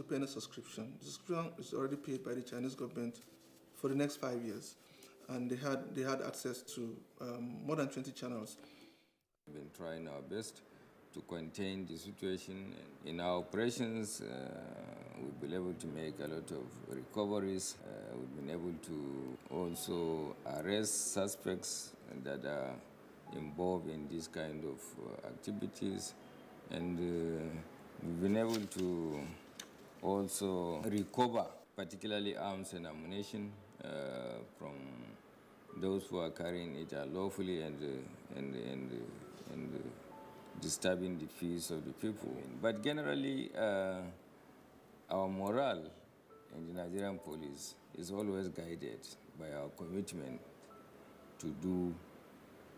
to pay a subscription. The subscription is already paid by the Chinese government for the next 5 years, and they had access to more than 20 channels. We've been trying our best to contain the situation. In our operations, we've been able to make a lot of recoveries. We've been able to also arrest suspects that are involved in this kind of activities. And we've been able to also recover, particularly arms and ammunition, from those who are carrying it unlawfully and disturbing the peace of the people. But generally, our morale in the Nigerian police is always guided by our commitment to do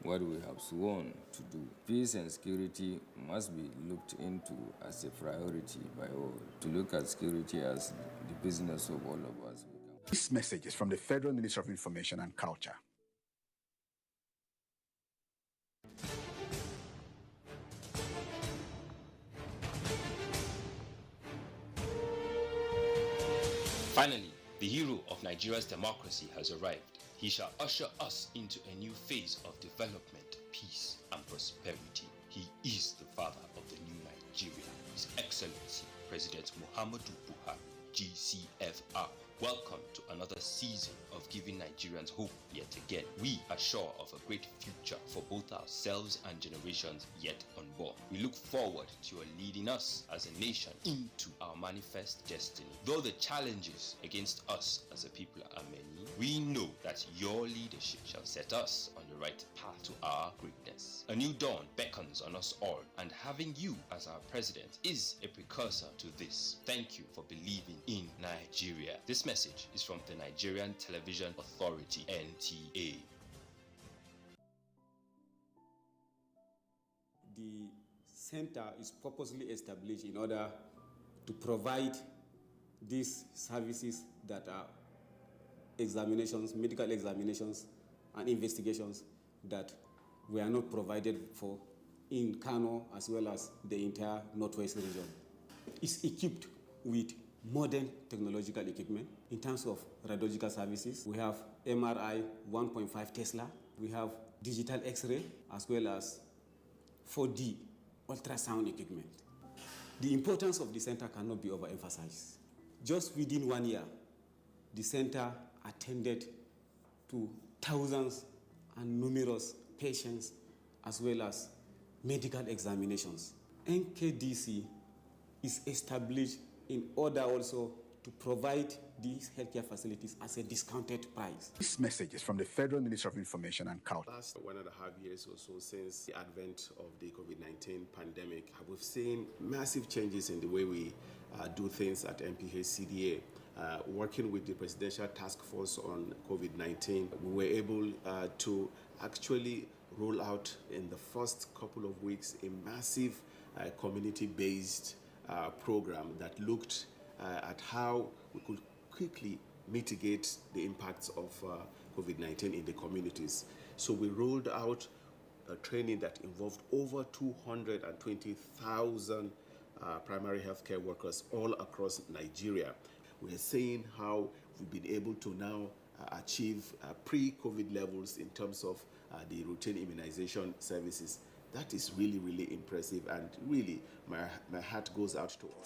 what we have sworn to do. Peace and security must be looked into as a priority by all, to look at security as the business of all of us. This message is from the Federal Ministry of Information and Culture. Finally, the hero of Nigeria's democracy has arrived. He shall usher us into a new phase of development, peace, and prosperity. He is the father of the new Nigeria, His Excellency President Muhammadu Buhari, GCFR. Welcome to another season of giving Nigerians hope yet again. We are sure of a great future for both ourselves and generations yet unborn. We look forward to your leading us as a nation into our manifest destiny. Though the challenges against us as a people are many, we know that your leadership shall set us on the right path to our greatness. A new dawn beckons on us all, and having you as our president is a precursor to this. Thank you for believing in Nigeria. This message is from the Nigerian Television Authority, NTA. The center is purposely established in order to provide these services that are examinations, medical examinations, and investigations that were not provided for in Kano as well as the entire Northwest region. It's equipped with modern technological equipment in terms of radiological services. We have MRI 1.5 Tesla. We have digital X-ray as well as 4D ultrasound equipment. The importance of the center cannot be overemphasized. Just within 1 year, the center attended to thousands and numerous patients as well as medical examinations. NKDC is established in order also to provide these healthcare facilities at a discounted price. This message is from the Federal Ministry of Information and Culture. Last 1.5 years or so since the advent of the COVID-19 pandemic, we've seen massive changes in the way we do things at NPHCDA. Working with the Presidential Task Force on COVID-19, we were able to actually roll out in the first couple of weeks a massive community-based program that looked at how we could quickly mitigate the impacts of COVID-19 in the communities. So we rolled out a training that involved over 220,000 primary healthcare workers all across Nigeria. We're seeing how we've been able to now achieve pre-COVID levels in terms of the routine immunization services. That is really, really impressive, and really my heart goes out to all.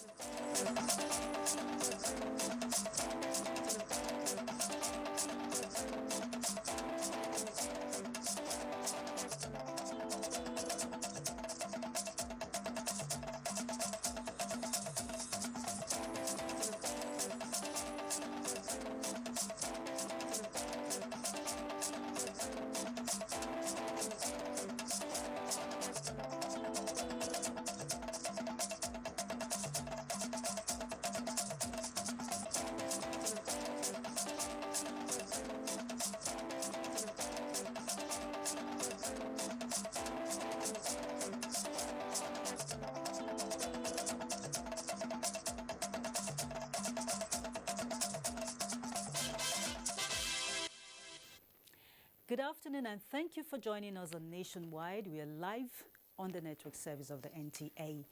Good afternoon, and thank you for joining us on Nationwide. We are live on the network service of the NTA.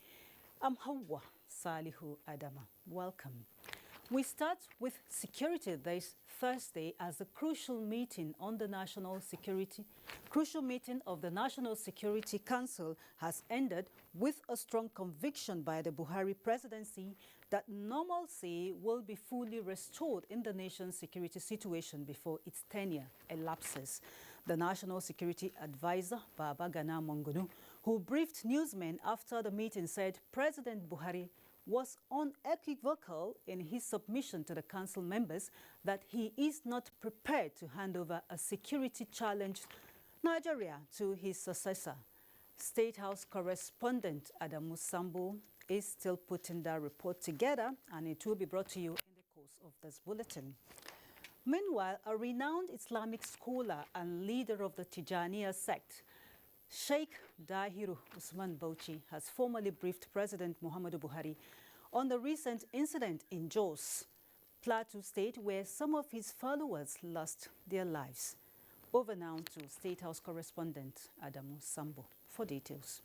I'm Hawa Salihu Adama. Welcome. We start with security this Thursday as the crucial meeting of the National Security Council has ended with a strong conviction by the Buhari presidency that normalcy will be fully restored in the nation's security situation before its tenure elapses. The National Security Advisor, Baba Gana Mongunu, who briefed newsmen after the meeting, said President Buhari was unequivocal in his submission to the council members that he is not prepared to hand over a security-challenged Nigeria to his successor. State House correspondent Adamu Sambo is still putting that report together, and it will be brought to you in the course of this bulletin. Meanwhile, a renowned Islamic scholar and leader of the Tijaniya sect, Sheikh Dahiru Usman Bauchi, has formally briefed President Muhammadu Buhari on the recent incident in Jos, Plateau State, where some of his followers lost their lives. Over now to State House correspondent Adamu Sambo for details.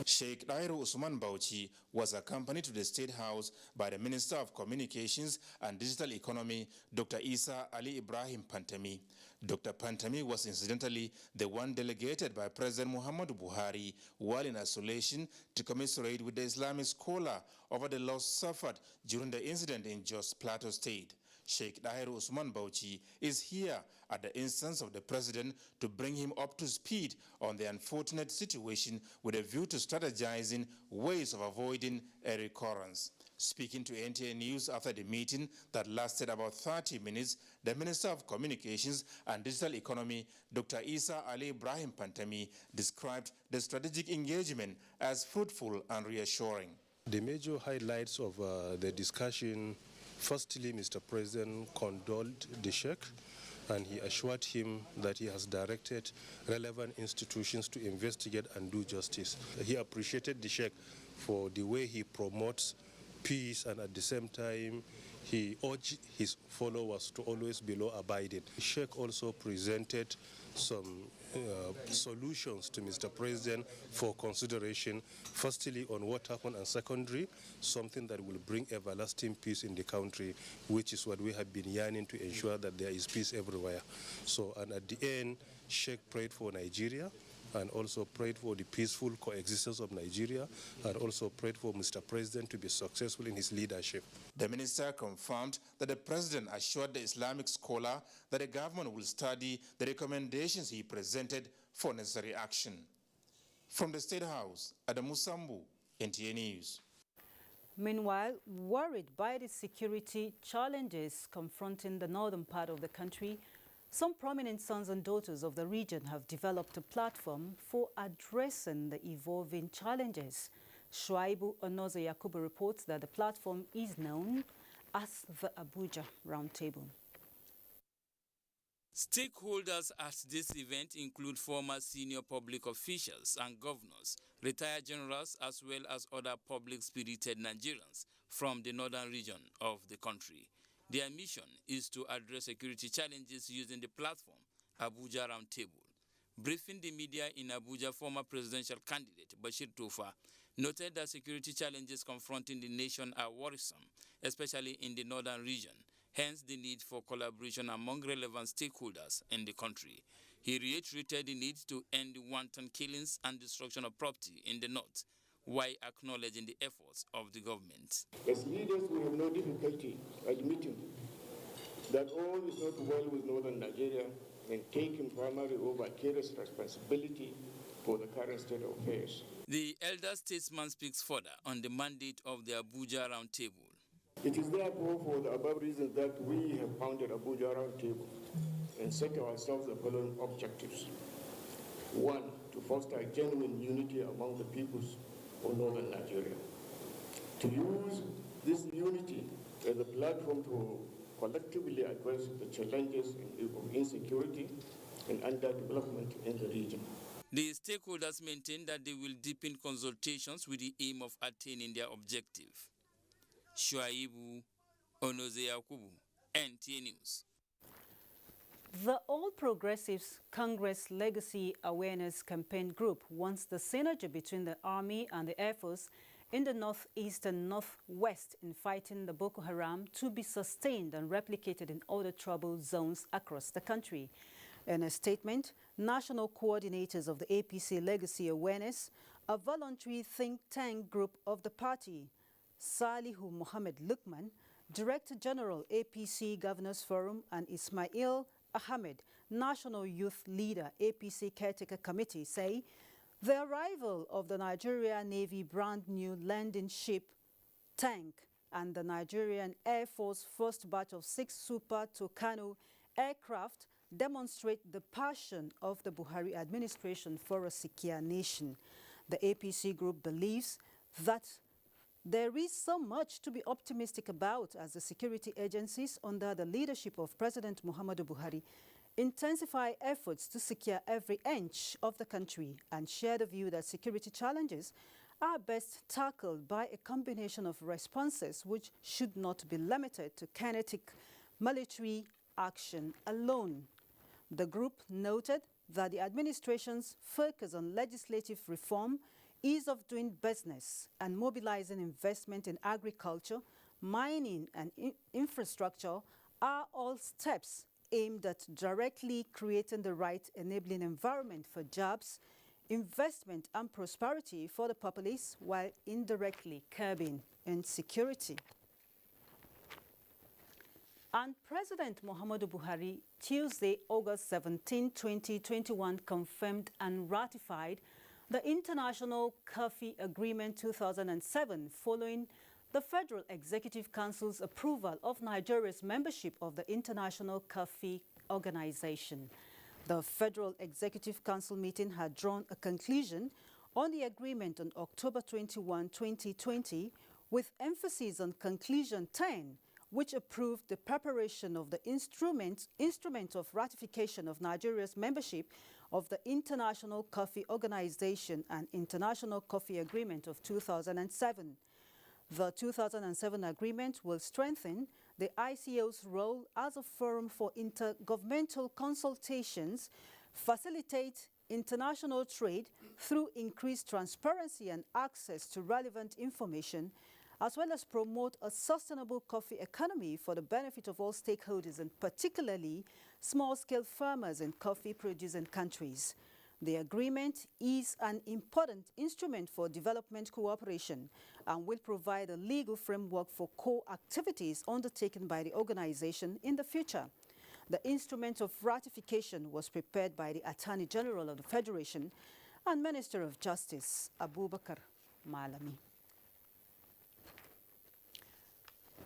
Sheikh Dahiru Usman Bauchi was accompanied to the State House by the Minister of Communications and Digital Economy, Dr. Isa Ali Ibrahim Pantami. Dr. Pantami was incidentally the one delegated by President Muhammadu Buhari while in isolation to commiserate with the Islamic scholar over the loss suffered during the incident in Jos Plateau State. Sheikh Dahiru Usman Bauchi is here at the instance of the president to bring him up to speed on the unfortunate situation with a view to strategizing ways of avoiding a recurrence. Speaking to NTA News after the meeting that lasted about 30 minutes, the Minister of Communications and Digital Economy, Dr. Isa Ali Ibrahim Pantami, described the strategic engagement as fruitful and reassuring. The major highlights of the discussion: firstly, Mr. President condoled the Sheikh and he assured him that he has directed relevant institutions to investigate and do justice. He appreciated the Sheikh for the way he promotes peace, and at the same time he urged his followers to always be law-abiding. The Sheikh also presented some solutions to Mr. President for consideration, firstly on what happened, and secondly, something that will bring everlasting peace in the country, which is what we have been yearning to ensure, that there is peace everywhere. So, and at the end, Sheikh prayed for Nigeria and also prayed for the peaceful coexistence of Nigeria, and also prayed for Mr. President to be successful in his leadership. The minister confirmed that the president assured the Islamic scholar that the government will study the recommendations he presented for necessary action. From the State House, Adamu Sambu, NTA News. Meanwhile, worried by the security challenges confronting the northern part of the country, some prominent sons and daughters of the region have developed a platform for addressing the evolving challenges. Shuaibu Onoze Yakubu reports that the platform is known as the Abuja Roundtable. Stakeholders at this event include former senior public officials and governors, retired generals, as well as other public-spirited Nigerians from the northern region of the country. Their mission is to address security challenges using the platform Abuja Roundtable. Briefing the media in Abuja, former presidential candidate Bashir Tofa noted that security challenges confronting the nation are worrisome, especially in the northern region, hence the need for collaboration among relevant stakeholders in the country. He reiterated the need to end the wanton killings and destruction of property in the north, while acknowledging the efforts of the government. As leaders, we have no difficulty admitting that all is not well with northern Nigeria and taking primary or vicarious responsibility for the current state of affairs. The elder statesman speaks further on the mandate of the Abuja Roundtable. It is therefore for the above reasons that we have founded Abuja Roundtable and set ourselves the following objectives. 1, to foster genuine unity among the peoples of northern Nigeria. To use this unity as a platform to collectively address the challenges of insecurity and underdevelopment in the region. The stakeholders maintain that they will deepen consultations with the aim of attaining their objective. Shuaibu Onoze Yakubu, NTA News. The All Progressives Congress Legacy Awareness Campaign Group wants the synergy between the Army and the Air Force in the northeast and northwest in fighting the Boko Haram to be sustained and replicated in other troubled zones across the country. In a statement, national coordinators of the APC Legacy Awareness, a voluntary think tank group of the party, Salihu Mohammed Lukman, Director General APC Governors Forum, and Ismail Ahmed, National Youth Leader APC Caretaker Committee, say the arrival of the Nigerian Navy brand new landing ship tank and the Nigerian Air Force first batch of 6 Super Tucano aircraft demonstrate the passion of the Buhari administration for a secure nation. The APC group believes that there is so much to be optimistic about as the security agencies under the leadership of President Muhammadu Buhari intensify efforts to secure every inch of the country and share the view that security challenges are best tackled by a combination of responses which should not be limited to kinetic military action alone. The group noted that the administration's focus on legislative reform, ease of doing business, and mobilizing investment in agriculture, mining, and infrastructure are all steps aimed at directly creating the right enabling environment for jobs, investment, and prosperity for the populace while indirectly curbing insecurity. And President Muhammadu Buhari, Tuesday, August 17, 2021, confirmed and ratified the International Coffee Agreement 2007 following the Federal Executive Council's approval of Nigeria's membership of the International Coffee Organization. The Federal Executive Council meeting had drawn a conclusion on the agreement on October 21, 2020, with emphasis on Conclusion 10, which approved the preparation of the instrument of ratification of Nigeria's membership of the International Coffee Organization and International Coffee Agreement of 2007. The 2007 agreement will strengthen the ICO's role as a forum for intergovernmental consultations, facilitate international trade through increased transparency and access to relevant information, as well as promote a sustainable coffee economy for the benefit of all stakeholders, and particularly small-scale farmers in coffee-producing countries. The agreement is an important instrument for development cooperation and will provide a legal framework for core activities undertaken by the organization in the future. The instrument of ratification was prepared by the Attorney General of the Federation and Minister of Justice, Abubakar Malami.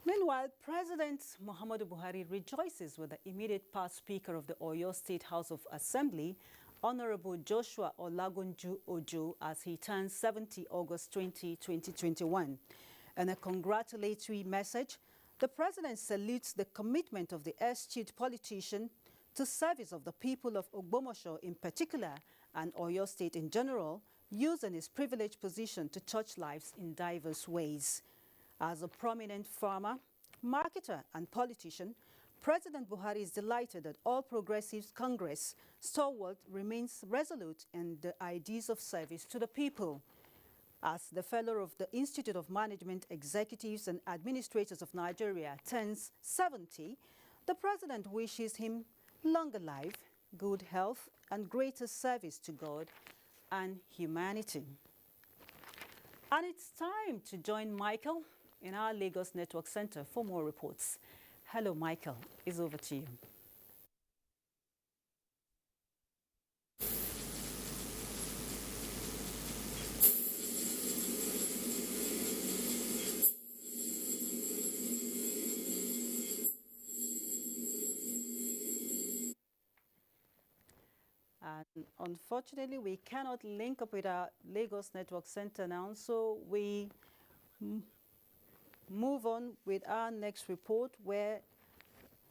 Meanwhile, President Muhammadu Buhari rejoices with the immediate past Speaker of the Oyo State House of Assembly, Honorable Joshua Olagunju Ojo, as he turns 70 August 2021. In a congratulatory message, the President salutes the commitment of the astute politician to service of the people of Ogbomoso in particular and Oyo State in general, using his privileged position to touch lives in diverse ways. As a prominent farmer, marketer, and politician, President Buhari is delighted that All Progressives Congress stalwart remains resolute in the ideas of service to the people. As the fellow of the Institute of Management Executives and Administrators of Nigeria turns 70, the President wishes him longer life, good health, and greater service to God and humanity. And it's time to join Michael in our Lagos Network Center for more reports. Hello, Michael. It's over to you. And unfortunately, we cannot link up with our Lagos Network Center now, so we move on with our next report, where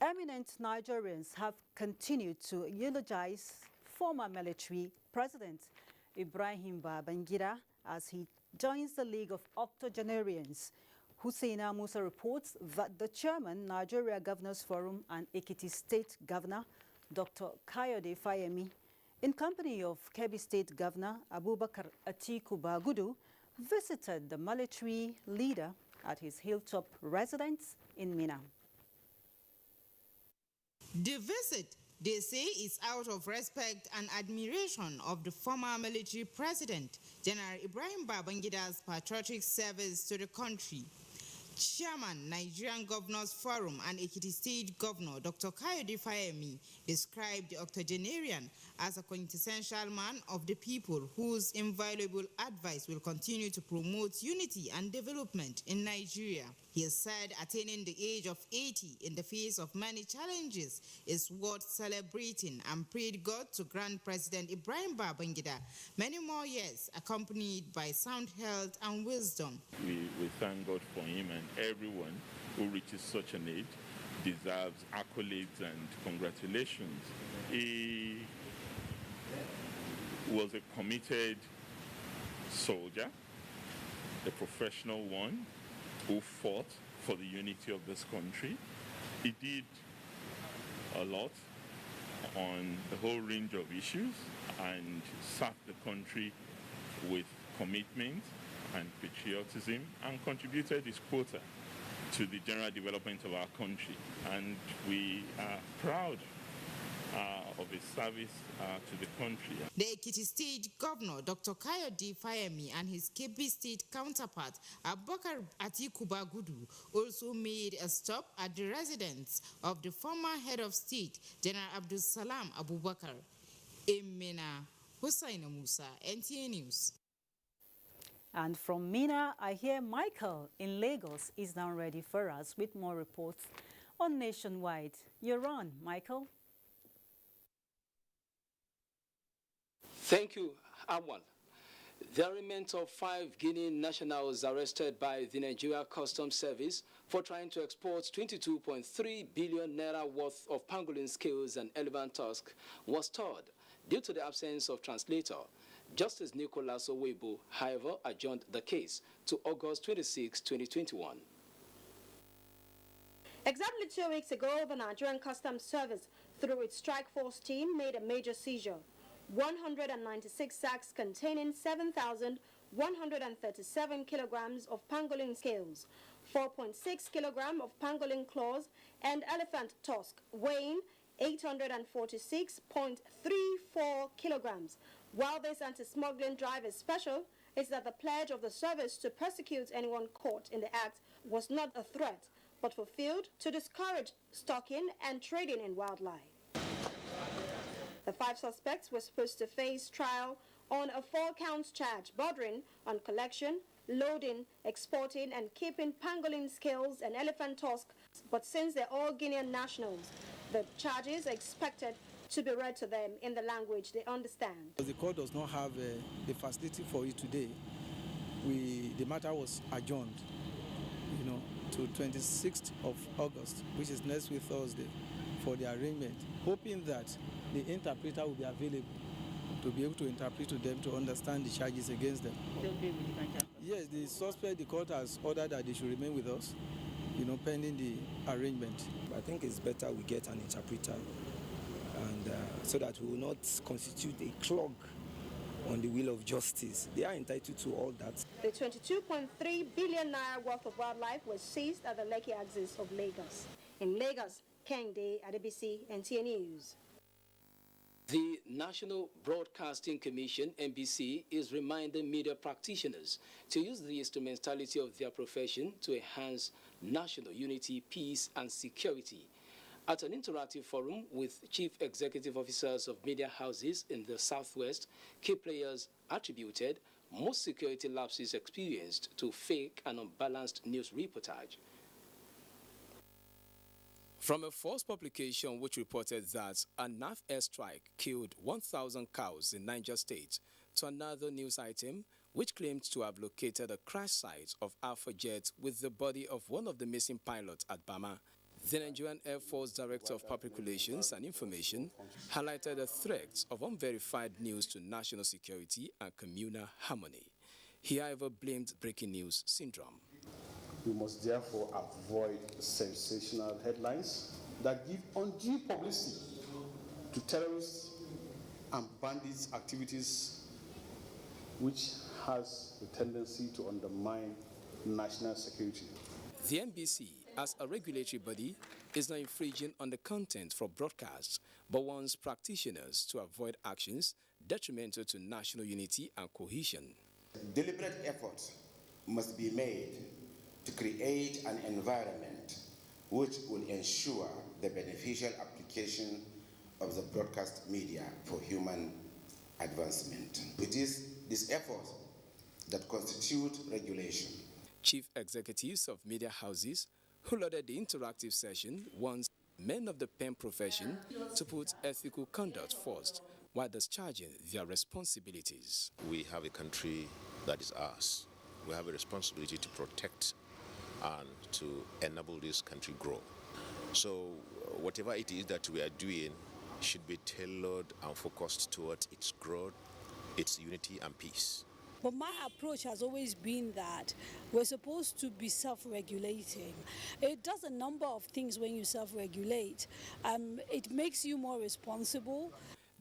eminent Nigerians have continued to eulogize former military President Ibrahim Babangida as he joins the League of Octogenarians. Husseina Musa reports that the chairman, Nigeria Governors Forum, and Ekiti State Governor Dr. Kayode Fayemi, in company of Kebbi State Governor Abubakar Atiku Bagudu, visited the military leader at his hilltop residence in Minna. The visit, they say, is out of respect and admiration of the former military president, General Ibrahim Babangida's patriotic service to the country. Chairman, Nigerian Governors Forum and Ekiti State Governor Dr. Kayode Fayemi described the octogenarian as a quintessential man of the people whose invaluable advice will continue to promote unity and development in Nigeria. He said attaining the age of 80 in the face of many challenges is worth celebrating and prayed God to grant President Ibrahim Babangida many more years, accompanied by sound health and wisdom. We thank God for him, and everyone who reaches such an age deserves accolades and congratulations. He was a committed soldier, a professional one, who fought for the unity of this country. He did a lot on the whole range of issues and served the country with commitment and patriotism and contributed his quota to the general development of our country. And we are proud of his service to the country. The Ekiti State Governor, Dr. Kayode Fayemi, and his Kebbi State counterpart, Abubakar Atiku Bagudu, also made a stop at the residence of the former head of state, General Abdul Salam Abubakar. Emena Hussain Musa, NTA News. And from Minna, I hear Michael in Lagos is now ready for us with more reports on Nationwide. You're on, Michael. Thank you, Awan. The remains of 5 Guinean nationals arrested by the Nigeria Customs Service for trying to export 22.3 billion naira worth of pangolin scales and elephant tusk was stored due to the absence of translator. Justice Nicholas Owebo, however, adjourned the case to August 26, 2021. Exactly 2 weeks ago, the Nigerian Customs Service, through its strike force team, made a major seizure. 196 sacks containing 7,137 kilograms of pangolin scales, 4.6 kilograms of pangolin claws, and elephant tusk, weighing 846.34 kilograms. While this anti-smuggling drive is special, is that the pledge of the service to persecute anyone caught in the act was not a threat, but fulfilled to discourage stalking and trading in wildlife. The 5 suspects were supposed to face trial on a 4-count charge bordering on collection, loading, exporting, and keeping pangolin scales and elephant tusk. But since they're all Guinean nationals, the charges are expected to be read to them in the language they understand. The court does not have the facility for it today. The matter was adjourned, to 26th of August, which is next week Thursday, for the arraignment, hoping that the interpreter will be available to be able to interpret to them to understand the charges against them. Yes, the suspect, the court has ordered that they should remain with us, pending the arraignment. I think it's better we get an interpreter, and so that we will not constitute a clog on the wheel of justice. They are entitled to all that. The 22.3 billion naira worth of wildlife was seized at the Lekki axis of Lagos. In Lagos, Kende Adebisi, NTA News. The National Broadcasting Commission, NBC, is reminding media practitioners to use the instrumentality of their profession to enhance national unity, peace, and security. At an interactive forum with chief executive officers of media houses in the Southwest, key players attributed most security lapses experienced to fake and unbalanced news reportage. From a false publication which reported that a NAF airstrike killed 1,000 cows in Niger State, to another news item which claimed to have located a crash site of Alpha Jet with the body of one of the missing pilots at Bama, the Nigerian Air Force Director of Public Relations and Information highlighted the threats of unverified news to national security and communal harmony. He, however, blamed breaking news syndrome. We must therefore avoid sensational headlines that give undue publicity to terrorists and bandits activities, which has the tendency to undermine national security. The NBC, as a regulatory body, is not infringing on the content for broadcasts, but wants practitioners to avoid actions detrimental to national unity and cohesion. Deliberate efforts must be made to create an environment which will ensure the beneficial application of the broadcast media for human advancement. It is this effort that constitutes regulation. Chief executives of media houses who lauded the interactive session want men of the pen profession to put ethical conduct first while discharging their responsibilities. We have a country that is ours. We have a responsibility to protect and to enable this country grow. So whatever it is that we are doing should be tailored and focused towards its growth, its unity and peace. But my approach has always been that we're supposed to be self-regulating. It does a number of things when you self-regulate. It makes you more responsible.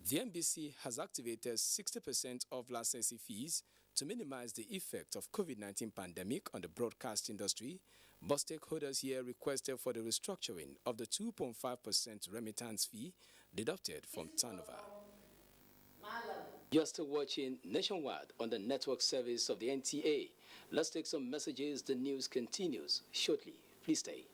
The NBC has activated 60% of licensing fees to minimize the effect of COVID-19 pandemic on the broadcast industry, but stakeholders here requested for the restructuring of the 2.5% remittance fee deducted from turnover. You're still watching Nationwide on the network service of the NTA. Let's take some messages. The news continues shortly. Please stay.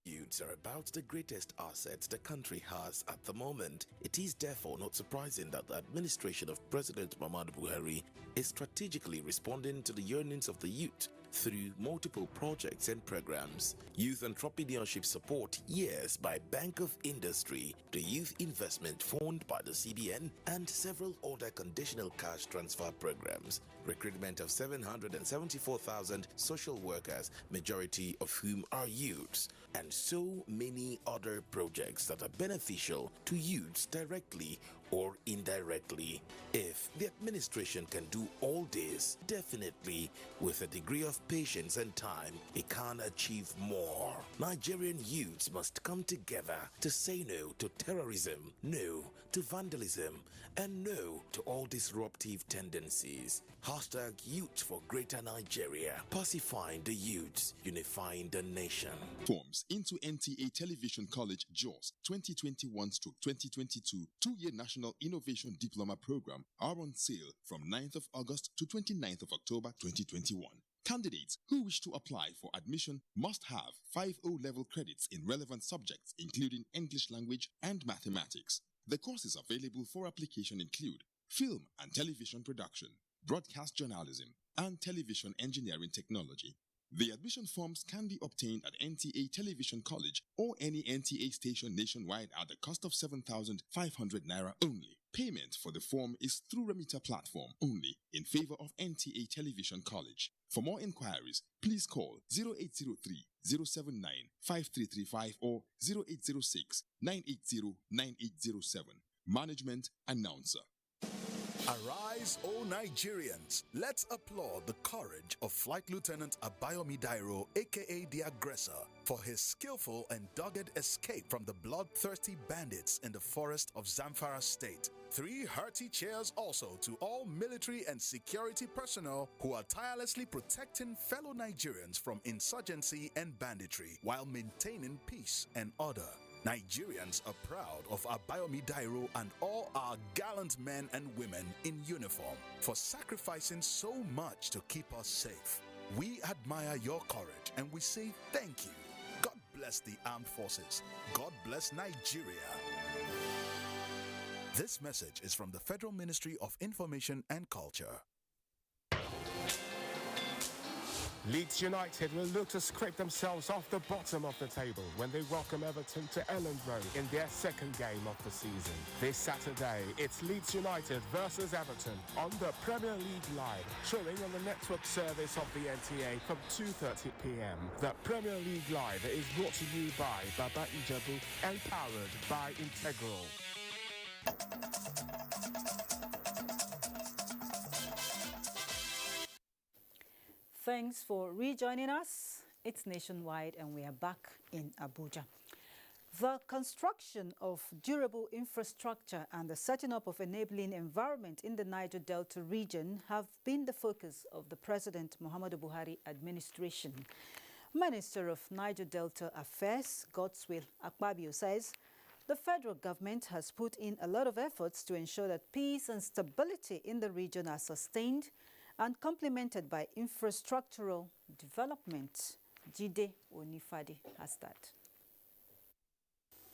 Youths are about the greatest assets the country has at the moment. It is therefore not surprising that the administration of President Muhammadu Buhari is strategically responding to the yearnings of the youth through multiple projects and programs. Youth Entrepreneurship Support Years by Bank of Industry, the Youth Investment Fund by the CBN, and several other conditional cash transfer programs. Recruitment of 774,000 social workers, majority of whom are youths, and so many other projects that are beneficial to youths directly or indirectly. If the administration can do all this, definitely with a degree of patience and time, it can achieve more. Nigerian youths must come together to say no to terrorism, no to vandalism, and no to all disruptive tendencies. Hashtag Youth for Greater Nigeria. Pacifying the youths, unifying the nation. Forms into NTA Television College JOS 2021-2022 2-year National Innovation Diploma Program are on sale from 9th of August to 29th of October 2021. Candidates who wish to apply for admission must have 5 O-level credits in relevant subjects including English language and mathematics. The courses available for application include film and television production, broadcast journalism, and television engineering technology. The admission forms can be obtained at NTA Television College or any NTA station nationwide at the cost of 7,500 naira only. Payment for the form is through remitter platform only in favor of NTA Television College. For more inquiries, please call 0803-079-5335 or 0806-980-9807. Management Announcer. Arise, O Nigerians! Let's applaud the courage of Flight Lieutenant Abayomi Dairo, aka the Aggressor, for his skillful and dogged escape from the bloodthirsty bandits in the forest of Zamfara State. 3 hearty cheers also to all military and security personnel who are tirelessly protecting fellow Nigerians from insurgency and banditry while maintaining peace and order. Nigerians are proud of Abayomi Dairo and all our gallant men and women in uniform for sacrificing so much to keep us safe. We admire your courage and we say thank you. God bless the armed forces. God bless Nigeria. This message is from the Federal Ministry of Information and Culture. Leeds United will look to scrape themselves off the bottom of the table when they welcome Everton to Elland Road in their second game of the season. This Saturday, it's Leeds United versus Everton on the Premier League Live, showing on the network service of the NTA from 2:30 p.m. The Premier League Live is brought to you by Baba Ijebu and powered by Integral. Thanks for rejoining us. It's Nationwide and we are back in Abuja. The construction of durable infrastructure and the setting up of enabling environment in the Niger Delta region have been the focus of the President Muhammadu Buhari administration. Minister of Niger Delta Affairs, Godswill Akpabio, says the federal government has put in a lot of efforts to ensure that peace and stability in the region are sustained and complemented by infrastructural development. Jide Onifade has that.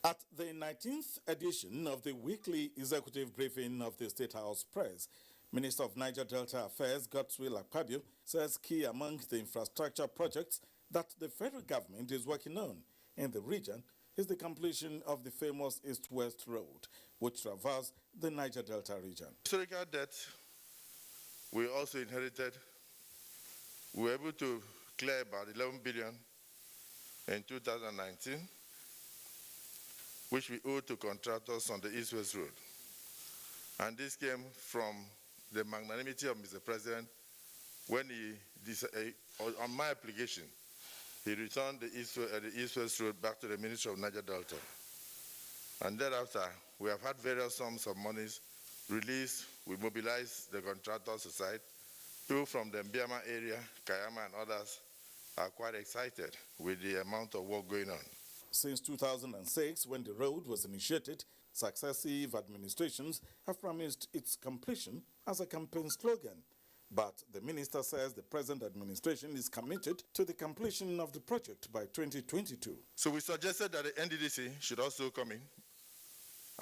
At the 19th edition of the weekly executive briefing of the State House Press, Minister of Niger Delta Affairs, Godswill Akpabio, says key among the infrastructure projects that the federal government is working on in the region is the completion of the famous East-West Road, which traverses the Niger Delta region. Historical debt we also inherited. We were able to clear about 11 billion in 2019, which we owe to contractors on the East-West Road. And this came from the magnanimity of Mr. President when on my application, he returned the East-West Road back to the Ministry of Niger Delta. And thereafter, we have had various sums of monies released. We mobilized the contractors aside. People from the Mbiama area, Kayama and others are quite excited with the amount of work going on. Since 2006, when the road was initiated, successive administrations have promised its completion as a campaign slogan. But the minister says the present administration is committed to the completion of the project by 2022. So we suggested that the NDDC should also come in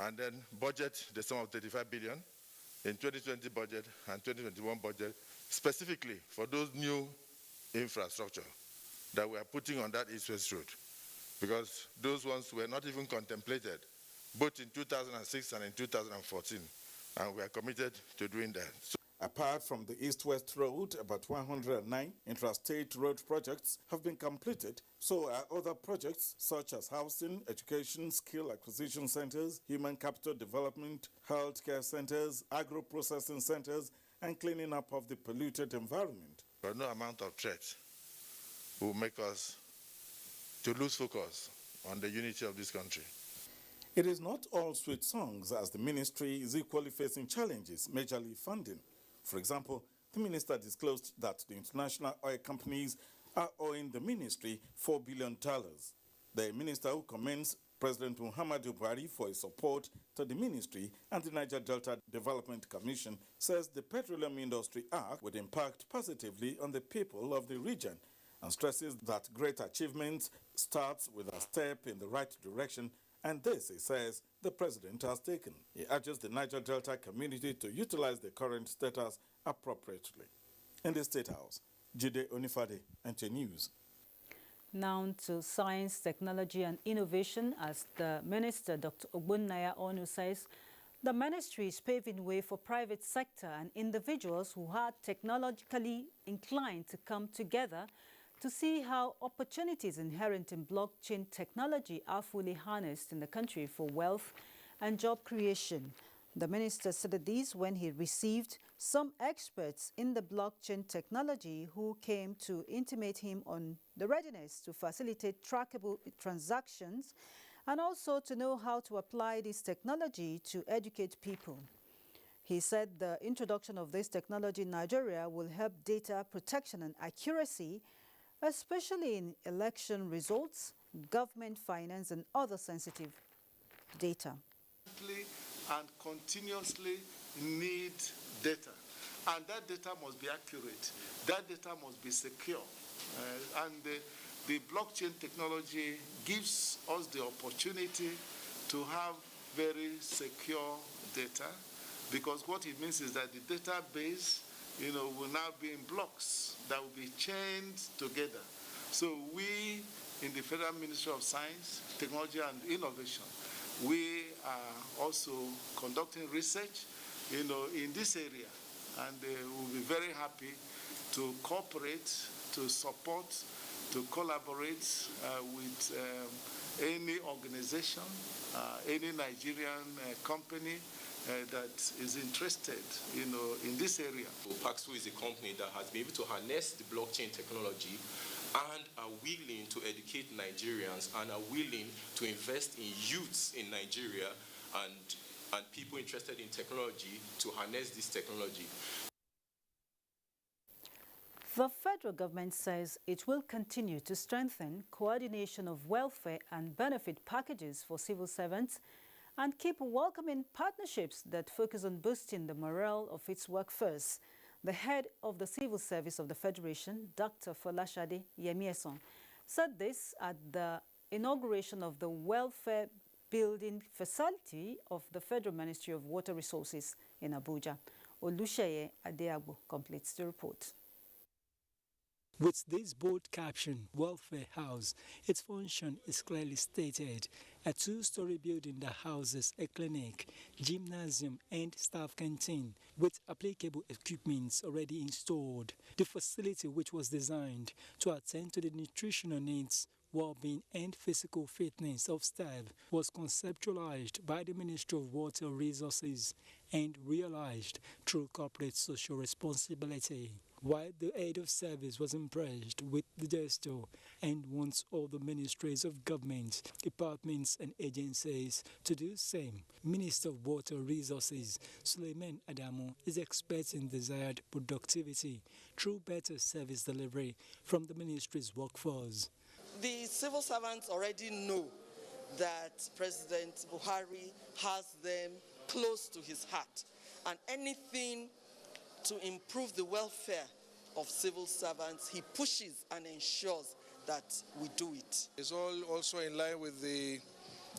and then budget the sum of 35 billion in 2020 budget and 2021 budget, specifically for those new infrastructure that we are putting on that East-West Road, because those ones were not even contemplated, both in 2006 and in 2014, and we are committed to doing that. Apart from the East-West Road, about 109 intrastate road projects have been completed. So are other projects such as housing, education, skill acquisition centers, human capital development, healthcare centers, agro-processing centers, and cleaning up of the polluted environment. But no amount of threat will make us to lose focus on the unity of this country. It is not all sweet songs, as the ministry is equally facing challenges, majorly funding. For example, the minister disclosed that the international oil companies are owing the ministry $4 billion. The minister, who commends President Muhammadu Buhari for his support to the ministry and the Niger Delta Development Commission, says the Petroleum Industry Act would impact positively on the people of the region and stresses that great achievement starts with a step in the right direction, and this, he says, the president has taken. He urges the Niger Delta community to utilize the current status appropriately. In the State House, Jide Onifade, NTA News. Now to science, technology and innovation, as the Minister, Dr. Ogbonnaya Onu, says, the ministry is paving way for private sector and individuals who are technologically inclined to come together to see how opportunities inherent in blockchain technology are fully harnessed in the country for wealth and job creation. The minister said this when he received some experts in the blockchain technology who came to intimate him on the readiness to facilitate trackable transactions and also to know how to apply this technology to educate people. He said the introduction of this technology in Nigeria will help data protection and accuracy, especially in election results, government finance, and other sensitive data. And continuously need data. And that data must be accurate. That data must be secure. And the blockchain technology gives us the opportunity to have very secure data, because what it means is that the database will now be in blocks that will be chained together. So we, in the Federal Ministry of Science, Technology and Innovation, we are also conducting research, in this area, and we'll be very happy to cooperate, to support, to collaborate with any organization, any Nigerian company that is interested, in this area. Paxful is a company that has been able to harness the blockchain technology and are willing to educate Nigerians and are willing to invest in youths in Nigeria and people interested in technology to harness this technology. The federal government says it will continue to strengthen coordination of welfare and benefit packages for civil servants and keep welcoming partnerships that focus on boosting the morale of its workforce. The head of the Civil Service of the Federation, Dr. Folashade Yemieson, said this at the inauguration of the welfare building facility of the Federal Ministry of Water Resources in Abuja. Olusheye Adeagbo completes the report. With this bold caption, Welfare House, its function is clearly stated. A two-story building that houses a clinic, gymnasium and staff canteen with applicable equipment already installed. The facility, which was designed to attend to the nutritional needs, well-being and physical fitness of staff, was conceptualized by the Ministry of Water Resources and realized through corporate social responsibility. While the head of service was impressed with the gesture and wants all the ministries of government, departments and agencies to do the same, Minister of Water Resources Suleiman Adamu is expecting desired productivity through better service delivery from the ministry's workforce. The civil servants already know that President Buhari has them close to his heart, and anything to improve the welfare of civil servants, he pushes and ensures that we do it. It's all also in line with the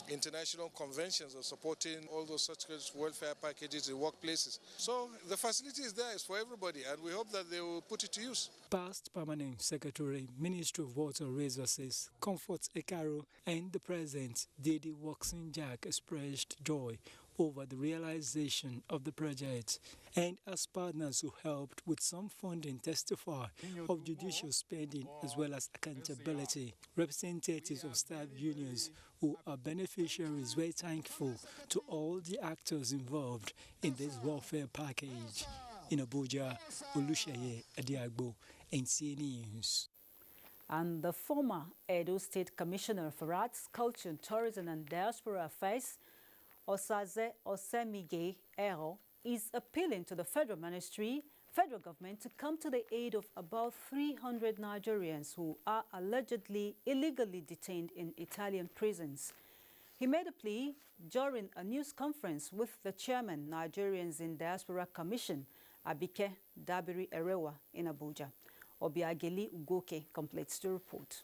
international conventions of supporting all those such welfare packages in workplaces. So the facility is there, it's for everybody, and we hope that they will put it to use. Past Permanent Secretary, Ministry of Water Resources, Comfort Ekaro, and the present Didi Waxing Jack expressed joy over the realization of the project, and as partners who helped with some funding testify of judicial spending as well as accountability. Representatives of staff unions who are beneficiaries were thankful to all the actors involved in this welfare package. In Abuja, Olusheye Adeagbo, NTA News. And the former Edo State Commissioner for Arts, Culture, Tourism and Diaspora Affairs, Osaze Osemige Ero, is appealing to the federal government to come to the aid of about 300 Nigerians who are allegedly illegally detained in Italian prisons. He made a plea during a news conference with the chairman, Nigerians in Diaspora Commission, Abike Dabiri Erewa, in Abuja. Obiageli Ugoke completes the report.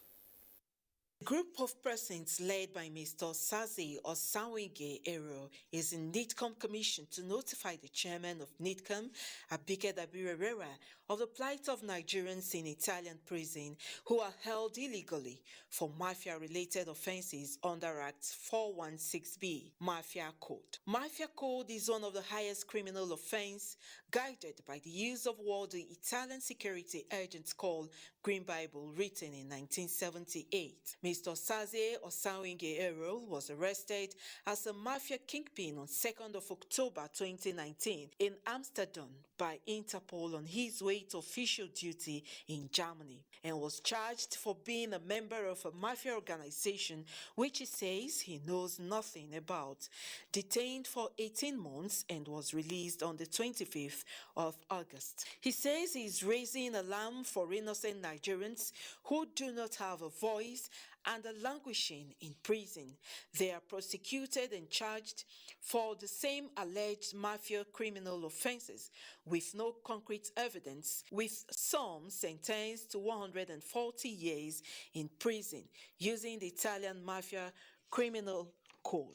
A group of persons led by Mr. Sazi Osawenge Ero is in NITCOM commission to notify the chairman of NITCOM, Abike Dabirerera, of the plight of Nigerians in Italian prison who are held illegally for mafia-related offenses under Act 416B, Mafia Code. Mafia Code is one of the highest criminal offense, guided by the use of what the Italian security agents call Green Bible, written in 1978. Mr. Saze Osawenge Ero was arrested as a mafia kingpin on 2nd of October 2019 in Amsterdam by Interpol on his way to official duty in Germany, and was charged for being a member of a mafia organization which he says he knows nothing about. Detained for 18 months and was released on the 25th of August. He says he is raising alarm for innocent Nigerians who do not have a voice and are languishing in prison. They are prosecuted and charged for the same alleged mafia criminal offenses with no concrete evidence, with some sentenced to 140 years in prison using the Italian Mafia Criminal Code.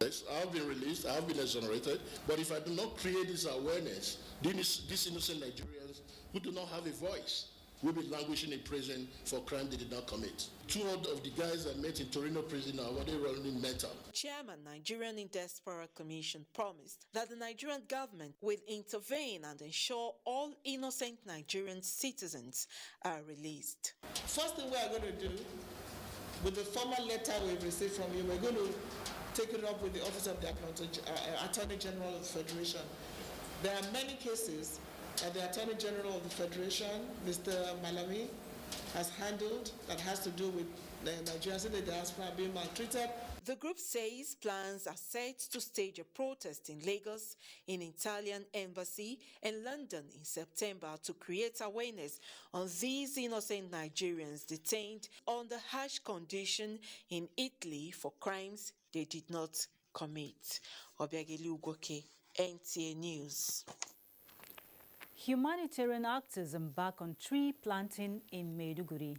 Yes, I have been released, I have been exonerated, but if I do not create this awareness, these innocent Nigerians who do not have a voice will be languishing in prison for crime they did not commit. 2 of the guys I met in Torino prison are already running mental. Chairman, Nigerian in Diaspora Commission, promised that the Nigerian government will intervene and ensure all innocent Nigerian citizens are released. First thing we are going to do, with the formal letter we've received from you, we're going to take it up with the Office of the Attorney General of the Federation. There are many cases. The Attorney General of the Federation, Mr. Malami, has handled that has to do with Nigerians in the diaspora being maltreated. The group says plans are set to stage a protest in Lagos, in Italian embassy, and London in September to create awareness on these innocent Nigerians detained under harsh condition in Italy for crimes they did not commit. Obiageli Ugoke, NTA News. Humanitarian actors embark on tree planting in Maiduguri.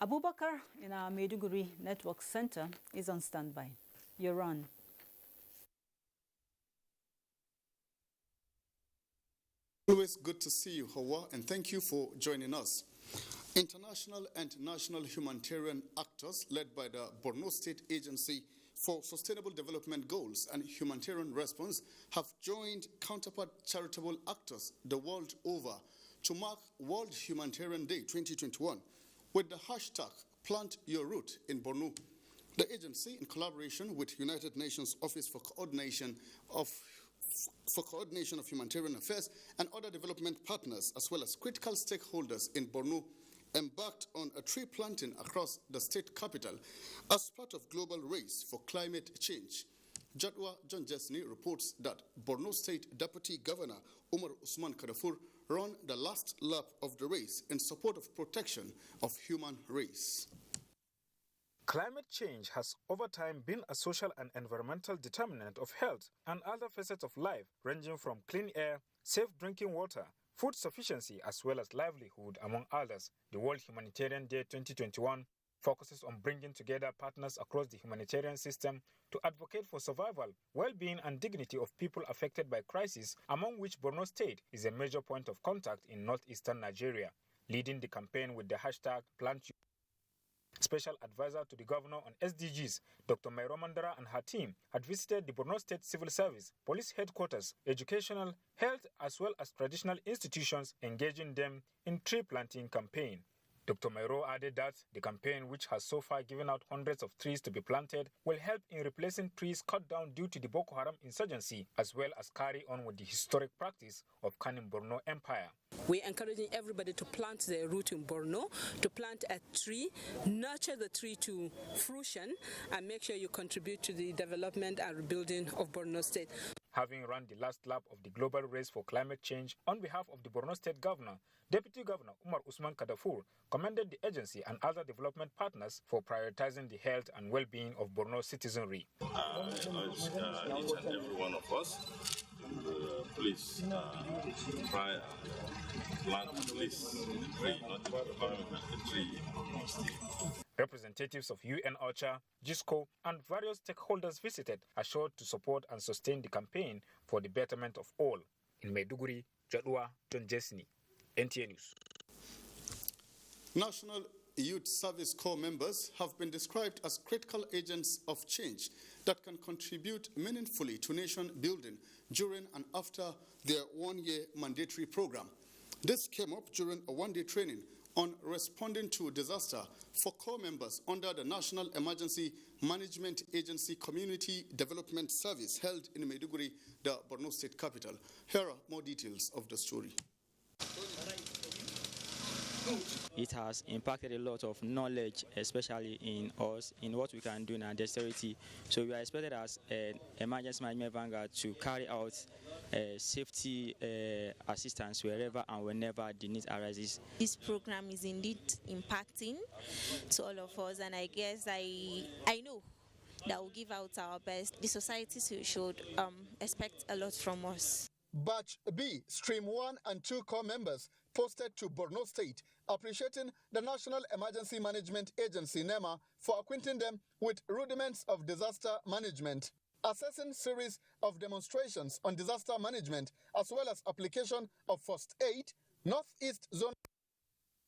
Abubakar in our Maiduguri Network Center is on standby. You're on. Always good to see you, Hawa, and thank you for joining us. International and national humanitarian actors led by the Borno State Agency for Sustainable Development Goals and Humanitarian Response have joined counterpart charitable actors the world over to mark World Humanitarian Day 2021 with the hashtag Plant Your Root in Borno. The agency, in collaboration with United Nations Office for Coordination of Humanitarian Affairs and other development partners, as well as critical stakeholders in Borno, embarked on a tree planting across the state capital as part of global race for climate change. Jadwa John Jesney reports that Borno State Deputy Governor Umar Usman Kadafur ran the last lap of the race in support of protection of human race. Climate change has over time been a social and environmental determinant of health and other facets of life, ranging from clean air, safe drinking water, food sufficiency, as well as livelihood, among others. The World Humanitarian Day 2021 focuses on bringing together partners across the humanitarian system to advocate for survival, well-being and dignity of people affected by crisis, among which Borno State is a major point of contact in northeastern Nigeria. Leading the campaign with the hashtag Plant Your Root, Special Advisor to the Governor on SDGs, Dr. Mairo Mandara and her team had visited the Borno State Civil Service, police headquarters, educational, health as well as traditional institutions, engaging them in tree planting campaign. Dr. Mairo added that the campaign, which has so far given out hundreds of trees to be planted, will help in replacing trees cut down due to the Boko Haram insurgency, as well as carry on with the historic practice of Kanem Borno Empire. We're encouraging everybody to plant their root in Borno, to plant a tree, nurture the tree to fruition, and make sure you contribute to the development and rebuilding of Borno State. Having run the last lap of the global race for climate change, on behalf of the Borno State Governor, Deputy Governor Umar Usman Kadafur commended the agency and other development partners for prioritizing the health and well-being of Borno citizenry. I urge each and every one of us to please try and plant at least a tree, not just a tree in Borno State. Representatives of UN OCHA, GISCO, and various stakeholders visited assured to support and sustain the campaign for the betterment of all. In Maiduguri, Jadwa John Jesney, NTA News. National Youth Service Corps members have been described as critical agents of change that can contribute meaningfully to nation building during and after their one-year mandatory program. This came up during a one-day training on responding to disaster for Corps members under the National Emergency Management Agency Community Development Service held in Maiduguri, the Borno State capital. Here are more details of the story. It has impacted a lot of knowledge, especially in us, in what we can do in our dexterity. So we are expected as an emergency management vanguard to carry out safety assistance wherever and whenever the need arises. This program is indeed impacting to all of us, and I guess I know that we'll give out our best. The society should expect a lot from us. Batch B, Stream 1 and 2 Corps members posted to Borno State, appreciating the National Emergency Management Agency, NEMA, for acquainting them with rudiments of disaster management. Assessing series of demonstrations on disaster management as well as application of first aid, Northeast Zone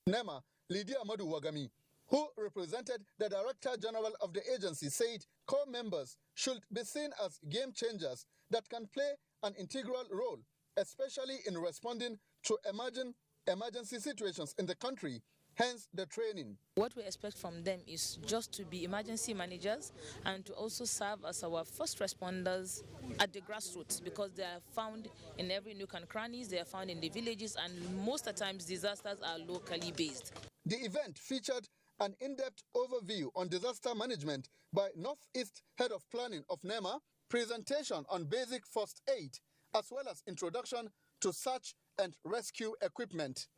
NEMA, Lydia Amadu Wagami, who represented the Director General of the agency, said Corps members should be seen as game changers that can play an integral role, especially in responding to emergency situations in the country, hence the training. What we expect from them is just to be emergency managers and to also serve as our first responders at the grassroots, because they are found in every nook and crannies, they are found in the villages, and most of the times disasters are locally based. The event featured an in-depth overview on disaster management by Northeast Head of Planning of NEMA, presentation on basic first aid, as well as introduction to search and rescue equipment.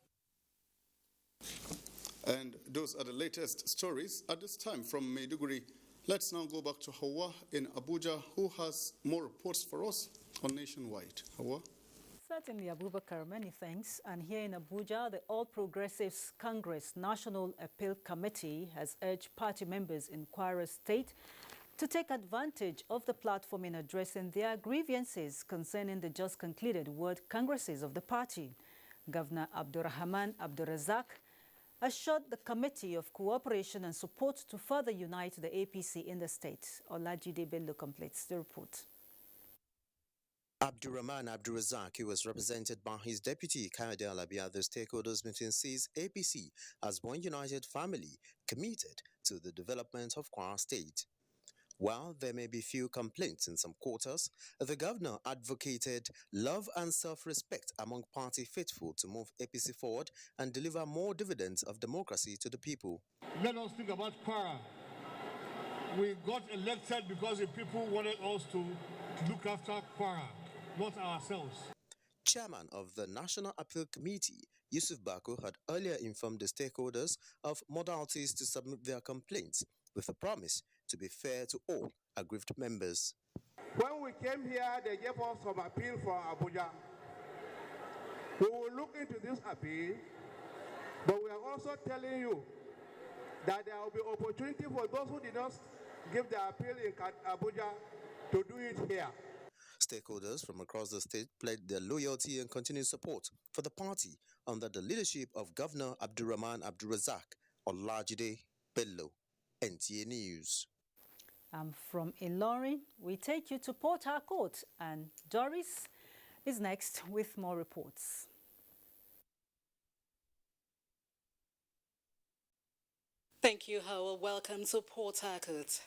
And those are the latest stories at this time from Maiduguri. Let's now go back to Hawa in Abuja, who has more reports for us on Nationwide. Hawa? Certainly, Abubakar, many thanks. And here in Abuja, the All Progressives Congress National Appeal Committee has urged party members in Kwara State to take advantage of the platform in addressing their grievances concerning the just concluded World Congresses of the party. Governor Abdurrahman Abdurrazak assured the committee of cooperation and support to further unite the APC in the state. Olajide Bello completes the report. Abdurrahman Abdurrazak, who was represented by his deputy Kayode Alabi at the stakeholders meeting, sees APC as one united family committed to the development of Kwara State. While there may be few complaints in some quarters, the governor advocated love and self-respect among party faithful to move APC forward and deliver more dividends of democracy to the people. Let us think about Kwara. We got elected because the people wanted us to look after Kwara, not ourselves. Chairman of the National Appeal Committee, Yusuf Bako, had earlier informed the stakeholders of modalities to submit their complaints, with a promise to be fair to all aggrieved members. When we came here, they gave us some appeal for Abuja. We will look into this appeal, but we are also telling you that there will be opportunity for those who did not give their appeal in Abuja to do it here. Stakeholders from across the state pledged their loyalty and continued support for the party under the leadership of Governor Abdurrahman Abdurrazak. Olajide Bello, NTA News. From Ilorin, we take you to Port Harcourt, and Doris is next with more reports. Thank you, Howard. Welcome to Port Harcourt.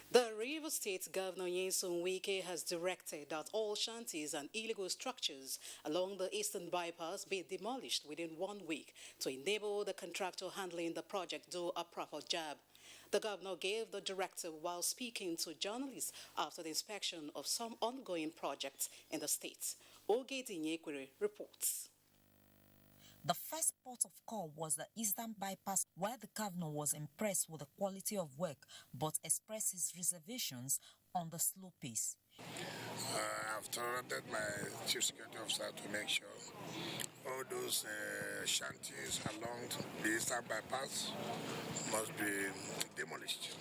The Rivers State Governor Nyesom Wike has directed that all shanties and illegal structures along the Eastern Bypass be demolished within 1 week to enable the contractor handling the project do a proper job. The governor gave the directive while speaking to journalists after the inspection of some ongoing projects in the state. Ogedi Nyekwere reports. The first port of call was the Eastern Bypass, where the governor was impressed with the quality of work but expressed his reservations on the slow pace. I've directed my chief security officer to make sure all those shanties along the Eastern Bypass must be demolished.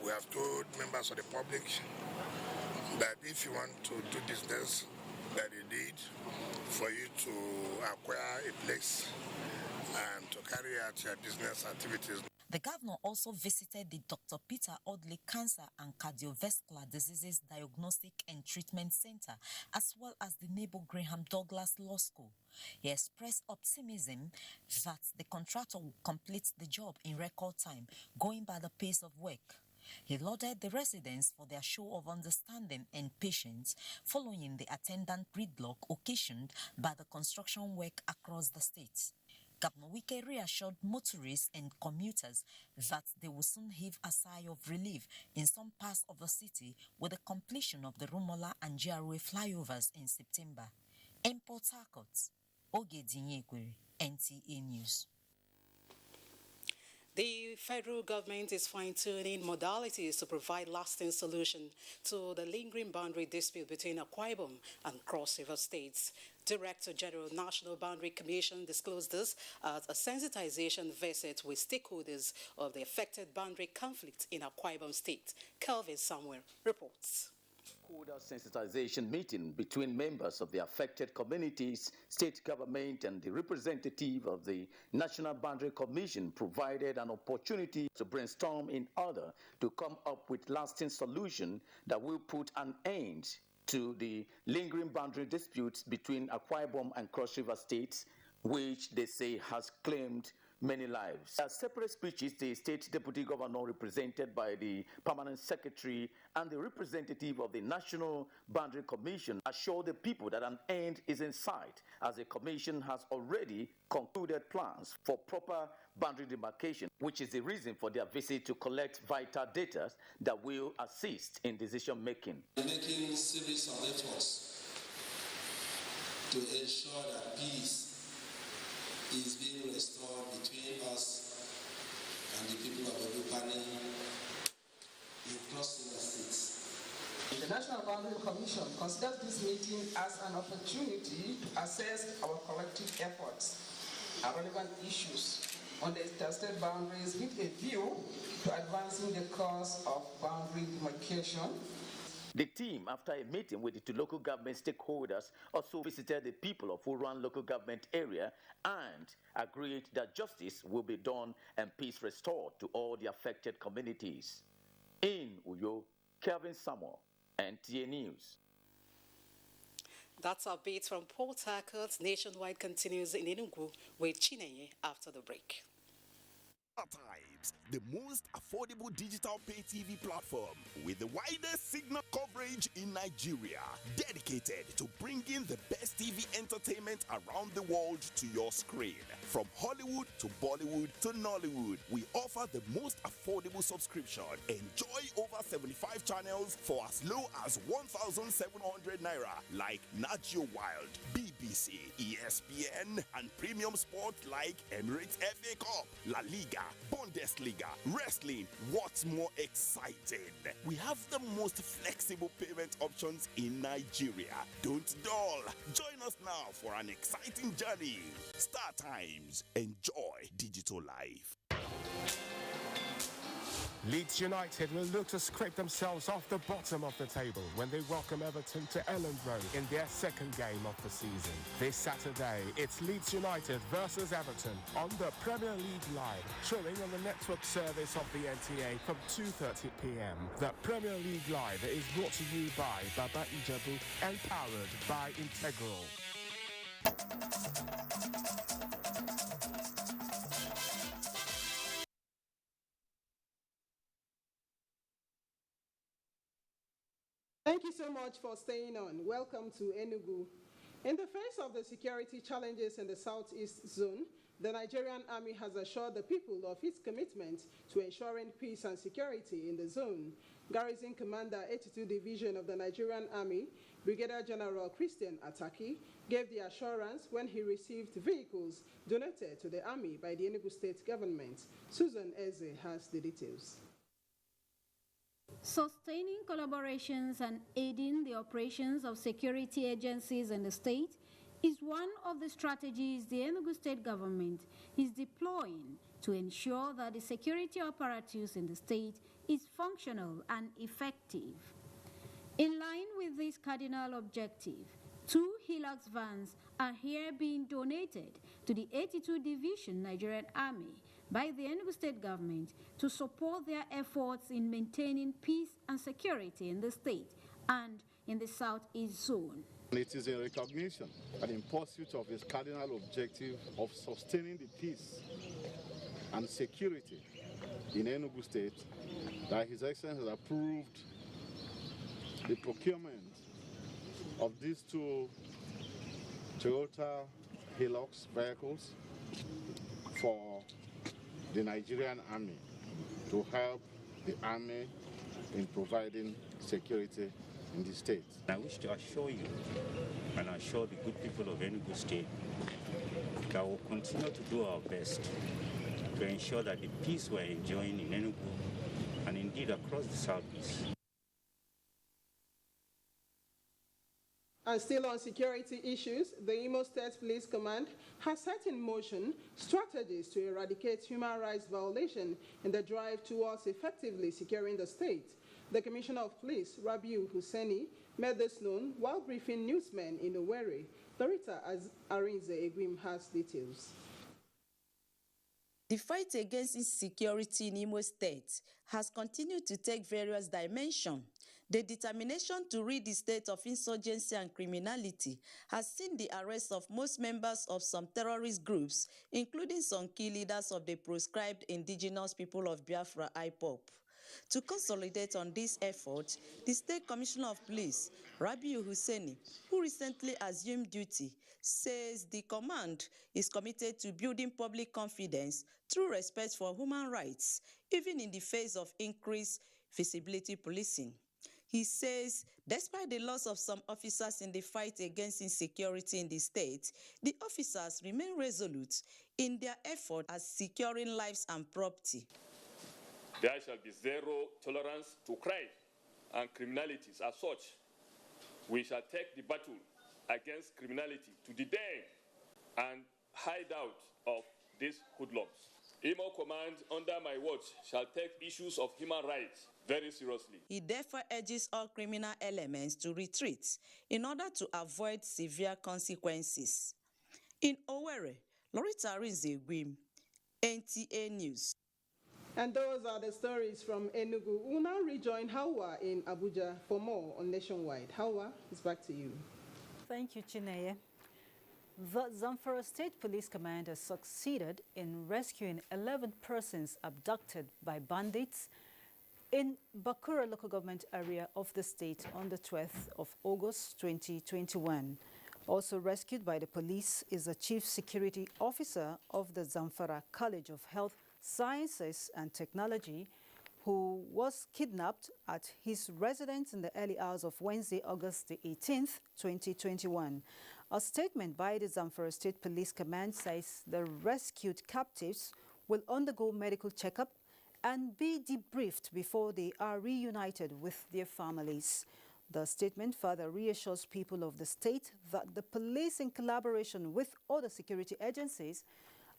We have told members of the public that if you want to do business, that you need for you to acquire a place and to carry out your business activities. The governor also visited the Dr. Peter Audley Cancer and Cardiovascular Diseases Diagnostic and Treatment Center, as well as the neighbor Graham Douglas Law School. He expressed optimism that the contractor will complete the job in record time, going by the pace of work. He lauded the residents for their show of understanding and patience following the attendant gridlock occasioned by the construction work across the state. Governor Wike reassured motorists and commuters that they will soon heave a sigh of relief in some parts of the city with the completion of the Rumola and GRA flyovers in September. In Port Harcourt, Ogedi Nyekwere, NTA News. The federal government is fine-tuning modalities to provide lasting solution to the lingering boundary dispute between Akwa Ibom and Cross River states. Director General National Boundary Commission disclosed this at a sensitization visit with stakeholders of the affected boundary conflict in Akwa Ibom State. Kelvin Samuel reports. Sensitization meeting between members of the affected communities, state government, and the representative of the National Boundary Commission provided an opportunity to brainstorm in order to come up with lasting solution that will put an end to the lingering boundary disputes between Akwa Ibom and Cross River states, which they say has claimed many lives. As separate speeches, the state deputy governor, represented by the permanent secretary and the representative of the National Boundary Commission, assured the people that an end is in sight, as the commission has already concluded plans for proper boundary demarcation, which is the reason for their visit to collect vital data that will assist in decision making. Making series of efforts to ensure that peace is being restored between us and the people of Olupani in crossing the states. The National Boundary Commission considers this meeting as an opportunity to assess our collective efforts and relevant issues on the interstate boundaries with a view to advancing the cause of boundary demarcation. The team, after a meeting with the two local government stakeholders, also visited the people of Uruan local government area and agreed that justice will be done and peace restored to all the affected communities. In Uyo, Kelvin Samuel, NTA News. That's our beat from Port Harcourt. Nationwide continues in Enugu with Chinenye after the break. Times, the most affordable digital pay TV platform with the widest signal coverage in Nigeria, dedicated to bringing the best TV entertainment around the world to your screen. From Hollywood to Bollywood to Nollywood, we offer the most affordable subscription. Enjoy over 75 channels for as low as 1,700 naira, like Nat Geo Wild, BBC, ESPN, and premium sport like Emirates FA Cup, La Liga, Bundesliga, wrestling. What's more exciting? We have the most flexible payment options in Nigeria. Don't dull. Join us now for an exciting journey. Star Times. Enjoy digital life. Leeds United will look to scrape themselves off the bottom of the table when they welcome Everton to Elland Road in their second game of the season. This Saturday, it's Leeds United versus Everton on the Premier League Live, showing on the network service of the NTA from 2:30 p.m. The Premier League Live is brought to you by Baba Ijebu and powered by Integral. Thank you so much for staying on. Welcome to Enugu. In the face of the security challenges in the Southeast Zone, the Nigerian Army has assured the people of its commitment to ensuring peace and security in the zone. Garrison Commander 82 Division of the Nigerian Army, Brigadier General Christian Ataki, gave the assurance when he received vehicles donated to the Army by the Enugu State government. Susan Eze has the details. Sustaining collaborations and aiding the operations of security agencies in the state is one of the strategies the Enugu State government is deploying to ensure that the security apparatus in the state is functional and effective. In line with this cardinal objective, 2 Hilux vans are here being donated to the 82 Division Nigerian Army by the Enugu State government to support their efforts in maintaining peace and security in the state and in the Southeast Zone. It is a recognition and in pursuit of its cardinal objective of sustaining the peace and security in Enugu State that His Excellency has approved the procurement of these 2 Toyota Hilux vehicles for the Nigerian Army to help the Army in providing security in the state. I wish to assure you and assure the good people of Enugu State that we'll continue to do our best to ensure that the peace we're enjoying in Enugu and indeed across the Southeast. And still on security issues, the Imo State Police Command has set in motion strategies to eradicate human rights violation in the drive towards effectively securing the state. The Commissioner of Police, Rabiu Hussaini, made this known while briefing newsmen in Owerri. Dorita Arinze Egwim has details. The fight against insecurity in Imo State has continued to take various dimensions. The determination to rid the state of insurgency and criminality has seen the arrest of most members of some terrorist groups, including some key leaders of the proscribed indigenous people of Biafra IPOB. To consolidate on this effort, the State Commissioner of Police, Rabiu Hussaini, who recently assumed duty, says the command is committed to building public confidence through respect for human rights, even in the face of increased visibility policing. He says, despite the loss of some officers in the fight against insecurity in the state, the officers remain resolute in their effort at securing lives and property. There shall be zero tolerance to crime and criminalities. As such, we shall take the battle against criminality to the den and hideout of these hoodlums. Imo Command, under my watch, shall take issues of human rights very seriously. He therefore urges all criminal elements to retreat in order to avoid severe consequences. In Owerri, Loretta Rinzegwim, NTA News. And those are the stories from Enugu. We'll now rejoin Hawa in Abuja for more on Nationwide. Hawa, it's back to you. Thank you, Chineye. The Zamfara State Police Command has succeeded in rescuing 11 persons abducted by bandits in Bakura local government area of the state on the 12th of August 2021. Also rescued by the police is the Chief Security Officer of the Zamfara College of Health Sciences and Technology, who was kidnapped at his residence in the early hours of Wednesday, August the 18th, 2021. A statement by the Zamfara State Police Command says the rescued captives will undergo medical checkup and be debriefed before they are reunited with their families. The statement further reassures people of the state that the police, in collaboration with other security agencies,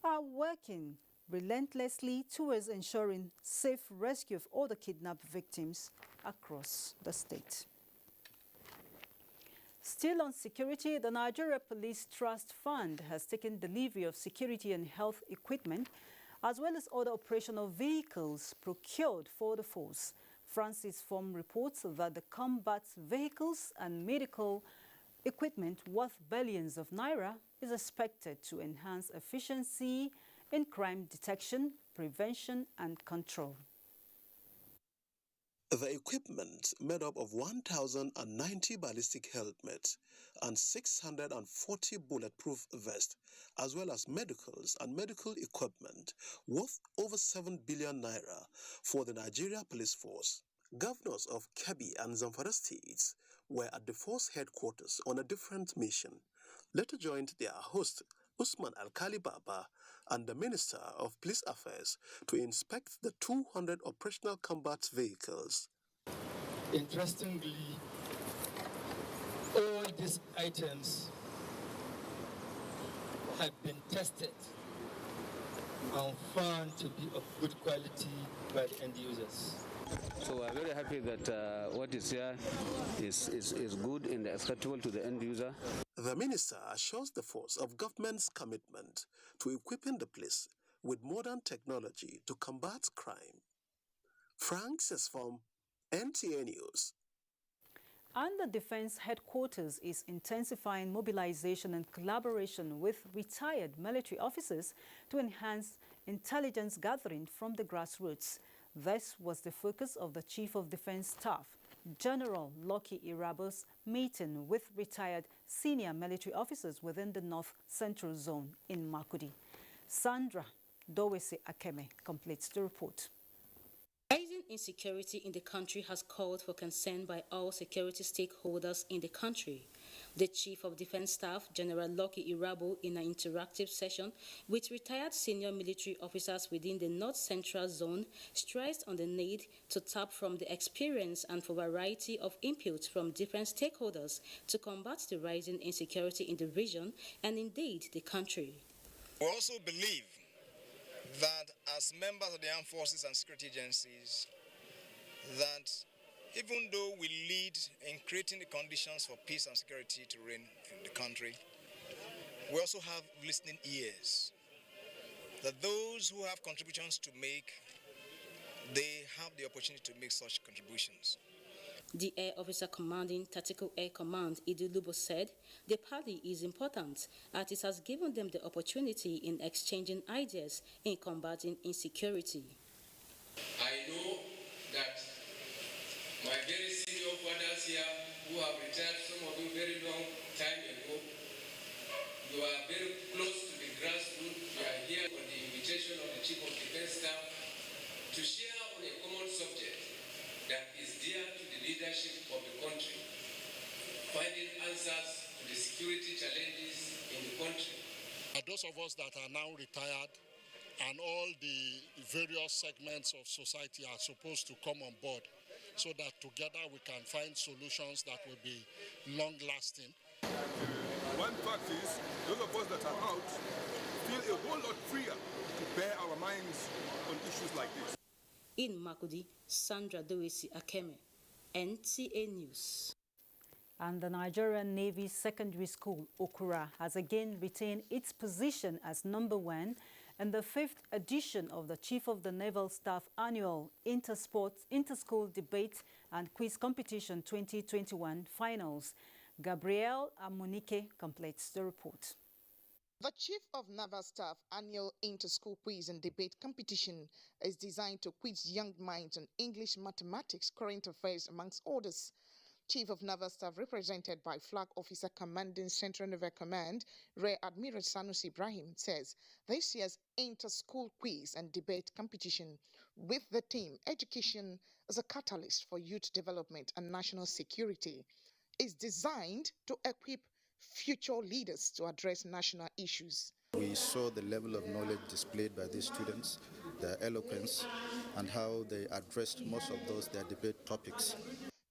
are working relentlessly towards ensuring safe rescue of all the kidnapped victims across the state. Still on security, the Nigeria Police Trust Fund has taken delivery of security and health equipment, as well as other operational vehicles procured for the force. Francis Form reports that the combat vehicles and medical equipment worth billions of naira is expected to enhance efficiency in crime detection, prevention, and control. The equipment, made up of 1,090 ballistic helmets and 640 bulletproof vests, as well as medicals and medical equipment worth over 7 billion naira for the Nigeria Police Force. Governors of Kebbi and Zamfara states were at the force headquarters on a different mission. Later joined their host, Usman Alkali Baba, and the Minister of Police Affairs to inspect the 200 operational combat vehicles. Interestingly, all these items have been tested and found to be of good quality by the end users. So we're very happy that what is here is good and acceptable to the end user. The minister assures the force of government's commitment to equipping the police with modern technology to combat crime. Frank Sesfom, NTA News. And the Defense Headquarters is intensifying mobilization and collaboration with retired military officers to enhance intelligence gathering from the grassroots. This was the focus of the Chief of Defense Staff, General Lucky Irabo's meeting with retired senior military officers within the North Central Zone in Makudi. Sandra Dowese Akeme completes the report. Rising insecurity in the country has called for concern by all security stakeholders in the country. The Chief of Defense Staff, General Lucky Irabo, in an interactive session with retired senior military officers within the North Central Zone, stressed on the need to tap from the experience and for variety of inputs from different stakeholders to combat the rising insecurity in the region and indeed the country. We also believe that as members of the armed forces and security agencies, that even though we lead in creating the conditions for peace and security to reign in the country, we also have listening ears. That those who have contributions to make, they have the opportunity to make such contributions. The Air Officer Commanding Tactical Air Command, Idulubo, said the party is important as it has given them the opportunity in exchanging ideas in combating insecurity. I know that my very senior fathers here who have retired, some of you very long time ago, you are very close to the grassroots. You are here on the invitation of the Chief of Defense Staff to share on a common subject that is dear to the leadership of the country, finding answers to the security challenges in the country. Those of us that are now retired and all the various segments of society are supposed to come on board so that together we can find solutions that will be long-lasting. One fact is, those of us that are out feel a whole lot freer to bear our minds on issues like this. In Makudi, Sandra Dowesi Akeme, NTA News. And the Nigerian Navy Secondary School, Okura, has again retained its position as #1 in the 5th edition of the Chief of the Naval Staff Annual Inter-School Debate and Quiz Competition 2021 Finals. Gabrielle Amunike completes the report. The Chief of Naval Staff Annual Inter-School Quiz and Debate Competition is designed to quiz young minds on English, mathematics, current affairs, amongst others. Chief of Naval Staff, represented by Flag Officer Commanding Central Naval Command, Rear Admiral Sanusi Ibrahim, says this year's Inter-School Quiz and Debate Competition, with the theme Education as a Catalyst for Youth Development and National Security, is designed to equip future leaders to address national issues. We saw the level of knowledge displayed by these students, their eloquence, and how they addressed most of their debate topics.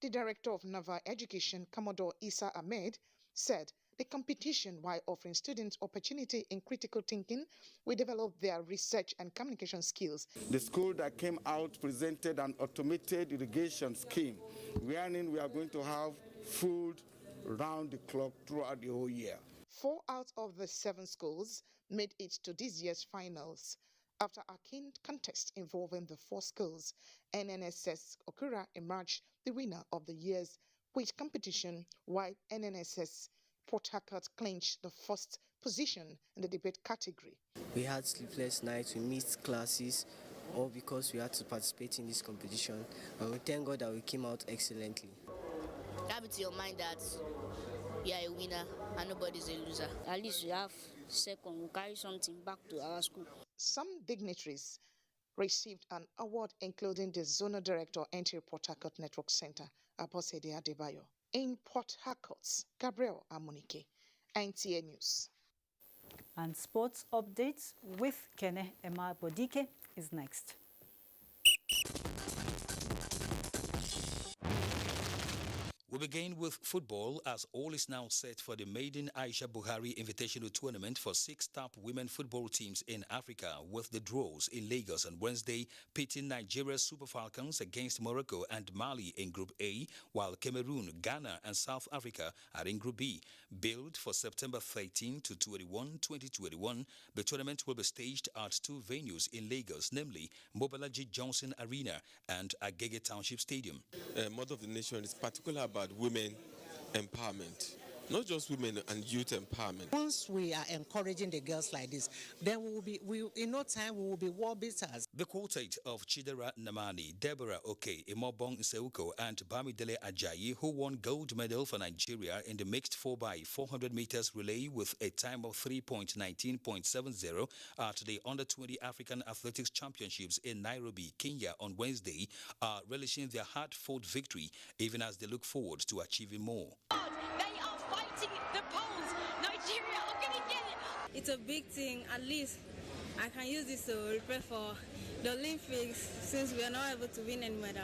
The Director of Naval Education, Commodore Isa Ahmed, said the competition, while offering students opportunity in critical thinking, will develop their research and communication skills. The school that came out presented an automated irrigation scheme, wherein we are going to have food round the clock throughout the whole year. 4 out of the 7 schools made it to this year's finals. After a keen contest involving the 4 schools, NNSS Okura emerged the winner of the year's quiz competition, while NNSS Port Harcourt clinched the first position in the debate category. We had sleepless nights, we missed classes, all because we had to participate in this competition, and we thank God that we came out excellently. Have it in your mind that you are a winner and nobody's a loser. At least we have second, we'll carry something back to our school. Some dignitaries received an award, including the Zonal Director, NTA Port Harcourt Network Center, Abosede Adebayo. In Port Harcourt, Gabriel Amunike, NTA News. And sports updates with Kene Emma Bodike is next. We begin with football, as all is now set for the maiden Aisha Buhari Invitational Tournament for 6 top women football teams in Africa, with the draws in Lagos on Wednesday, pitting Nigeria's Super Falcons against Morocco and Mali in Group A, while Cameroon, Ghana and South Africa are in Group B. Billed for September 13 to 21, 2021, the tournament will be staged at 2 venues in Lagos, namely Mobolaji Johnson Arena and Agege Township Stadium. Mother of the Nation is particular about women empowerment, not just women and youth empowerment. Once we are encouraging the girls like this, then in no time we will be war beaters. The quartet of Chidera Namani, Deborah Oke, Imobong Seuko and Bamidele Ajayi, who won gold medal for Nigeria in the mixed 4x400 meters relay with a time of 3.19.70 at the Under-20 African Athletics Championships in Nairobi, Kenya on Wednesday, are relishing their hard-fought victory, even as they look forward to achieving more. The poles. Nigeria are going to get it. It's a big thing. At least I can use this to prepare for the Olympics, since we are not able to win any medal.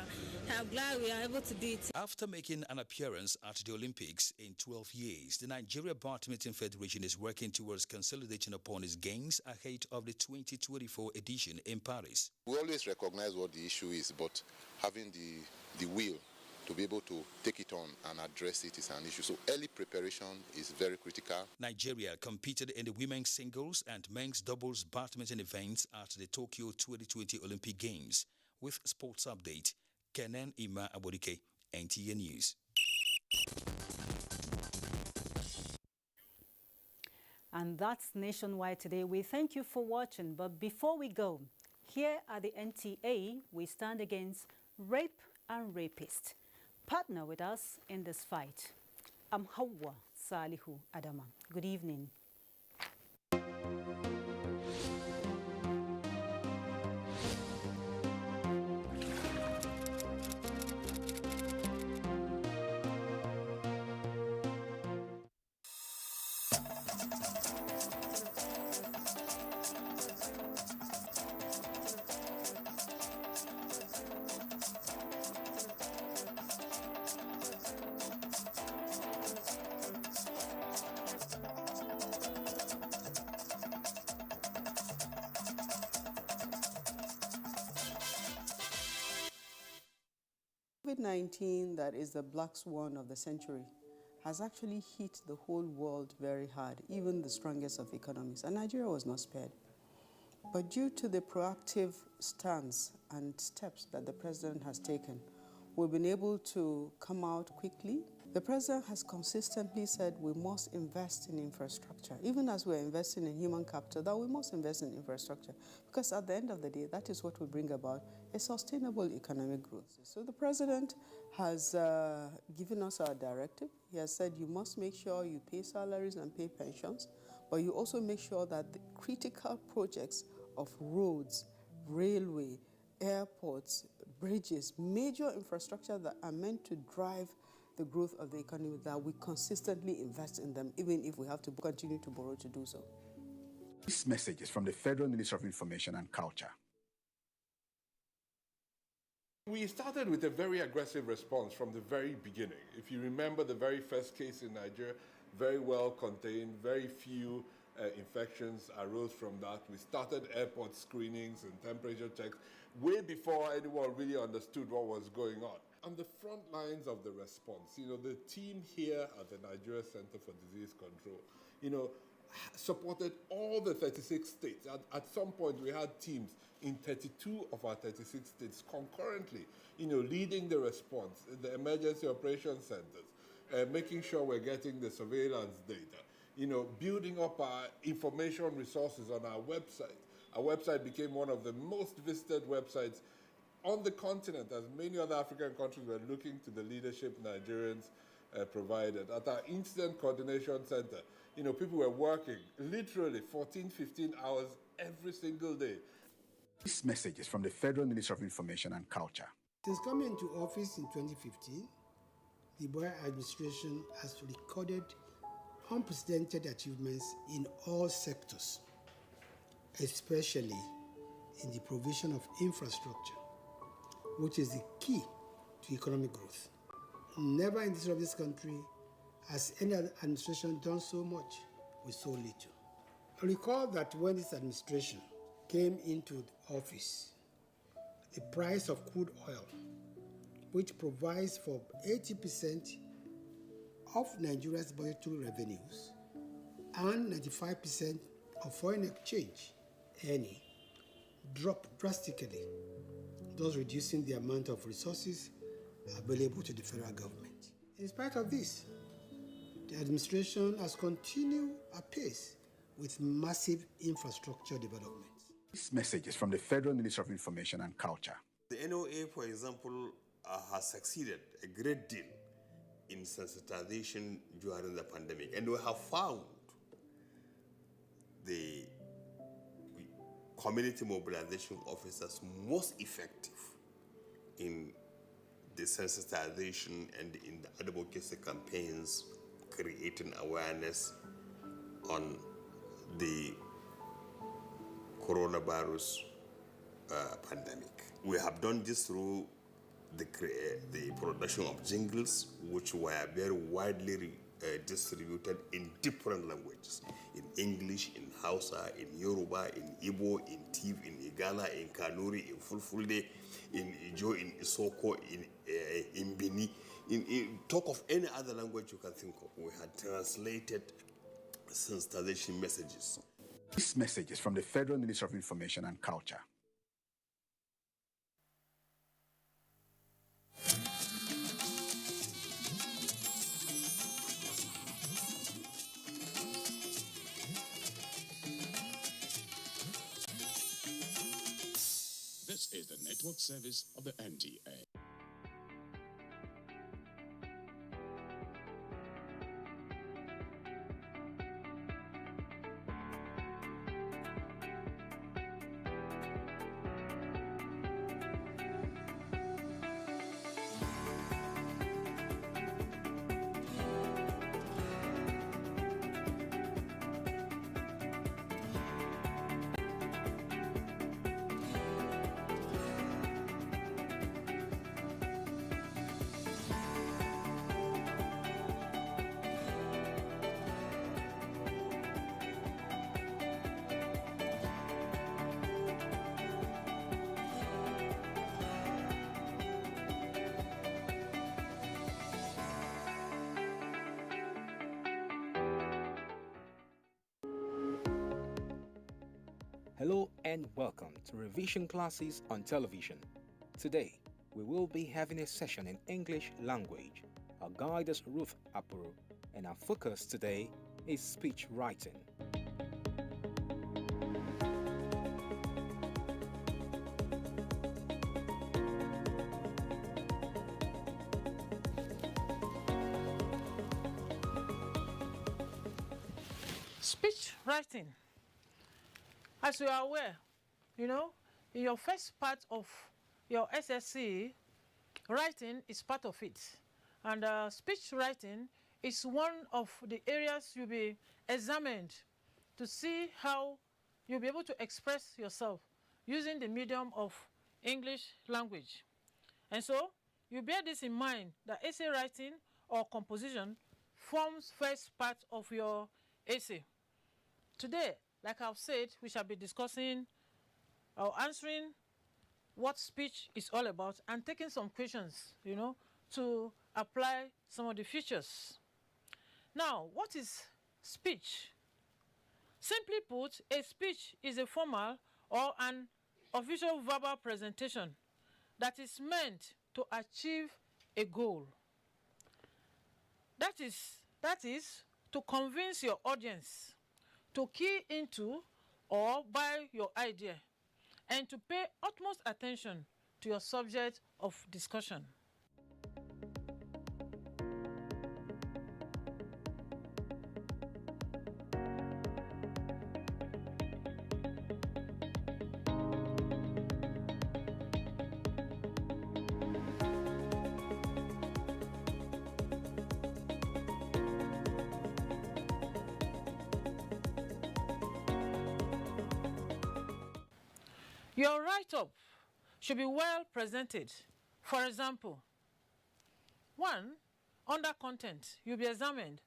I'm glad we are able to do it. After making an appearance at the Olympics in 12 years, the Nigeria Badminton Federation is working towards consolidating upon its gains ahead of the 2024 edition in Paris. We always recognize what the issue is, but having the will to be able to take it on and address it is an issue. So early preparation is very critical. Nigeria competed in the women's singles and men's doubles badminton events at the Tokyo 2020 Olympic Games. With Sports Update, Kenen Ima Abodike, NTA News. And that's Nationwide today. We thank you for watching. But before we go, here at the NTA, we stand against rape and rapists. Partner with us in this fight. I'm Hawa Salihu Adama. Good evening. COVID-19, that is the black swan of the century, has actually hit the whole world very hard, even the strongest of economies, and Nigeria was not spared. But due to the proactive stance and steps that the president has taken, we've been able to come out quickly. The president has consistently said we must invest in infrastructure. Even as we're investing in human capital, that we must invest in infrastructure, because at the end of the day, that is what will bring about a sustainable economic growth. So the president has given us our directive. He has said you must make sure you pay salaries and pay pensions, but you also make sure that the critical projects of roads, railway, airports, bridges, major infrastructure that are meant to drive the growth of the economy, that we consistently invest in them, even if we have to continue to borrow to do so. This message is from the Federal Ministry of Information and Culture. We started with a very aggressive response from the very beginning. If you remember the very first case in Nigeria, very well contained, very few infections arose from that. We started airport screenings and temperature checks way before anyone really understood what was going on. On the front lines of the response, the team here at the Nigeria Center for Disease Control, supported all the 36 states. At some point, we had teams in 32 of our 36 states concurrently, leading the response, the emergency operations centers, making sure we're getting the surveillance data, building up our information resources on our website. Our website became one of the most visited websites on the continent, as many other African countries were looking to the leadership Nigerians provided. At our Incident Coordination Center, people were working literally 14, 15 hours every single day. This message is from the Federal Ministry of Information and Culture. Since coming into office in 2015, the Buhari administration has recorded unprecedented achievements in all sectors, especially in the provision of infrastructure, which is the key to economic growth. Never in the history of this country has any other administration done so much with so little. I recall that when this administration came into office, the price of crude oil, which provides for 80% of Nigeria's budgetary revenues and 95% of foreign exchange earning, dropped drastically, thus reducing the amount of resources available to the federal government. In spite of this, the administration has continued apace with massive infrastructure developments. This message is from the Federal Ministry of Information and Culture. The NOA, for example, has succeeded a great deal in sensitization during the pandemic, and we have found the community mobilization officers most effective in the sensitization and in the advocacy campaigns, creating awareness on the coronavirus pandemic. We have done this through the production of jingles, which were very widely distributed in different languages, in English, in Hausa, in Yoruba, in Igbo, in Tiv, in Igala, in Kanuri, in Fulfulde, in Ijo, in Isoko, in Bini. In talk of any other language you can think of, we had translated sensitization messages. This message is from the Federal Ministry of Information and Culture. This is the network service of the NTA. Hello and welcome to revision classes on television. Today, we will be having a session in English language. Our guide is Ruth Apuru, and our focus today is speech writing. Speech writing. As you are aware, in your first part of your SSC, writing is part of it. And speech writing is one of the areas you'll be examined to see how you'll be able to express yourself using the medium of English language. And so, you bear this in mind that essay writing or composition forms first part of your essay. Today, like I've said, we shall be discussing or answering what speech is all about and taking some questions, to apply some of the features. Now, what is speech? Simply put, a speech is a formal or an official verbal presentation that is meant to achieve a goal. That is to convince your audience to key into or buy your idea and to pay utmost attention to your subject of discussion. Your write-up should be well presented. For example, 1, under content, you'll be examined.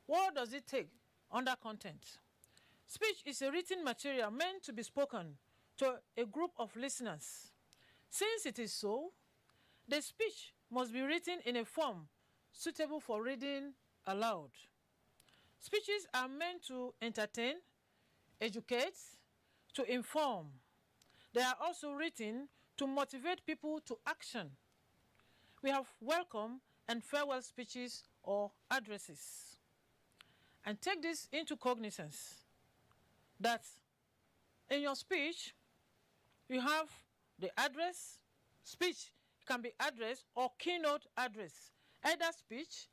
What does it take under content? Speech is a written material meant to be spoken to a group of listeners. Since it is so, the speech must be written in a form suitable for reading aloud. Speeches are meant to entertain, educate, to inform. They are also written to motivate people to action. We have welcome and farewell speeches or addresses. And take this into cognizance that in your speech, you have the address. Speech can be address or keynote address. Either speech,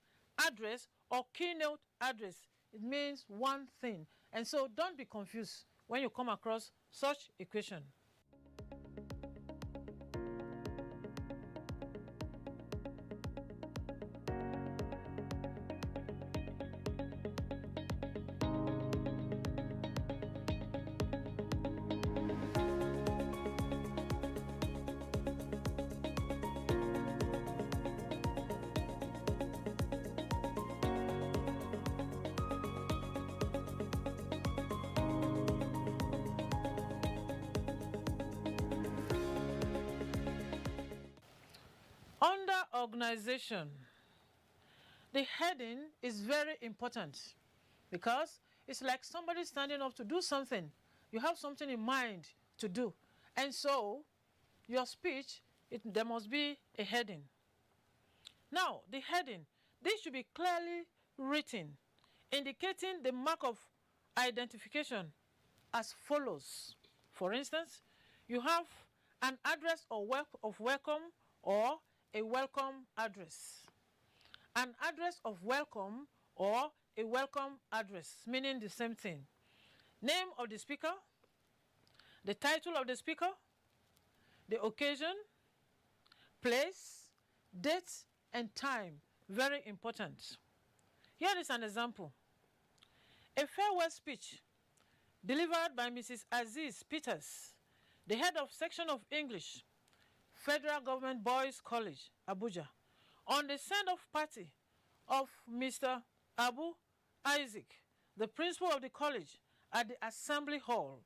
address, or keynote address. It means one thing. And so don't be confused when you come across such a question. Under organization, the heading is very important because it's like somebody standing up to do something. You have something in mind to do. And so, your speech, there must be a heading. Now, the heading, this should be clearly written, indicating the mark of identification as follows. For instance, you have an address of welcome or a welcome address. An address of welcome or a welcome address, meaning the same thing. Name of the speaker, the title of the speaker, the occasion, place, date, and time. Very important. Here is an example. A farewell speech delivered by Mrs. Aziz Peters, the head of section of English, Federal Government Boys College, Abuja, on the send-off party of Mr. Abu Isaac, the principal of the college, at the Assembly Hall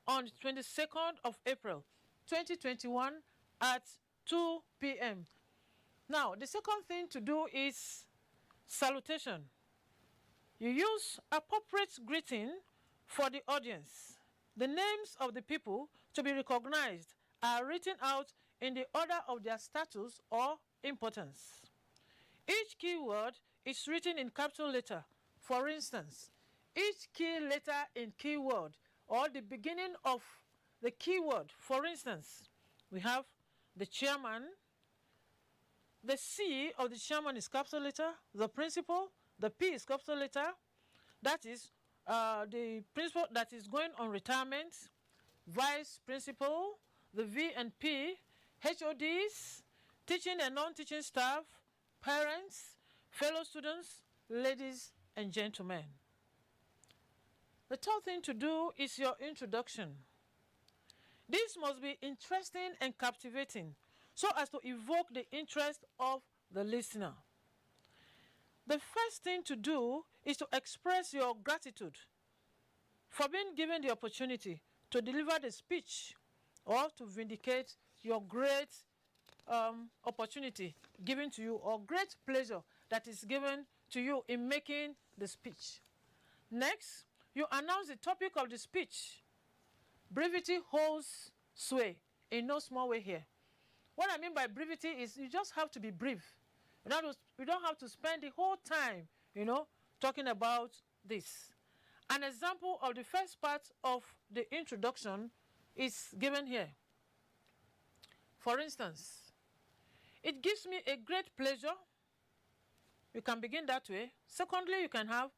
on 22nd of April 2021 at 2 p.m. Now, the second thing to do is salutation. You use appropriate greeting for the audience. The names of the people to be recognized are written out in the order of their status or importance. Each keyword is written in capital letter. For instance, each key letter in keyword or the beginning of the keyword, for instance, we have the chairman. The C of the chairman is capital letter, the principal, the P is capital letter, that is the principal that is going on retirement, vice principal, the V and P, HODs, teaching and non-teaching staff, parents, fellow students, ladies and gentlemen. The third thing to do is your introduction. This must be interesting and captivating so as to evoke the interest of the listener. The first thing to do is to express your gratitude for being given the opportunity to deliver the speech or to vindicate your great opportunity given to you or great pleasure that is given to you in making the speech. Next, you announce the topic of the speech. Brevity holds sway in no small way here. What I mean by brevity is you just have to be brief. You don't have to spend the whole time, talking about this. An example of the first part of the introduction is given here. For instance, it gives me a great pleasure. You can begin that way. Secondly, you can have,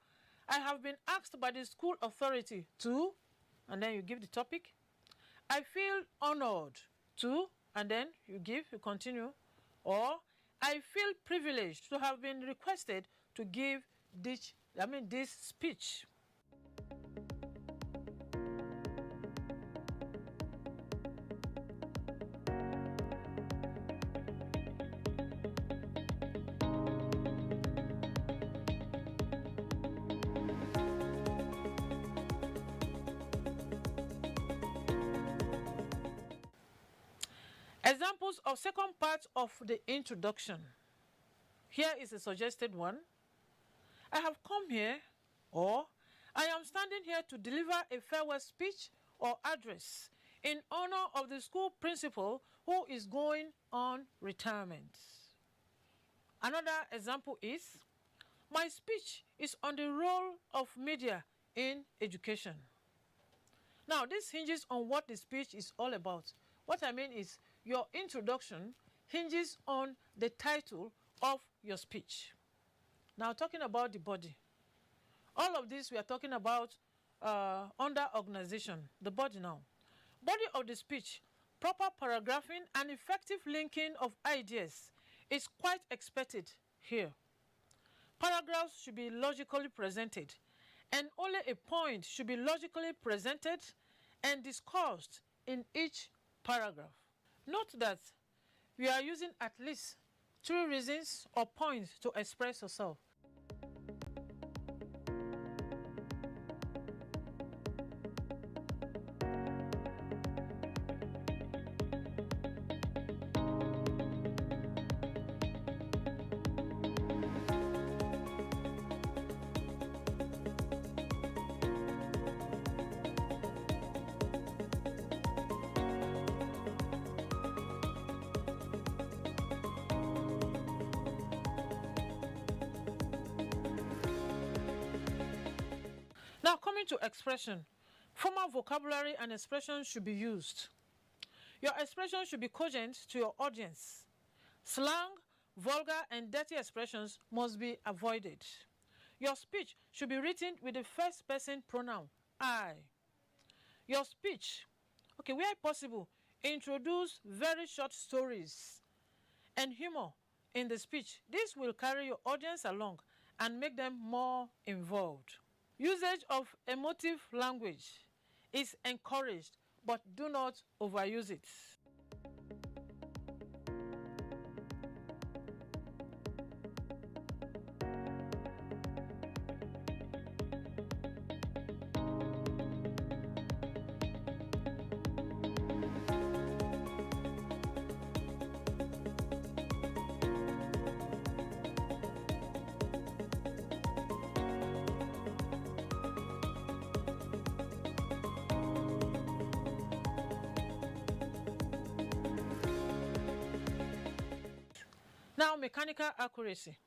I have been asked by the school authority to, and then you give the topic. I feel honored to, and then you continue. Or, I feel privileged to have been requested to give this speech. Examples of second part of the introduction. Here is a suggested one. I have come here, or I am standing here to deliver a farewell speech or address in honor of the school principal who is going on retirement. Another example is, my speech is on the role of media in education. Now, this hinges on what the speech is all about. What I mean is, your introduction hinges on the title of your speech. Now, talking about the body. All of this we are talking about under organization, the body now. Body of the speech, proper paragraphing and effective linking of ideas is quite expected here. Paragraphs should be logically presented, and only a point should be logically presented and discussed in each paragraph. Note that we are using at least 3 reasons or points to express yourself. Now, coming to expression, formal vocabulary and expression should be used. Your expression should be cogent to your audience. Slang, vulgar, and dirty expressions must be avoided. Your speech should be written with the first person pronoun, I. Your speech, where possible, introduce very short stories and humor in the speech. This will carry your audience along and make them more involved. Usage of emotive language is encouraged, but do not overuse it. Now, mechanical accuracy,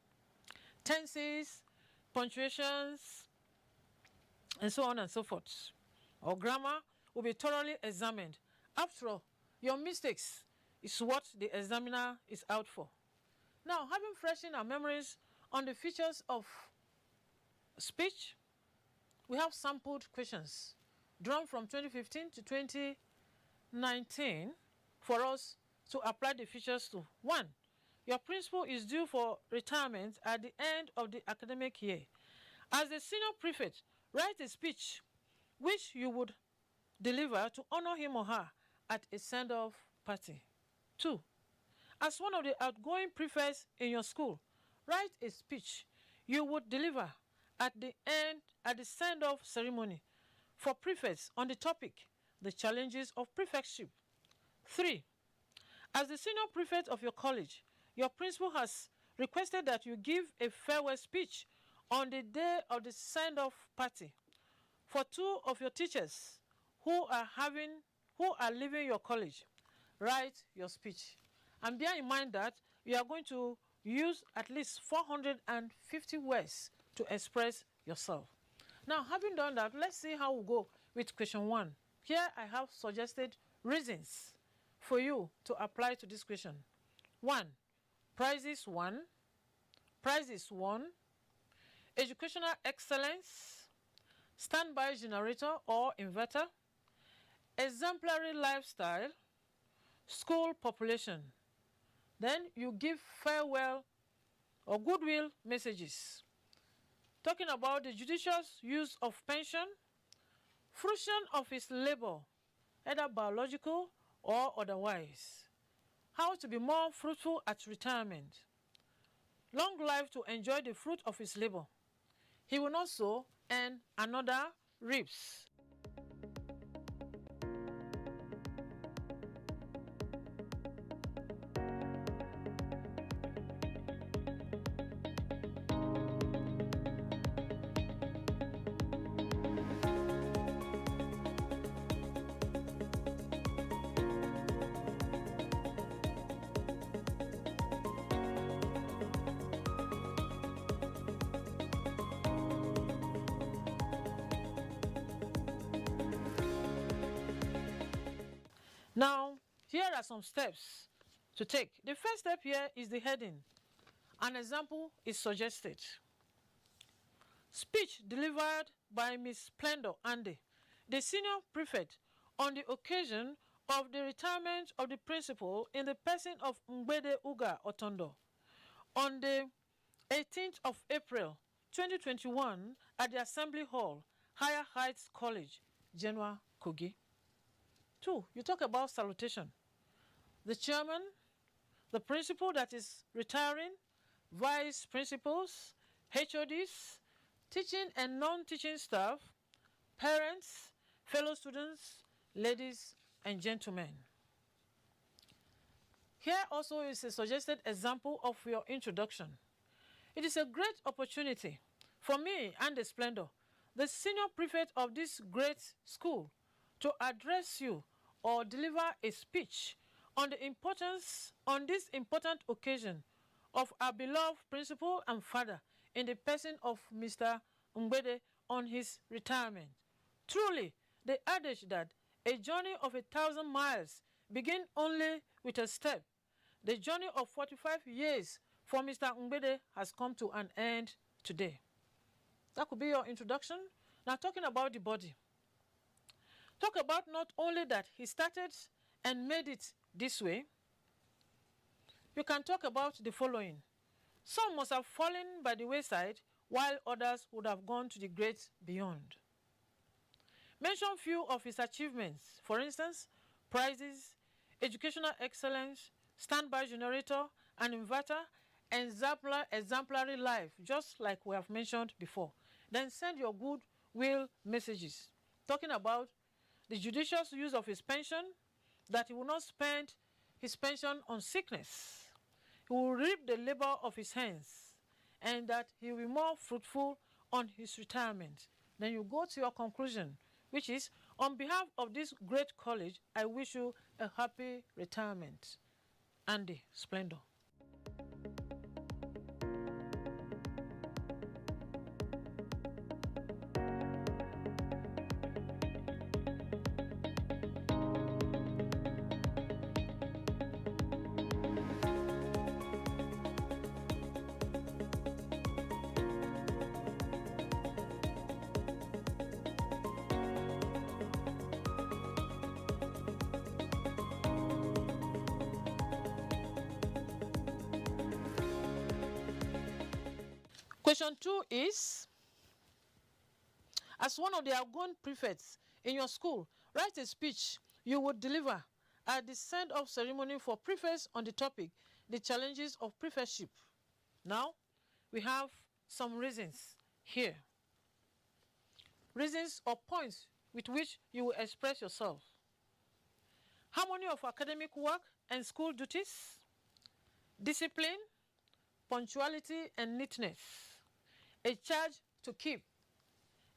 tenses, punctuations, and so on and so forth, or grammar will be thoroughly examined. After all, your mistakes is what the examiner is out for. Now, having freshened our memories on the features of speech, we have sampled questions drawn from 2015 to 2019 for us to apply the features to. 1. Your principal is due for retirement at the end of the academic year. As the senior prefect, write a speech which you would deliver to honor him or her at a send-off party. 2. As one of the outgoing prefects in your school, write a speech you would deliver at the send-off ceremony for prefects on the topic, the challenges of prefectship. 3. As the senior prefect of your college, your principal has requested that you give a farewell speech on the day of the send-off party for 2 of your teachers who are leaving your college. Write your speech. And bear in mind that you are going to use at least 450 words to express yourself. Now, having done that, let's see how we go with question 1. Here I have suggested reasons for you to apply to this question. 1. Prizes won. Educational excellence. Standby generator or inverter. Exemplary lifestyle. School population. Then you give farewell or goodwill messages. Talking about the judicious use of pension. Fruition of his labor, either biological or otherwise. How to be more fruitful at retirement. Long life to enjoy the fruit of his labor. He will not sow and another reaps. Now, here are some steps to take. The first step here is the heading. An example is suggested. Speech delivered by Ms. Splendor Ande, the senior prefect, on the occasion of the retirement of the principal in the person of Mgbede Uga Otondo on the 18th of April 2021 at the Assembly Hall, Higher Heights College, Genoa, Kogi. 2, you talk about salutation. The chairman, the principal that is retiring, vice principals, HODs, teaching and non-teaching staff, parents, fellow students, ladies and gentlemen. Here also is a suggested example of your introduction. It is a great opportunity for me and the Splendor, the senior prefect of this great school, to address you or deliver a speech on this important occasion of our beloved principal and father in the person of Mr. Mgbede on his retirement. Truly, the adage that a journey of 1,000 miles begin only with a step. The journey of 45 years for Mr. Ngbede has come to an end today. That could be your introduction. Now, talking about the body. Talk about not only that he started and made it this way, you can talk about the following. Some must have fallen by the wayside, while others would have gone to the great beyond. Mention few of his achievements. For instance, prizes, educational excellence, standby generator, an inverter, exemplary life, just like we have mentioned before. Then send your goodwill messages, talking about the judicious use of his pension, that he will not spend his pension on sickness. He will reap the labor of his hands, and that he will be more fruitful on his retirement. Then you go to your conclusion, which is, on behalf of this great college, I wish you a happy retirement. Andy Splendor. Question 2 is, as one of the outgoing prefects in your school, write a speech you would deliver at the send-off ceremony for prefects on the topic, the challenges of prefectship. Now, we have some reasons here. Reasons or points with which you will express yourself. Harmony of academic work and school duties, discipline, punctuality and neatness, a charge to keep,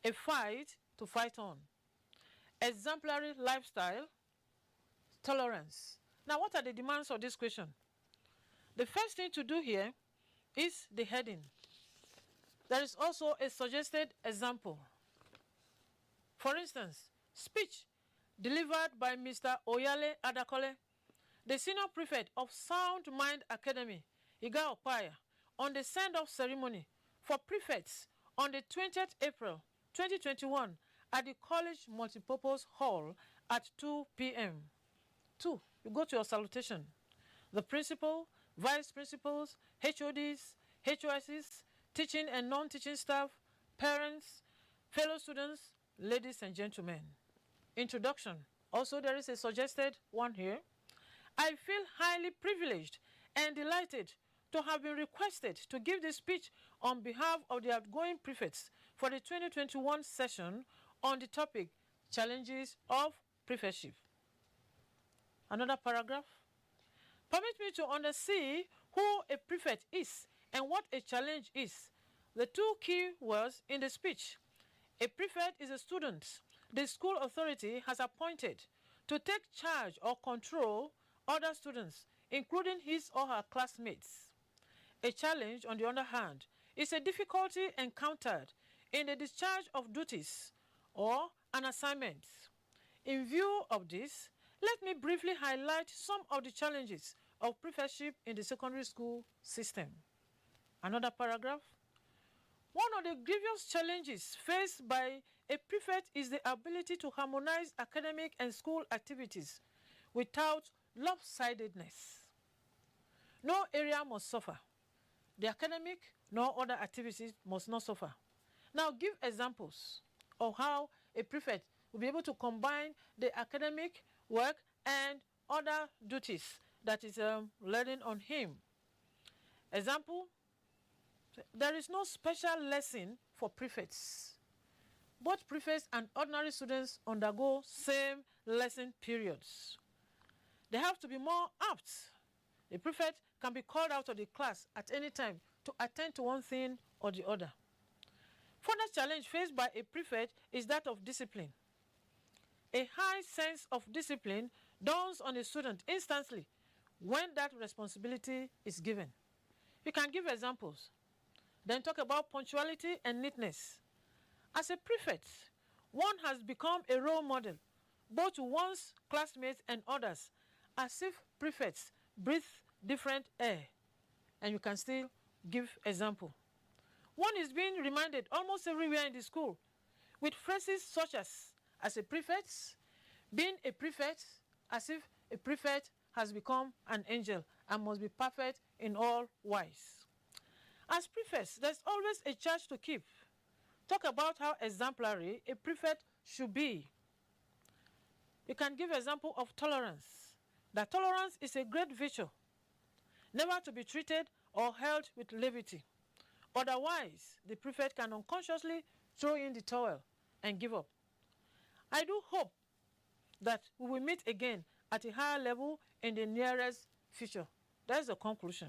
a fight to fight on, exemplary lifestyle, tolerance. Now, what are the demands of this question? The first thing to do here is the heading. There is also a suggested example. For instance, speech delivered by Mr. Oyale Adakole, the senior prefect of Sound Mind Academy, Iga Opaya, on the send-off ceremony for prefects on the 20th April 2021 at the college multipurpose hall at 2 p.m. 2. You go to your salutation. The principal, vice principals, HODs, HOSs, teaching and non-teaching staff, parents, fellow students, ladies and gentlemen. Introduction. Also, there is a suggested one here. I feel highly privileged and delighted to have been requested to give this speech on behalf of the outgoing prefects for the 2021 session on the topic, challenges of prefectship. Another paragraph. Permit me to undersee who a prefect is and what a challenge is. The two key words in the speech. A prefect is a student the school authority has appointed to take charge or control other students, including his or her classmates. A challenge, on the other hand, is a difficulty encountered in the discharge of duties or an assignment. In view of this, let me briefly highlight some of the challenges of prefectship in the secondary school system. Another paragraph. One of the grievous challenges faced by a prefect is the ability to harmonize academic and school activities without lopsidedness. No area must suffer. The academic nor other activities must not suffer. Now give examples of how a prefect will be able to combine the academic work and other duties that is learning on him. Example, there is no special lesson for prefects. Both prefects and ordinary students undergo same lesson periods. They have to be more apt. A prefect can be called out of the class at any time to attend to one thing or the other. Further challenge faced by a prefect is that of discipline. A high sense of discipline dawns on a student instantly when that responsibility is given. You can give examples. Then talk about punctuality and neatness. As a prefect, one has become a role model both to one's classmates and others, as if prefects breathe different air, and you can still give example. One is being reminded almost everywhere in the school with phrases such as a prefect, being a prefect, as if a prefect has become an angel and must be perfect in all wise. As prefects, there's always a charge to keep. Talk about how exemplary a prefect should be. You can give example of tolerance. That tolerance is a great virtue, never to be treated or held with levity. Otherwise, the prefect can unconsciously throw in the towel and give up. I do hope that we will meet again at a higher level in the nearest future. That's the conclusion.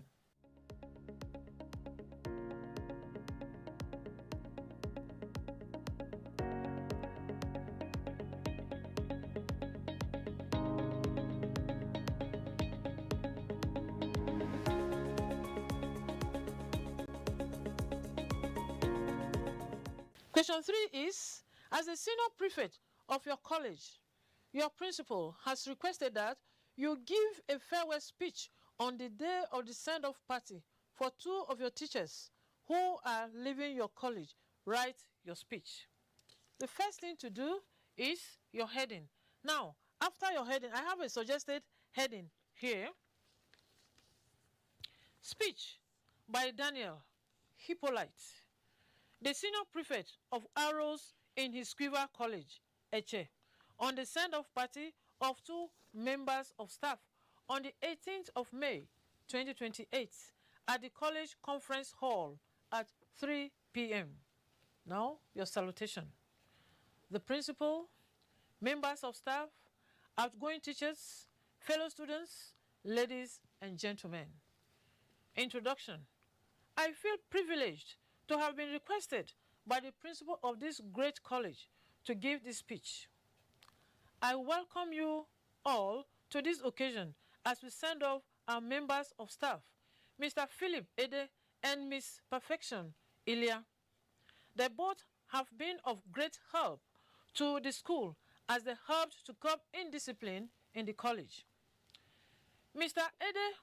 Question 3 is, as a senior prefect of your college, your principal has requested that you give a farewell speech on the day of the send-off party for 2 of your teachers who are leaving your college. Write your speech. The first thing to do is your heading. Now, after your heading, I have a suggested heading here. Speech by Daniel Hippolyte, the senior prefect of Arrows in his Quiver College, Eche, on the send-off party of 2 members of staff on the 18th of May 2028 at the college conference hall at 3 p.m. Now, your salutation. The principal, members of staff, outgoing teachers, fellow students, ladies and gentlemen. Introduction. I feel privileged to have been requested by the principal of this great college to give this speech. I welcome you all to this occasion as we send off our members of staff, Mr. Philip Ede and Miss Perfection Ilya. They both have been of great help to the school as they helped to curb indiscipline in the college. Mr. Ede,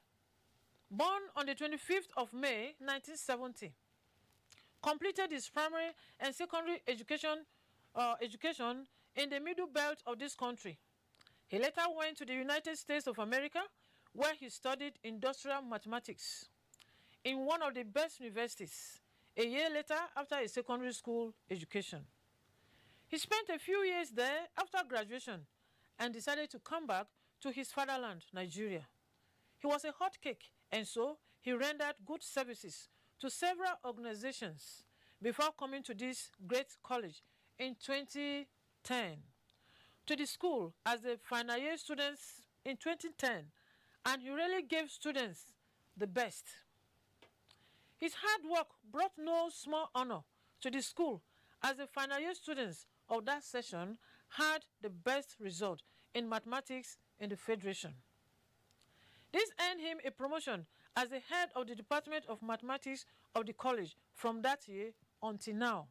born on the 25th of May 1970, completed his primary and secondary education in the middle belt of this country. He later went to the United States of America, where he studied industrial mathematics in one of the best universities, a year later after his secondary school education. He spent a few years there after graduation and decided to come back to his fatherland, Nigeria. He was a hotcake, and so he rendered good services to several organizations before coming to this great college in 2010. To the school as the final year students in 2010, and he really gave students the best. His hard work brought no small honor to the school as the final year students of that session had the best result in mathematics in the Federation. This earned him a promotion as the head of the Department of Mathematics of the college from that year until now.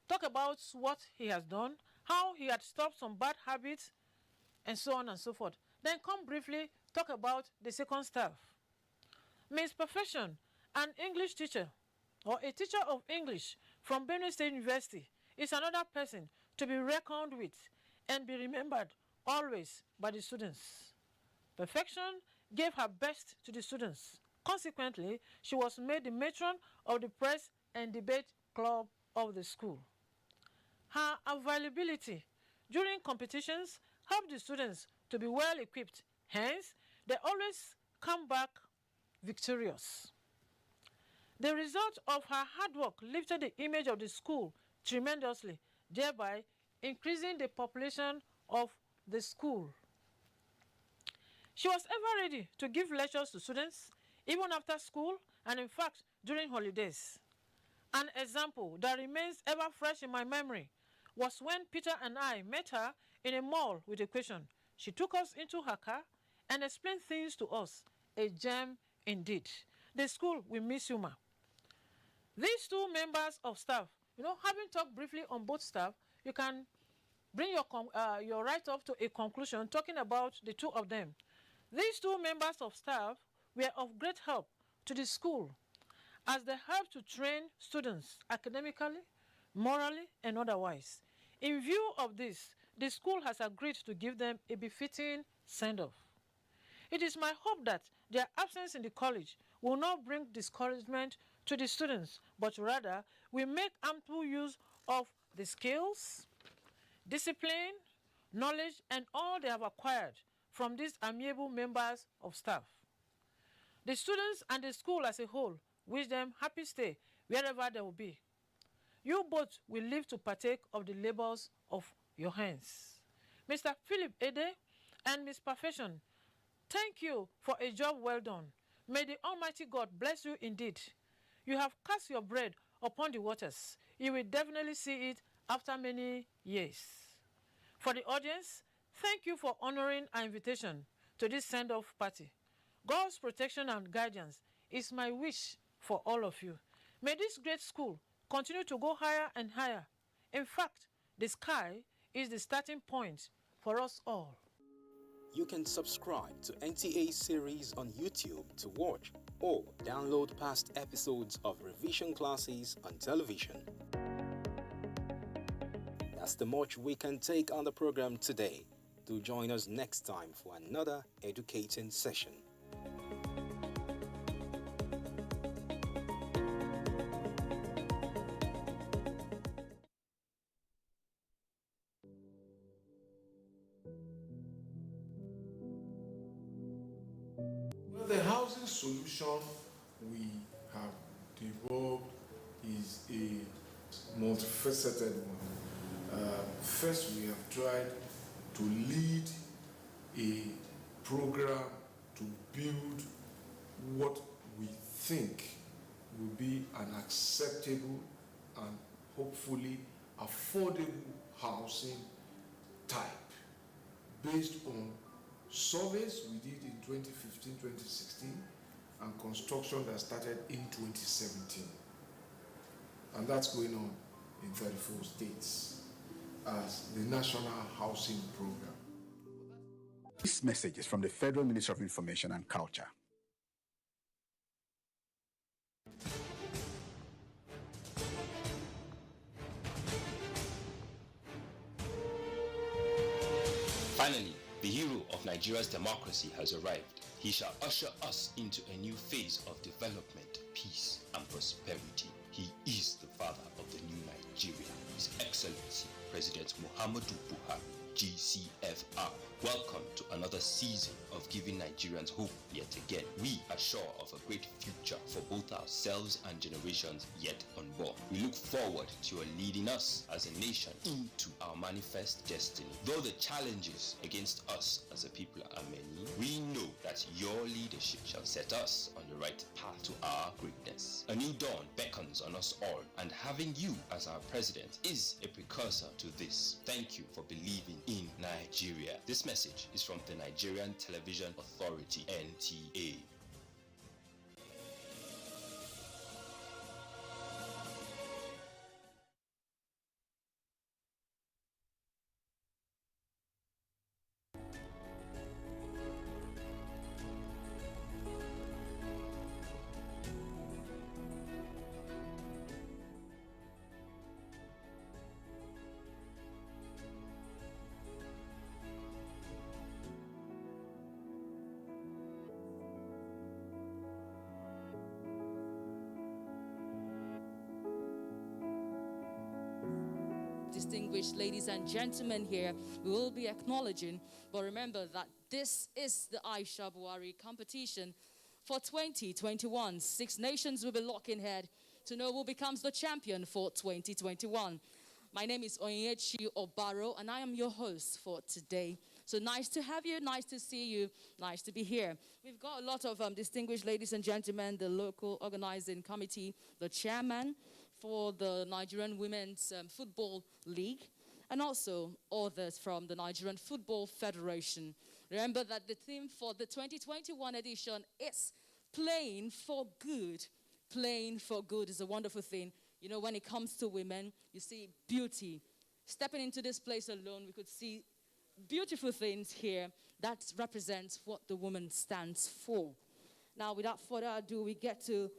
Talk about what he has done, how he had stopped some bad habits, and so on and so forth. Then come briefly talk about the second staff. Miss Perfection, an English teacher or a teacher of English from Benue State University, is another person to be reckoned with and be remembered always by the students. Perfection gave her best to the students. Consequently, she was made the matron of the press and debate club of the school. Her availability during competitions helped the students to be well equipped. Hence, they always come back victorious. The result of her hard work lifted the image of the school tremendously, thereby increasing the population of the school. She was ever ready to give lectures to students, even after school, and in fact, during holidays. An example that remains ever fresh in my memory was when Peter and I met her in a mall with a question. She took us into her car and explained things to us. A gem indeed. The school will miss you, ma. These 2 members of staff, having talked briefly on both staff, you can bring your write-up to a conclusion talking about the two of them. These two members of staff were of great help to the school as they helped to train students academically, morally, and otherwise. In view of this, the school has agreed to give them a befitting send-off. It is my hope that their absence in the college will not bring discouragement to the students, but rather will make ample use of the skills, discipline, knowledge, and all they have acquired from these amiable members of staff. The students and the school as a whole wish them happy stay wherever they will be. You both will live to partake of the labors of your hands. Mr. Philip Ede and Ms. Perfection, thank you for a job well done. May the Almighty God bless you indeed. You have cast your bread upon the waters. You will definitely see it after many years. For the audience, thank you for honoring our invitation to this send-off party. God's protection and guidance is my wish for all of you. May this great school continue to go higher and higher. In fact, the sky is the starting point for us all. You can subscribe to NTA series on YouTube to watch or download past episodes of revision classes on television. That's the much we can take on the program today. Do join us next time for another educating session. Well, the housing solution we have developed is a multifaceted one. First, we have tried to lead a program to build what we think will be an acceptable and hopefully affordable housing type based on surveys we did in 2015, 2016 and construction that started in 2017. And that's going on in 34 states as the National Housing Program. This message is from the Federal Ministry of Information and Culture. Finally, the hero of Nigeria's democracy has arrived. He shall usher us into a new phase of development, peace, and prosperity. He is the father of the new Nigeria, His Excellency President Muhammadu Buhari, GCFR. Welcome to another season of giving Nigerians hope yet again. We are sure of a great future for both ourselves and generations yet unborn. We look forward to your leading us as a nation into our manifest destiny. Though the challenges against us as a people are many, we know that your leadership shall set us on the right path to our greatness. A new dawn beckons on us all, and having you as our president is a precursor to this. Thank you for believing in Nigeria. This message is from the Nigerian Television Authority, NTA. Distinguished ladies and gentlemen here, we will be acknowledging, but remember that this is the Aisha Buhari competition for 2021. 6 nations will be locking head to know who becomes the champion for 2021. My name is Onyechi Obaro, and I am your host for today. So nice to have you, nice to see you, nice to be here. We've got a lot of distinguished ladies and gentlemen, the local organizing committee, the chairman for the Nigerian Women's Football League, and also others from the Nigerian Football Federation. Remember that the theme for the 2021 edition is playing for good. Playing for good is a wonderful thing. You know, when it comes to women, you see beauty, Stepping into this place alone, we could see beautiful things here that represents what the woman stands for. Now, without further ado, we get to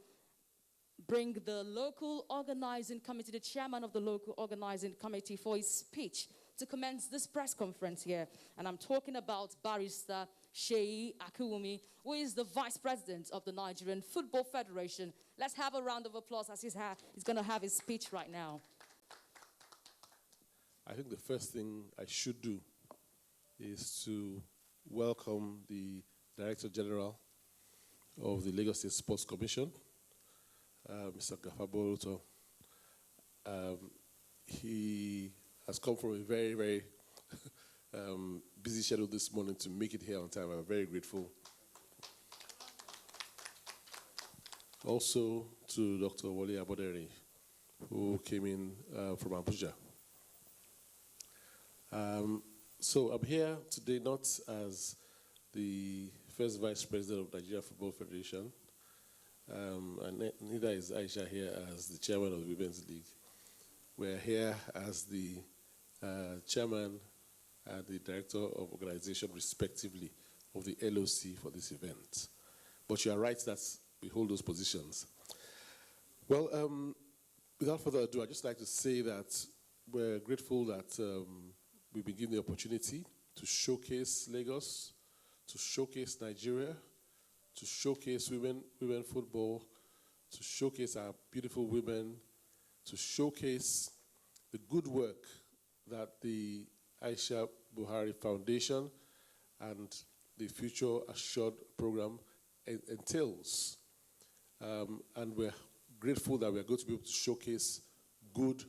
bring the local organizing committee, the chairman of the local organizing committee, for his speech to commence this press conference here. And I'm talking about Barrister Sheyi Akuwumi, who is the vice president of the Nigerian Football Federation. Let's have a round of applause as he's going to have his speech right now. I think the first thing I should do is to welcome the Director General of the Lagos State Sports Commission, Mr. Gafaboluto. He has come from a very, very busy schedule this morning to make it here on time. I'm very grateful. Also to Dr. Wale Abodere, who came in from Abuja. So I'm here today not as the first Vice President of Nigeria Football Federation, and neither is Aisha here as the Chairman of the Women's League. We're here as the Chairman and the Director of Organization, respectively, of the LOC for this event. But you are right that we hold those positions. Well, without further ado, I'd just like to say that we're grateful that we've been given the opportunity to showcase Lagos, to showcase Nigeria, to showcase women football, to showcase our beautiful women, to showcase the good work that the Aisha Buhari Foundation and the Future Assured program entails. And we're grateful that we're going to be able to showcase good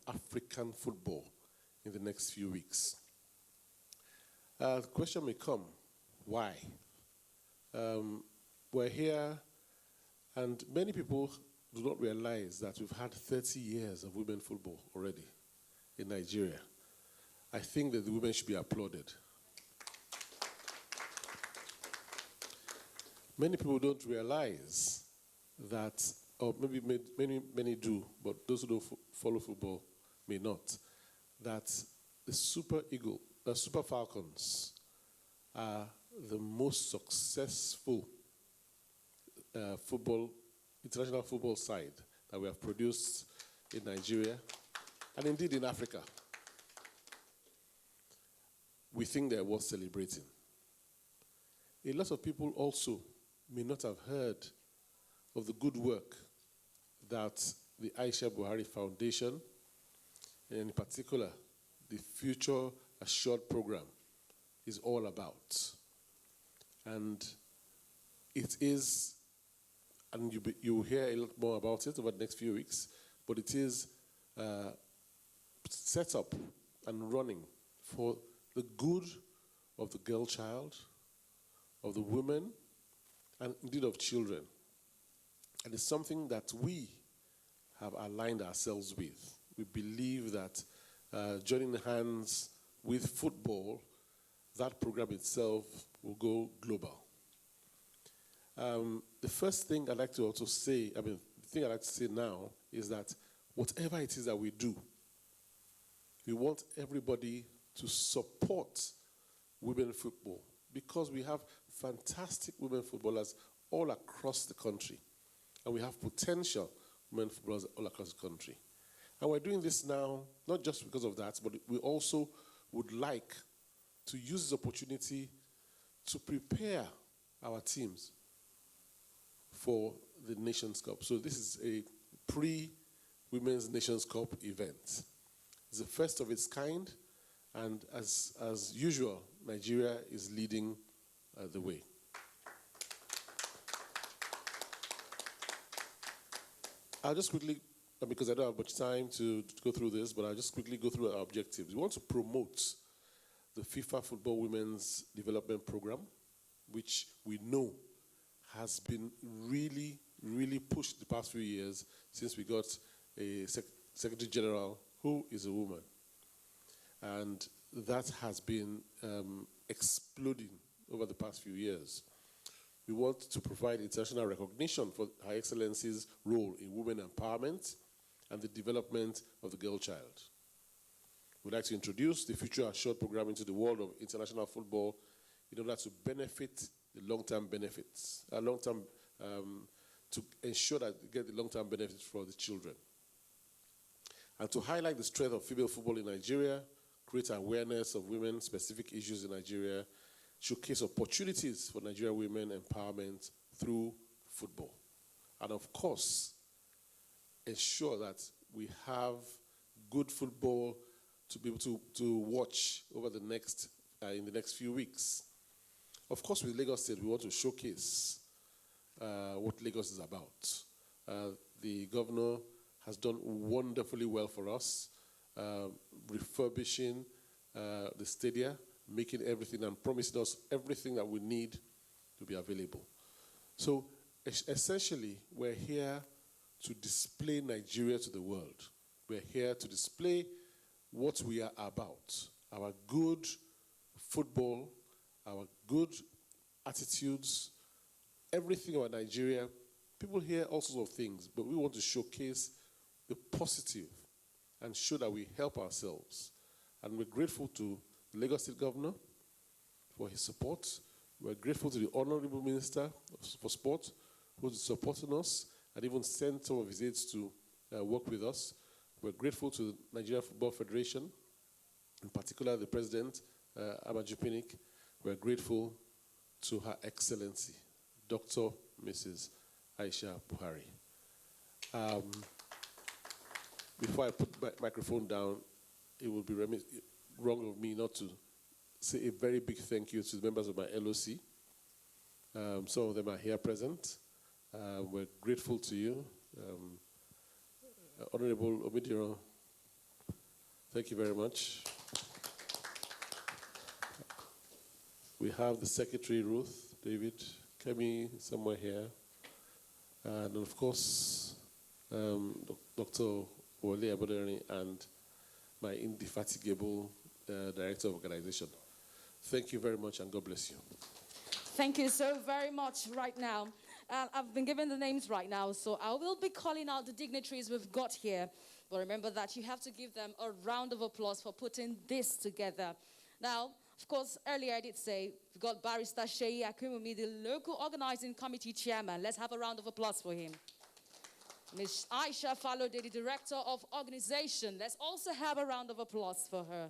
African football in the next few weeks. The question may come, why? We're here, and many people do not realize that we've had 30 years of women football already in Nigeria. I think that the women should be applauded. Many people don't realize that, or maybe many do, but those who don't follow football may not, that the Super Falcons are the most successful international football side that we have produced in Nigeria and indeed in Africa. We think they're worth celebrating. A lot of people also may not have heard of the good work that the Aisha Buhari Foundation, and in particular the Future Assured program, is all about. And it is, and you will hear a lot more about it over the next few weeks, but it is set up and running for the good of the girl child, of the women, and indeed of children. And it's something that we have aligned ourselves with. We believe that joining hands with football, that program itself will go global. The first thing I'd like to also say, the thing I'd like to say now is that whatever it is that we do, we want everybody to support women football because we have fantastic women footballers all across the country. And we have potential women footballers all across the country. And we're doing this now, not just because of that, but we also would like to use this opportunity to prepare our teams for the Nations Cup. So this is a pre-Women's Nations Cup event. It's the first of its kind, and as usual, Nigeria is leading the way. I'll just quickly, because I don't have much time to go through this, but I'll just quickly go through our objectives. We want to promote the FIFA Football Women's Development Program, which we know has been really, really pushed the past few years since we got a Secretary General who is a woman. And that has been exploding over the past few years. We want to provide international recognition for Her Excellency's role in women empowerment and the development of the girl child. We'd like to introduce the Future Assured program into the world of international football in order to benefit the long-term benefits, to ensure that we get the long-term benefits for the children. And to highlight the strength of female football in Nigeria, create awareness of women-specific issues in Nigeria, showcase opportunities for Nigerian women empowerment through football. And of course, ensure that we have good football to be able to watch over the next, in the next few weeks. Of course, with Lagos State, we want to showcase what Lagos is about. The governor has done wonderfully well for us, refurbishing the stadia, making everything and promising us everything that we need to be available. So essentially, we're here to display Nigeria to the world. We're here to display what we are about, our good football, our good attitudes, everything about Nigeria. People hear all sorts of things, but we want to showcase the positive and show that we help ourselves. And we're grateful to the Lagos State Governor for his support. We're grateful to the Honorable Minister for Sport, who's supporting us and even sent some of his aides to work with us. We're grateful to the Nigerian Football Federation, in particular the President, Amajupinik. We're grateful to Her Excellency, Dr. Mrs. Aisha Buhari. Before I put my microphone down, it would be wrong of me not to say a very big thank you to the members of my LOC. Some of them are here present. We're grateful to you. Honorable Omidiro, thank you very much. We have the Secretary, Ruth, David, Kemi, somewhere here. And of course, Dr. Wole Aboderi and my indefatigable Director of Organization. Thank you very much and God bless you. Thank you so very much right now. I've been given the names right now, so I will be calling out the dignitaries we've got here. But remember that you have to give them a round of applause for putting this together. Now, of course, earlier I did say we've got Barrister Sheyi Akumumi, the local organizing committee chairman. Let's have a round of applause for him. Ms. Aisha Falode, the director of organization. Let's also have a round of applause for her.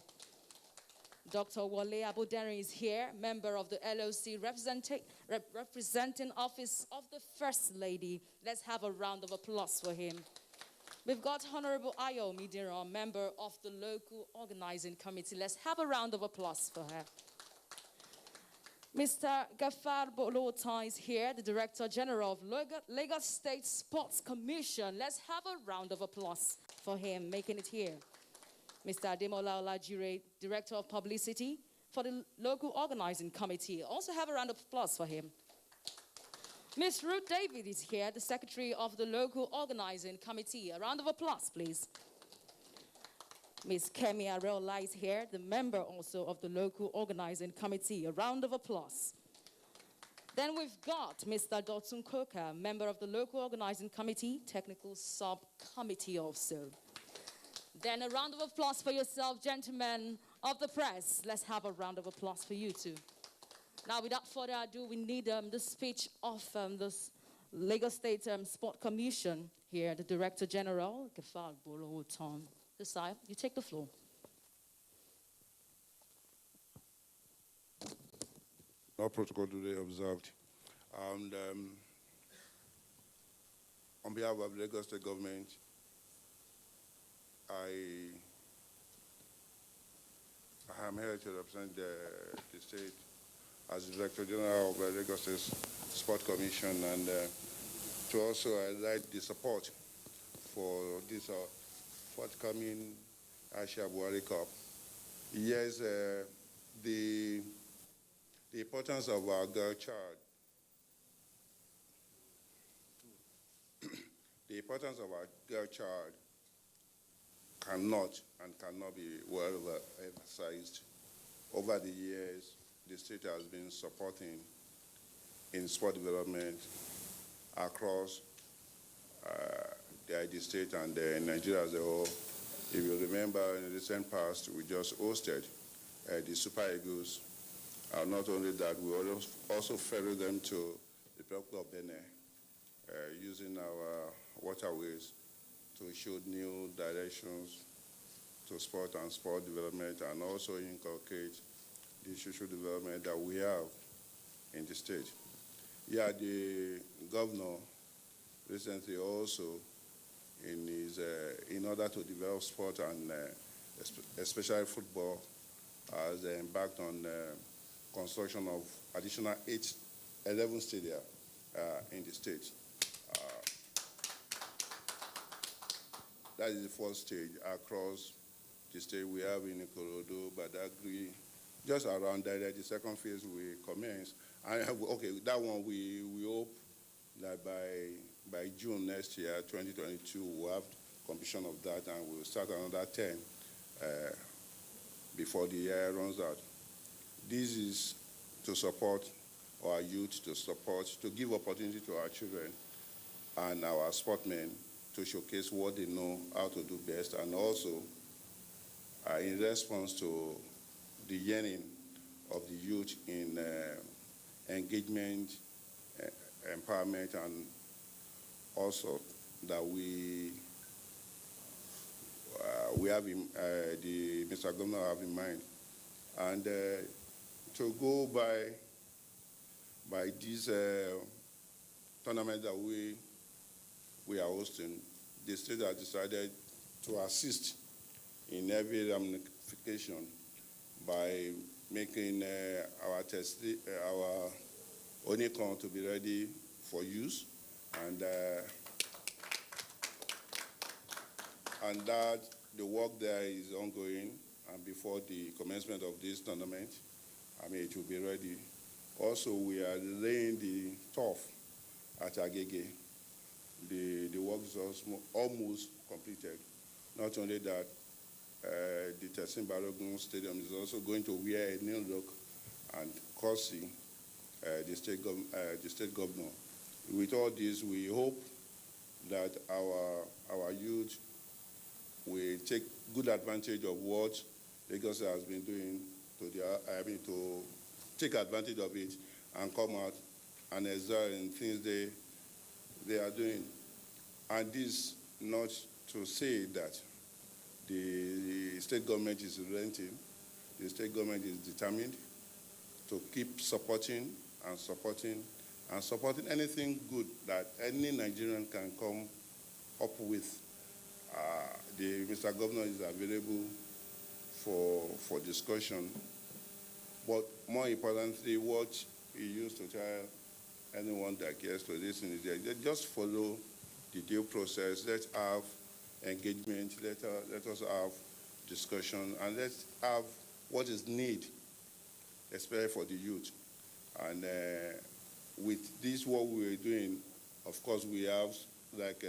Dr. Wole Aboderi is here, member of the LOC representing office of the First Lady. Let's have a round of applause for him. We've got Honorable Ayo Midira, member of the local organizing committee. Let's have a round of applause for her. Mr. Gafar Bolota is here, the Director General of Lagos State Sports Commission. Let's have a round of applause for him, making it here. Mr. Ademola Olajire, Director of Publicity for the Local Organizing Committee. Also have a round of applause for him. Ms. Ruth David is here, the Secretary of the Local Organizing Committee. A round of applause, please. Ms. Kemi Areola is here, the member also of the Local Organizing Committee. A round of applause. Then we've got Mr. Dotun Koka, member of the Local Organizing Committee, Technical Subcommittee also. Then a round of applause for yourself, gentlemen of the press. Let's have a round of applause for you too. Now, without further ado, we need the speech of the Lagos State Sport Commission here, the Director General, Gafar Bolowotan. Desai, you take the floor. No protocol today observed. And on behalf of the Lagos State government, I am here to represent the state as the Director General of the Lagos State Sport Commission and to also highlight the support for this forthcoming Aisha Buhari Cup. Yes, the importance of our girl child, the importance of our girl child cannot be well emphasized. Over the years, the state has been supporting in sport development across the state and Nigeria as a whole. If you remember, in the recent past, we just hosted the Super Eagles. Not only that, we also ferried them to the Republic of Benin, using our waterways to show new directions to sport and sport development, and also inculcate the social development that we have in the state. Yeah, the governor recently also, in order to develop sport and especially football, has embarked on construction of additional 11 stadia in the state. That is the first stage across the state. We have in Ikorodu, Badagry, just around there. The second phase will commence. And okay, that one we hope that by June next year, 2022, we'll have completion of that, and we'll start another 10 before the year runs out. This is to support our youth, to give opportunity to our children and our sportsmen to showcase what they know how to do best, and also in response to the yearning of the youth in engagement, empowerment, and also that we have the Mr. Governor have in mind, and to go by this tournament that we are hosting, the state has decided to assist in every ramification by making our Onicon to be ready for use, and that the work there is ongoing, and before the commencement of this tournament, it will be ready. Also, we are laying the turf at Agege. The work is almost completed. Not only that, the Tessin Balogun Stadium is also going to wear a new look, and Kosi, the state governor. With all this, we hope that our youth will take good advantage of what Lagos has been doing to take advantage of it and come out and excel in things they are doing. And this not to say that the state government is relenting. The state government is determined to keep supporting anything good that any Nigerian can come up with. Mr. Governor is available for discussion. But more importantly, what he used to tell anyone that cares to listen is that just follow the due process. Let's have engagement. Let us have discussion, and let's have what is needed, especially for the youth. And with this, what we are doing, of course, we have, like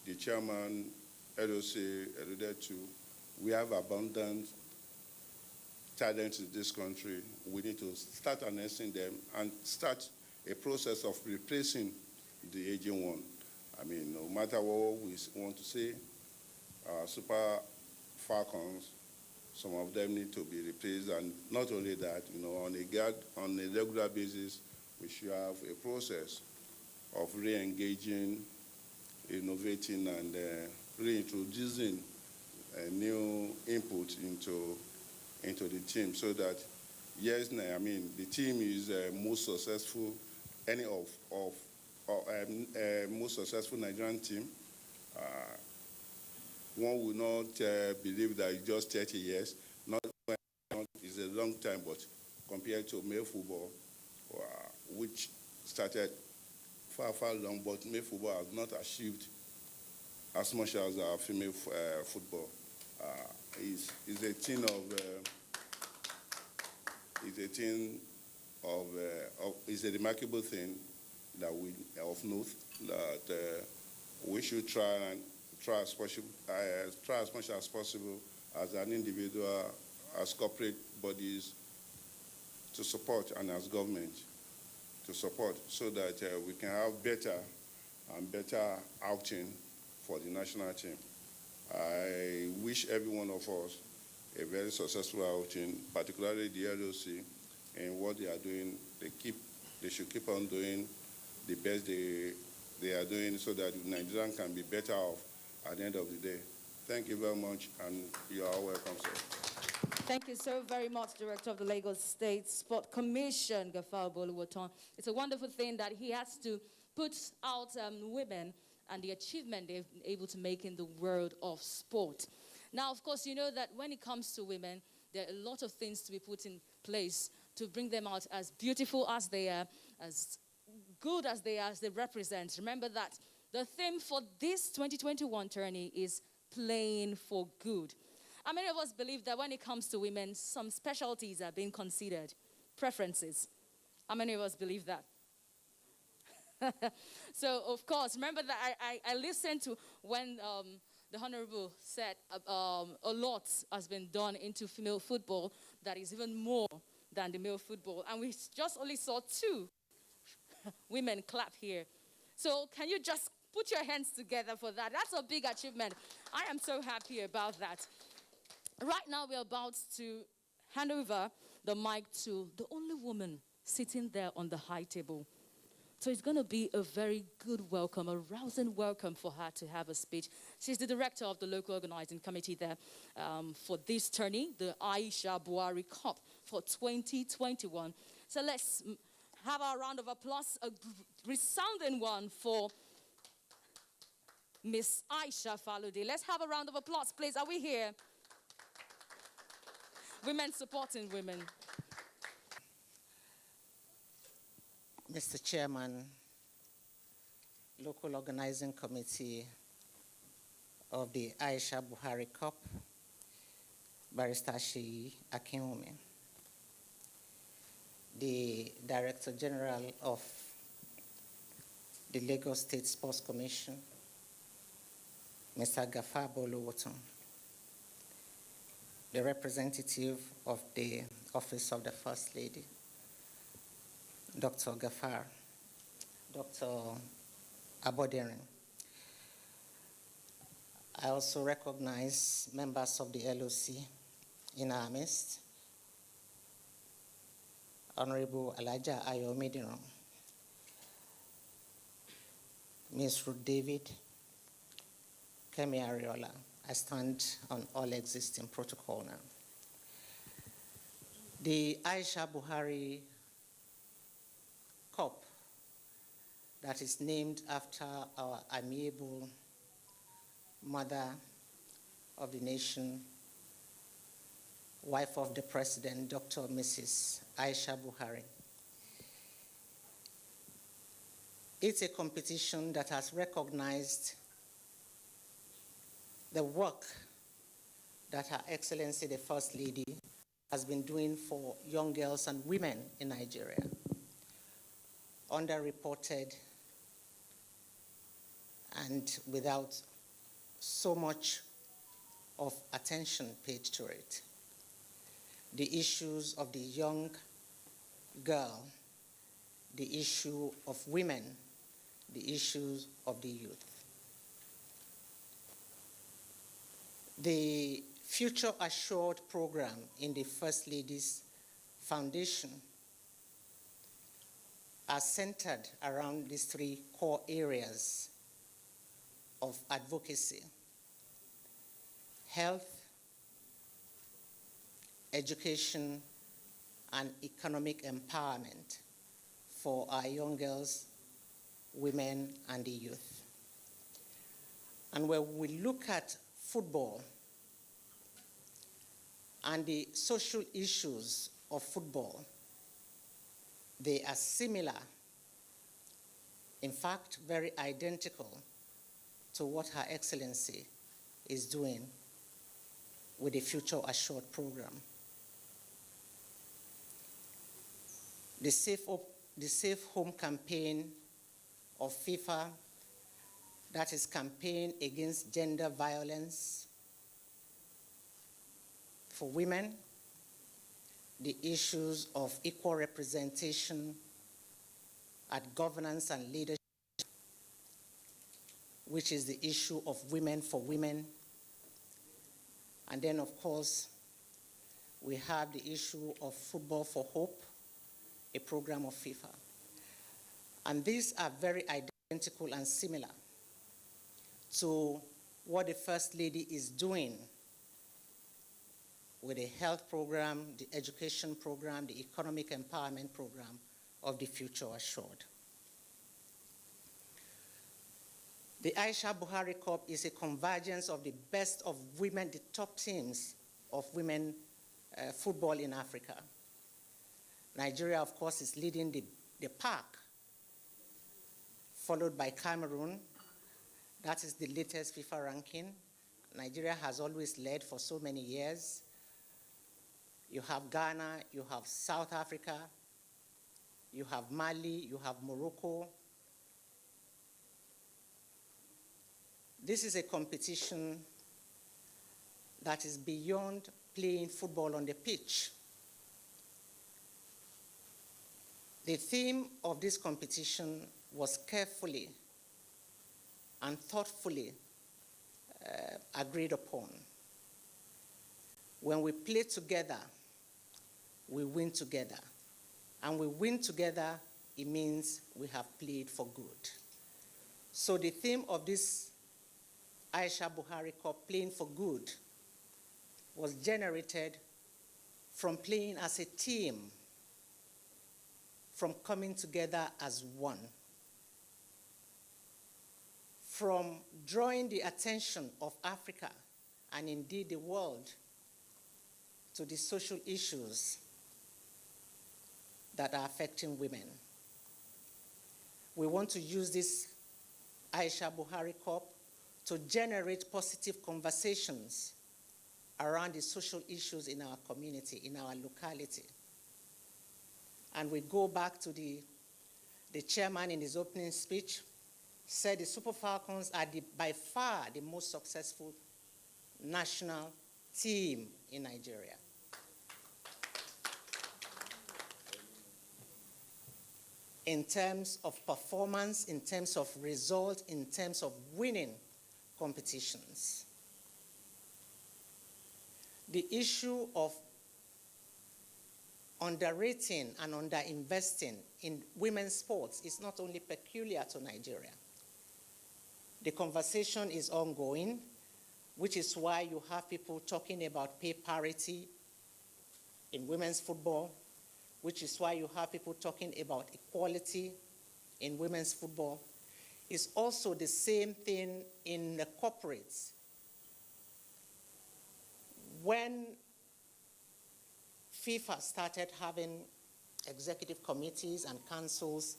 the chairman, LOC, alluded to, we have abundant talent in this country. We need to start harnessing them and start a process of replacing the aging one. No matter what we want to say, Super Falcons, some of them need to be replaced, and not only that, on a regular basis, we should have a process of re-engaging, innovating, and reintroducing a new input into the team, so that, yes, the team is most successful, most successful Nigerian team. One will not believe that it's just 30 years. Not is a long time, but compared to male football, which started far long, but male football has not achieved as much as our female football. It's a remarkable thing that of note that we should try as much as possible as an individual, as corporate bodies, to support, and as government to support, so that we can have better outing for the national team. I wish every one of us a very successful outing, particularly the LOC, and what they are doing. They should keep on doing the best they are doing so that Nigerian can be better off at the end of the day. Thank you very much, and you are welcome, sir. Thank you so very much, Director of the Lagos State Sport Commission, Gafar Boluwaton. It's a wonderful thing that he has to put out women and the achievement they've been able to make in the world of sport. Now, of course, you know that when it comes to women, there are a lot of things to be put in place to bring them out as beautiful as they are, as good as they are, as they represent. Remember that the theme for this 2021 tourney is playing for good. And many of us believe that when it comes to women, some specialties are being considered, preferences. How many of us believe that? So, of course, remember that I listened to when the Honorable said a lot has been done into female football that is even more than the male football. And we just only saw 2 women clap here. So can you just put your hands together for that? That's a big achievement. I am so happy about that. Right now, we're about to hand over the mic to the only woman sitting there on the high table. So it's going to be a very good welcome, a rousing welcome for her to have a speech. She's the director of the local organizing committee there for this tourney, the Aisha Buhari Cup for 2021. So let's have our round of applause, a resounding one for Miss Aisha Falode. Let's have a round of applause, please. Are we here? Women supporting women. Mr. Chairman, Local Organizing Committee of the Aisha Buhari Cup, Barrister Sheyi Akinwumi, the Director General of the Lagos State Sports Commission, Mr. Gafar Boluwaton, the representative of the Office of the First Lady, Dr. Gafar, Dr. Abodering. I also recognize members of the LOC in our midst, Honorable Elijah Ayomidino, Ms. Ruth David, Kemi Ariola. I stand on all existing protocol now. The Aisha Buhari Cup, that is named after our amiable mother of the nation, wife of the president, Dr. Mrs. Aisha Buhari. It's a competition that has recognized the work that Her Excellency the First Lady has been doing for young girls and women in Nigeria, underreported and without so much of attention paid to it. The issues of the young girl, the issue of women, the issues of the youth. The Future Assured program in the First Lady's Foundation are centered around these 3 core areas of advocacy: health, education, and economic empowerment for our young girls, women, and the youth. And when we look at football and the social issues of football, they are similar, in fact, very identical to what Her Excellency is doing with the Future Assured program. The Safe Home campaign of FIFA, that is campaign against gender violence for women, the issues of equal representation at governance and leadership, which is the issue of women for women, And then, of course, we have the issue of Football for Hope, a program of FIFA. And these are very identical and similar to what the First Lady is doing with the health program, the education program, the economic empowerment program of the Future Assured. The Aisha Buhari Cup is a convergence of the best of women, the top teams of women football in Africa. Nigeria, of course, is leading the pack, followed by Cameroon. That is the latest FIFA ranking. Nigeria has always led for so many years. You have Ghana, you have South Africa, you have Mali, you have Morocco. This is a competition that is beyond playing football on the pitch. The theme of this competition was carefully and thoughtfully agreed upon. When we play together, we win together. And we win together, it means we have played for good. So the theme of this Aisha Buhari Cup, Playing for Good, was generated from playing as a team, from coming together as one, from drawing the attention of Africa and indeed the world to the social issues that are affecting women. We want to use this Aisha Buhari Cup to generate positive conversations around the social issues in our community, in our locality. And we go back to the chairman in his opening speech, said the Super Falcons are by far the most successful national team in Nigeria. In terms of performance, in terms of result, in terms of winning competitions. The issue of underrating and underinvesting in women's sports is not only peculiar to Nigeria. The conversation is ongoing, which is why you have people talking about pay parity in women's football, which is why you have people talking about equality in women's football. It's also the same thing in the corporates. When FIFA started having executive committees and councils,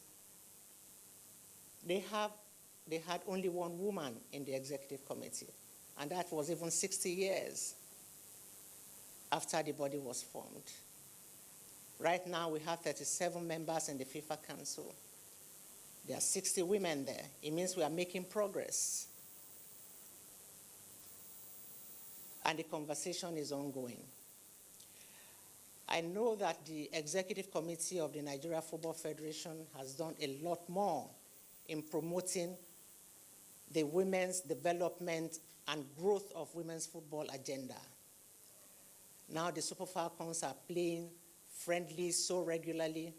they had only one woman in the executive committee, and that was even 60 years after the body was formed. Right now, we have 37 members in the FIFA Council. There are 60 women there. It means we are making progress. And the conversation is ongoing. I know that the Executive Committee of the Nigeria Football Federation has done a lot more in promoting the women's development and growth of women's football agenda. Now the Super Falcons are playing friendly so regularly.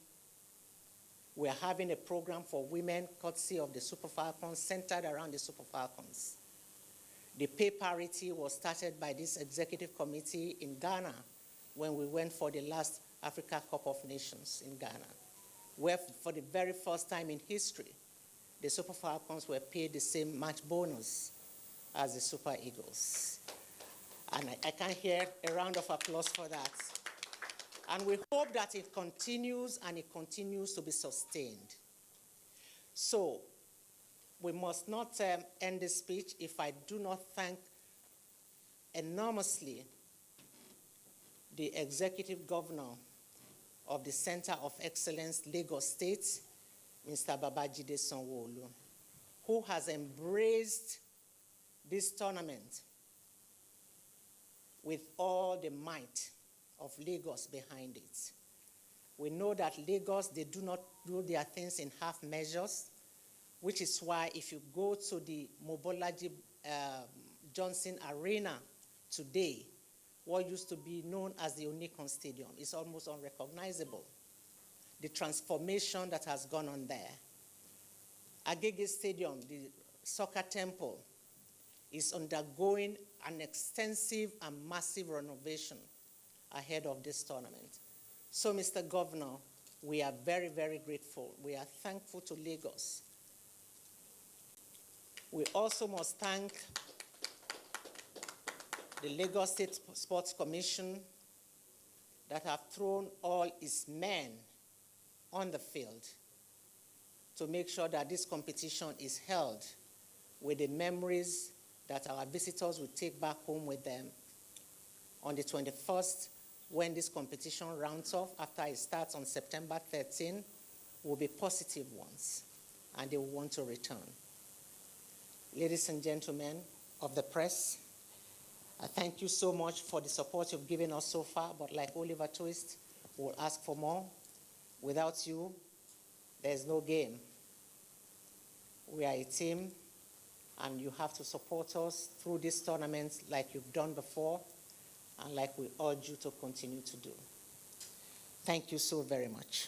We are having a program for women courtesy of the Super Falcons, centered around the Super Falcons. The pay parity was started by this executive committee in Ghana when we went for the last Africa Cup of Nations in Ghana, where for the very first time in history, the Super Falcons were paid the same match bonus as the Super Eagles. And I can hear a round of applause for that. And we hope that it continues and it continues to be sustained. So we must not end this speech if I do not thank enormously the Executive Governor of the Center of Excellence, Lagos State, Mr. Babajide Sanwo-Olu, who has embraced this tournament with all the might of Lagos behind it. We know that Lagos, they do not do their things in half measures, which is why if you go to the Mobolaji Johnson Arena today, what used to be known as the Onikon Stadium. It's almost unrecognizable. The transformation that has gone on there. Agege Stadium, the soccer temple, is undergoing an extensive and massive renovation ahead of this tournament. So, Mr. Governor, we are very, very grateful. We are thankful to Lagos. We also must thank the Lagos State Sports Commission that have thrown all its men on the field to make sure that this competition is held with the memories that our visitors will take back home with them on the 21st, when this competition rounds off, after it starts on September 13, will be positive ones, and they will want to return. Ladies and gentlemen of the press, I thank you so much for the support you've given us so far, but like Oliver Twist, we'll ask for more. Without you, there's no game. We are a team, and you have to support us through this tournament like you've done before, and like we urge you to continue to do. Thank you so very much.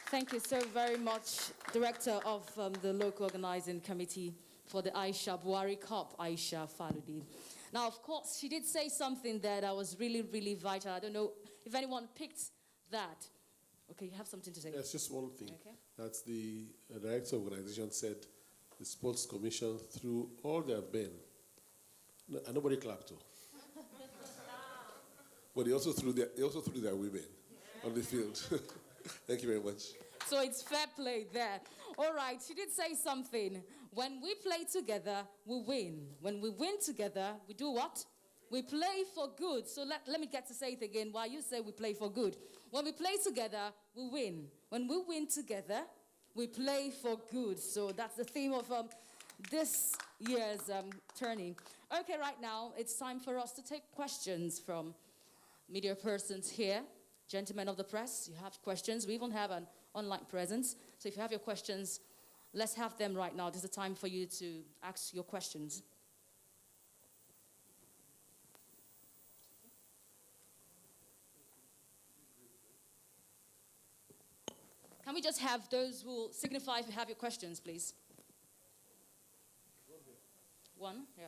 Thank you so very much, Director of the Local Organizing Committee for the Aisha Buhari Cup, Aisha Faludi. Now, of course, she did say something there that was really, really vital. I don't know if anyone picked that. Okay, you have something to say? Yes, just one thing. Okay. That's the Director of Organization said the Sports Commission threw all their men, and nobody clapped to. But they also threw their women on the field. Thank you very much. So it's fair play there. All right, she did say something. When we play together, we win. When we win together, we do what? We play for good. So let me get to say it again while you say we play for good. When we play together, we win. When we win together, we play for good. So that's the theme of this year's tourney. Okay, right now, it's time for us to take questions from media persons here. Gentlemen of the press, you have questions. We even have an online presence. So if you have your questions, let's have them right now. This is the time for you to ask your questions. Can we just have those who will signify if you have your questions, please? One, yeah.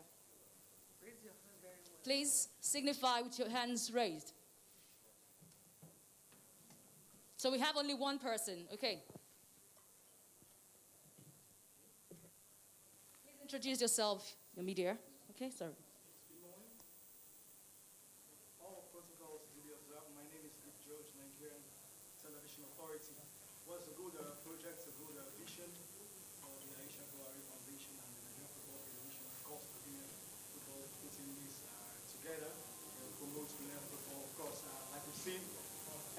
Please signify with your hands raised. So we have only one person, okay. Please introduce yourself, your media. Okay, sorry. All protocols to be observed. My name is George, Nigerian Television Authority. Was a good project, a good vision for the Aisha Buhari Foundation and the Nigerian Football Federation, of course, the Women Football putting this together to promote women football. Of course, like we've seen,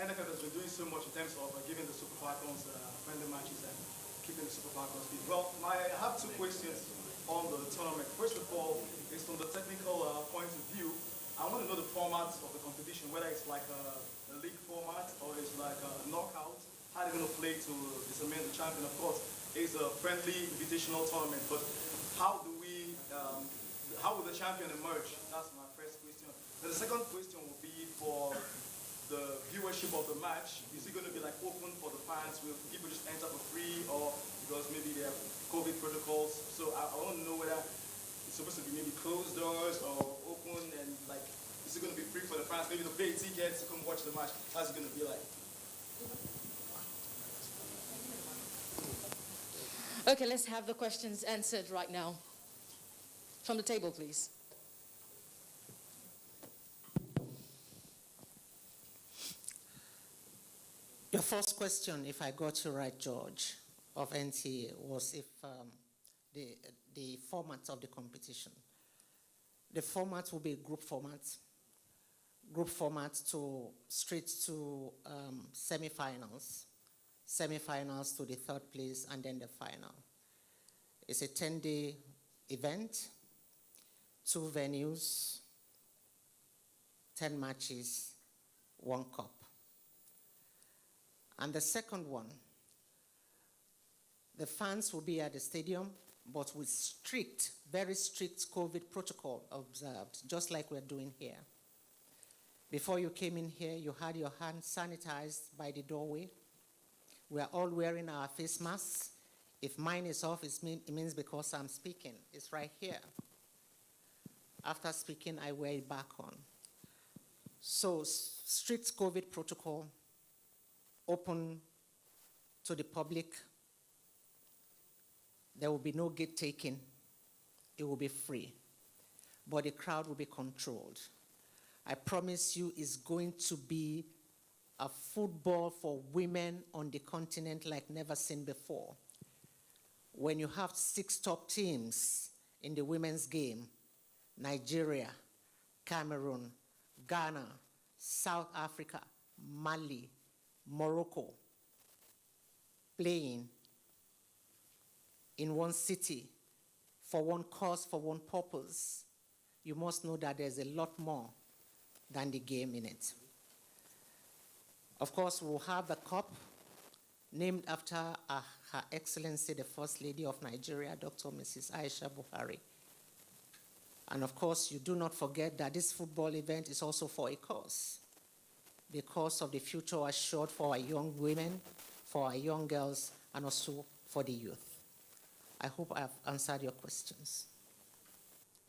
NFF has been doing so much in terms of giving the Super Falcons friendly matches and keeping the Super Falcons fit. Well, I have two questions on the tournament. First of all, is from the technical point of view, I want to know the format of the competition, whether it's like a league format or it's like a knockout. How are they going to play to determine the champion? Of course, it's a friendly invitational tournament, but how will the champion emerge? That's my first question. Then the second question will be for the viewership of the match. Is it going to be like open for the fans? Will people just enter for free, or because maybe they have COVID protocols? So I want to know whether it's supposed to be maybe closed doors or open, and like, is it going to be free for the fans? Maybe to pay tickets to come watch the match. How's it going to be like? Okay, let's have the questions answered right now. From the table, please. Your first question, if I got you right, George, of NTA, was if the format of the competition. The format will be group format to straight to semi-finals to the third place, and then the final. It's a 10-day event, 2 venues, 10 matches, 1 cup. And the second one, the fans will be at the stadium, but with strict, very strict COVID protocol observed, just like we're doing here. Before you came in here, you had your hands sanitized by the doorway. We are all wearing our face masks. If mine is off, it means because I'm speaking. It's right here. After speaking, I wear it back on. So strict COVID protocol, open to the public. There will be no gate taking. It will be free. But the crowd will be controlled. I promise you it's going to be a football for women on the continent like never seen before. When you have 6 top teams in the women's game, Nigeria, Cameroon, Ghana, South Africa, Mali, Morocco, playing in one city for one cause, for one purpose, you must know that there's a lot more than the game in it. Of course, we'll have a cup named after Her Excellency, the First Lady of Nigeria, Dr. Mrs. Aisha Buhari. And of course, you do not forget that this football event is also for a cause, because of the future assured for our young women, for our young girls, and also for the youth. I hope I've answered your questions.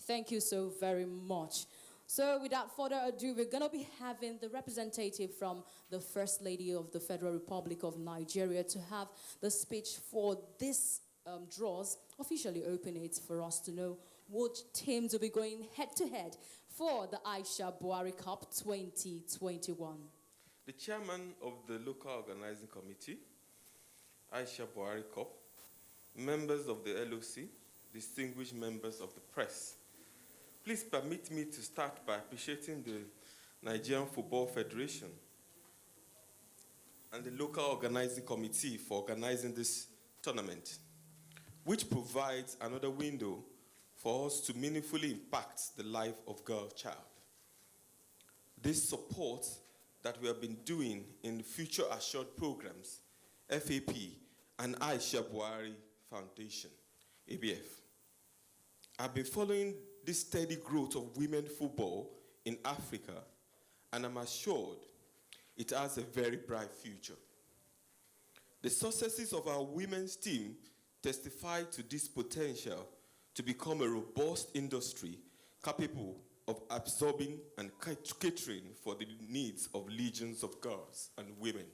Thank you so very much. So without further ado, we're going to be having the representative from the First Lady of the Federal Republic of Nigeria to have the speech for this draws, officially open it for us to know which teams will be going head-to-head for the Aisha Buhari Cup 2021. The chairman of the local organizing committee, Aisha Buhari Cup, members of the LOC, distinguished members of the press, please permit me to start by appreciating the Nigerian Football Federation and the local organizing committee for organizing this tournament, which provides another window for us to meaningfully impact the life of girl child. This support that we have been doing in Future Assured Programs, FAP, and Aisha Buhari Foundation, ABF. I've been following this steady growth of women football in Africa, and I'm assured it has a very bright future. The successes of our women's team testify to this potential to become a robust industry capable of absorbing and catering for the needs of legions of girls and women.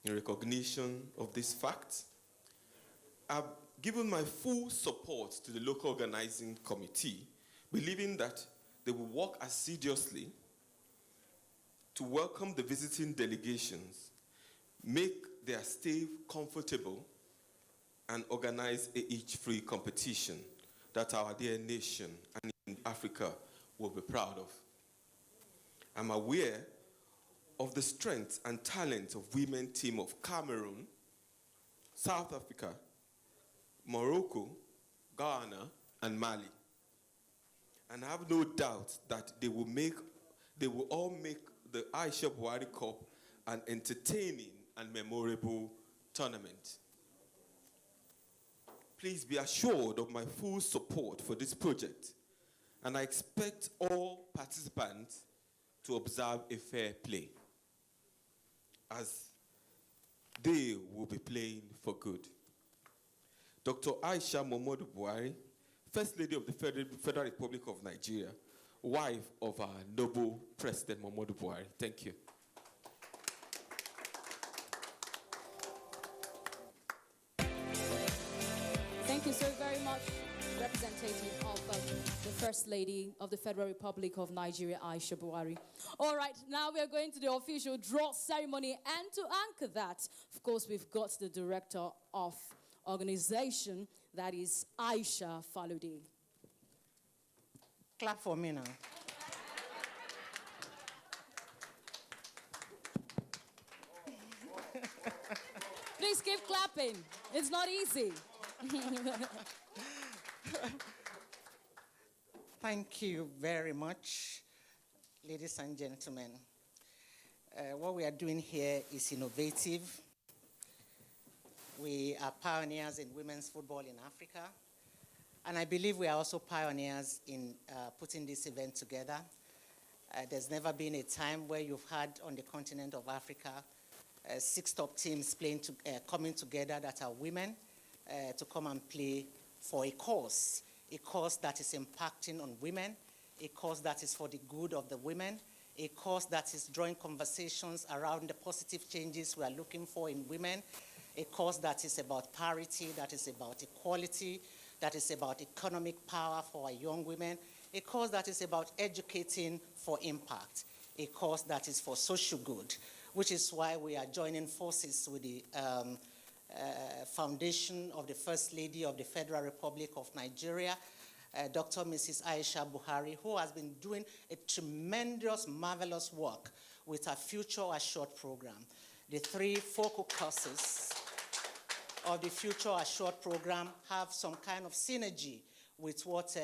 In recognition of this fact, I've given my full support to the local organizing committee, believing that they will work assiduously to welcome the visiting delegations, make their stay comfortable, and organize a age-free competition that our dear nation and in Africa will be proud of. I'm aware of the strength and talent of women team of Cameroon, South Africa, Morocco, Ghana, and Mali. And I have no doubt that they will all make the Aisha Buhari Cup an entertaining and memorable tournament. Please be assured of my full support for this project, and I expect all participants to observe a fair play, as they will be playing for good. Dr. Aisha Buhari, First Lady of the Federal Republic of Nigeria, wife of our noble President Muhammadu Buhari. Thank you. Thank you so very much, representative of the First Lady of the Federal Republic of Nigeria, Aisha Buhari. All right, now we are going to the official draw ceremony, and to anchor that, of course, we've got the Director of Organization, that is Aisha Falode. Clap for me now. Please keep clapping. It's not easy. Thank you very much, ladies and gentlemen. What we are doing here is innovative. We are pioneers in women's football in Africa, and I believe we are also pioneers in putting this event together. There's never been a time where you've had on the continent of Africa 6 top teams coming together that are women to come and play for a cause that is impacting on women, a cause that is for the good of the women, a cause that is drawing conversations around the positive changes we are looking for in women, a cause that is about parity, that is about equality, that is about economic power for our young women, a cause that is about educating for impact, a cause that is for social good, which is why we are joining forces with the foundation of the First Lady of the Federal Republic of Nigeria, Dr. Mrs. Aisha Buhari, who has been doing a tremendous, marvelous work with our Future Assured program. The 3 focal courses of the Future Assured program have some kind of synergy with what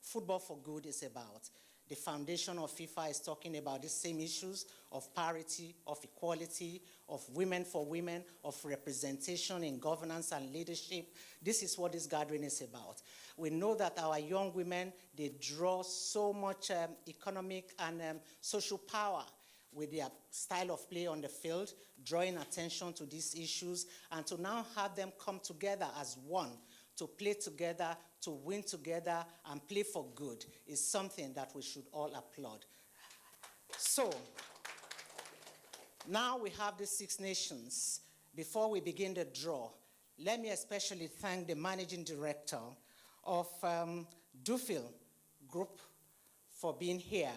Football for Good is about. The foundation of FIFA is talking about the same issues of parity, of equality, of women for women, of representation in governance and leadership. This is what this gathering is about. We know that our young women, they draw so much economic and social power with their style of play on the field, drawing attention to these issues, and to now have them come together as one, to play together, to win together, and play for good is something that we should all applaud. So, now we have the 6 nations. Before we begin the draw, let me especially thank the managing director of Dufil Group for being here.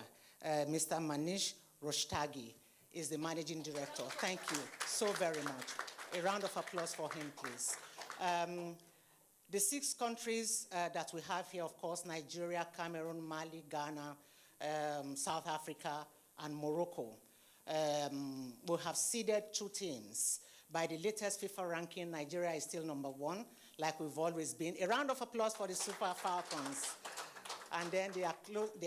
Mr. Manish Roshtagi is the managing director. Thank you so very much. A round of applause for him, please. The 6 countries that we have here, of course, Nigeria, Cameroon, Mali, Ghana, South Africa, and Morocco. We have seeded 2 teams. By the latest FIFA ranking, Nigeria is still number 1, like we've always been. A round of applause for the Super Falcons. And then they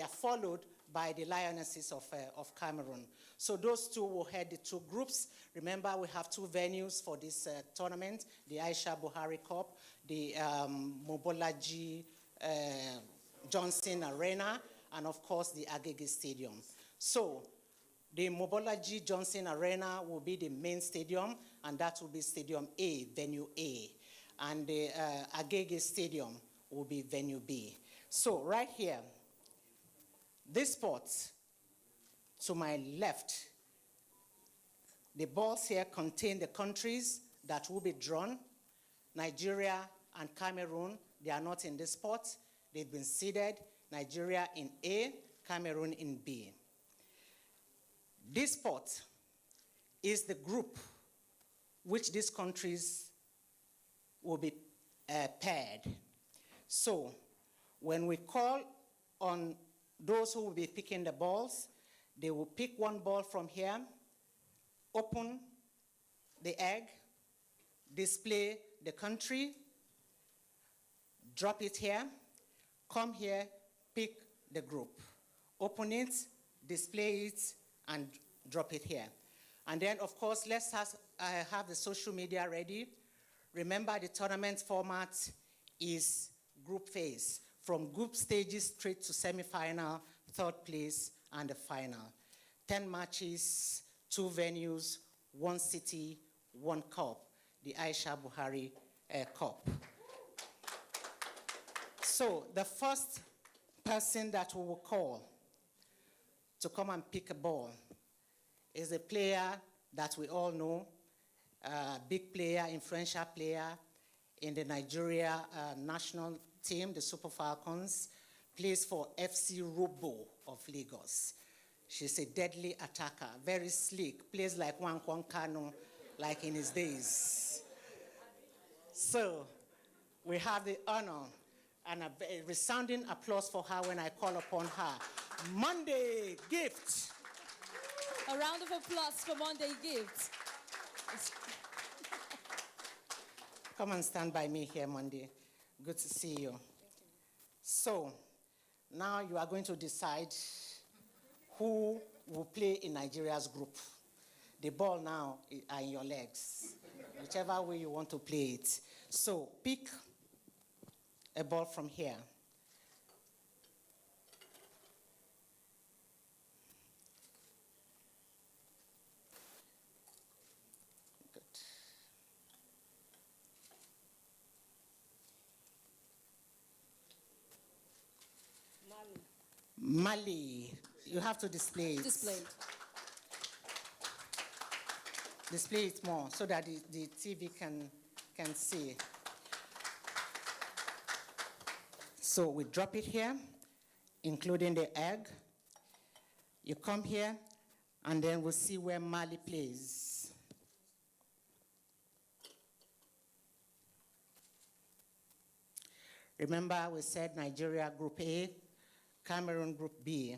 are followed by the Lionesses of Cameroon. So those 2 will head the 2 groups. Remember, we have 2 venues for this tournament, the Aisha Buhari Cup, the Mobolaji Johnson Arena, and of course the Agege Stadium. So the Mobolaji Johnson Arena will be the main stadium, and that will be Stadium A, Venue A. And the Agege Stadium will be Venue B. So right here, this spot to my left, the balls here contain the countries that will be drawn. Nigeria and Cameroon, they are not in this spot. They've been seeded, Nigeria in A, Cameroon in B. This spot is the group which these countries will be paired. So when we call on those who will be picking the balls, they will pick one ball from here, open the egg, display the country, drop it here, come here, pick the group. Open it, display it, and drop it here. And then, of course, let's have the social media ready. Remember, the tournament format is group phase, from group stages straight to semi-final, 3rd place, and the final. 10 matches, 2 venues, 1 city, 1 cup, the Aisha Buhari Cup. So the first person that we will call to come and pick a ball is a player that we all know, a big player, influential player in the Nigeria national team, the Super Falcons, plays for FC Robo of Lagos. She's a deadly attacker, very sleek, plays like Wankwan Kanu, like in his days. So we have the honor and a resounding applause for her when I call upon her. Monday Gift. A round of applause for Monday Gift. Come and stand by me here, Monday. Good to see you. So now you are going to decide who will play in Nigeria's group. The ball now are in your legs, whichever way you want to play it. So pick a ball from here. Mali. You have to display it. Display it. Display it more so that the TV can see. So we drop it here, including the egg. You come here, and then we'll see where Mali plays. Remember, we said Nigeria Group A, Cameroon Group B.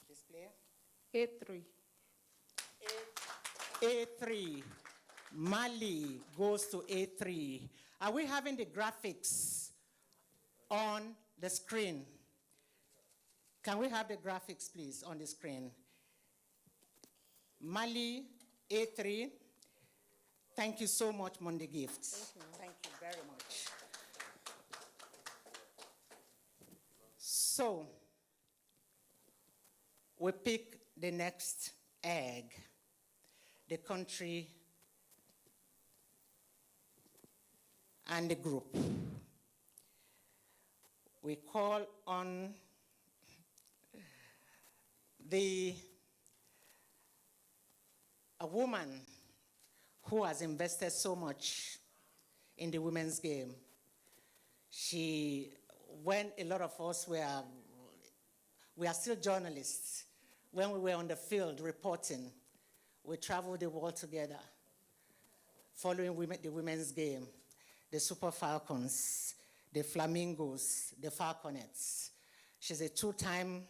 Display. A3. A3. Mali goes to A3. Are we having the graphics on the screen? Can we have the graphics, please, on the screen? Mali, A3. Thank you so much, Monday Gifts. Thank you very much. So, we pick the next egg, the country and the group. We call on a woman who has invested so much in the women's game. When a lot of us we are still journalists, when we were on the field reporting, we traveled the world together, following the women's game, the Super Falcons, the Flamingos, the Falconets. She's a two-time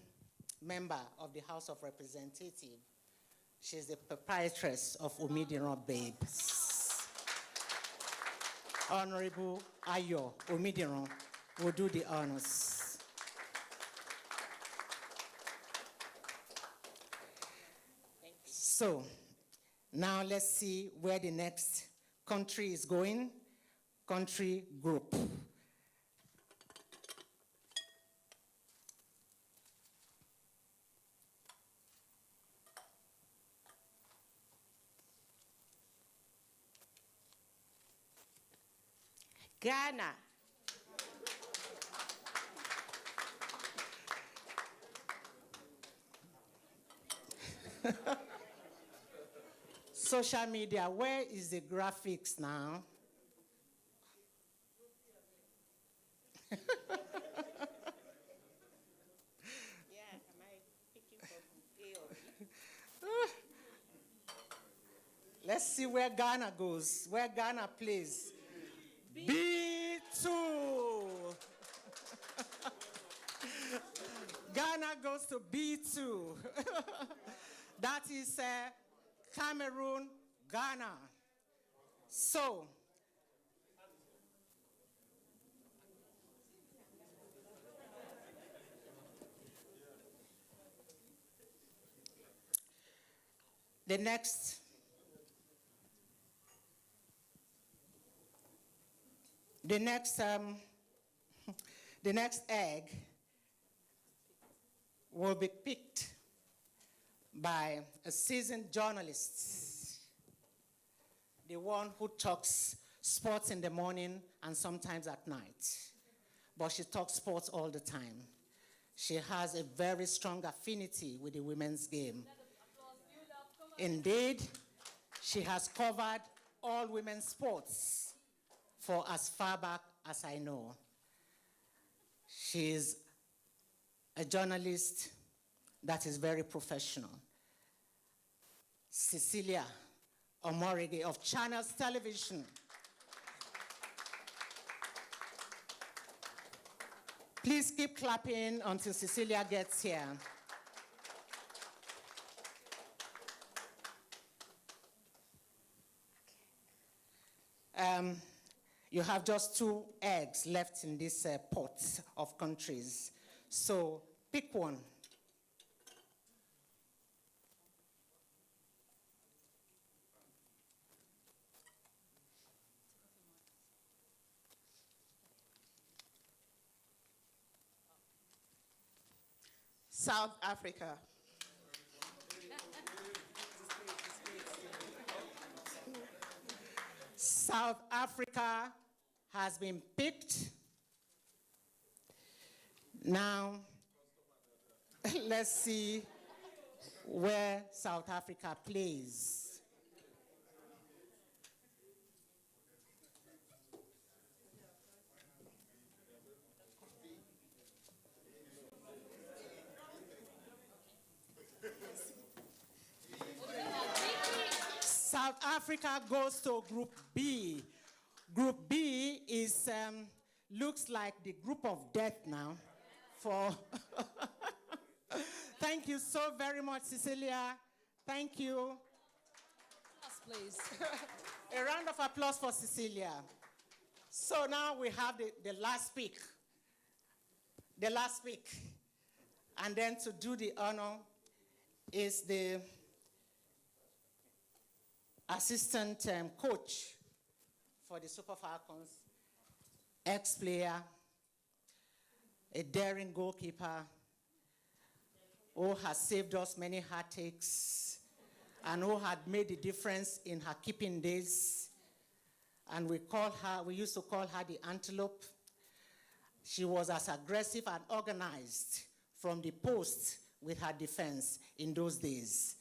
member of the House of Representatives. She's the proprietress of Omidiran Babes. Honorable Ayo Omidiran will do the honors. So, now let's see where the next country is going. Country group. Ghana. Social media, where is the graphics now? Let's see where Ghana goes, where Ghana plays. B2. Ghana goes to B2. That is Cameroon, Ghana. So, the next egg will be picked by a seasoned journalist, the one who talks sports in the morning and sometimes at night, but she talks sports all the time. She has a very strong affinity with the women's game. Indeed, she has covered all women's sports for as far back as I know. She's a journalist that is very professional. Cecilia Omorige of Channels Television. Please keep clapping until Cecilia gets here. You have just 2 eggs left in this pot of countries. So pick one. South Africa. South Africa has been picked. Now, let's see where South Africa plays. South Africa goes to Group B. Group B is looks like the group of death now. For thank you so very much, Cecilia. Thank you. Please. A round of applause for Cecilia. So now we have the last pick. The last pick. And then to do the honor is the assistant coach for the Super Falcons, ex-player, a daring goalkeeper who has saved us many heartaches and who had made the difference in her keeping days. And we used to call her the antelope. She was as aggressive and organized from the post with her defense in those days.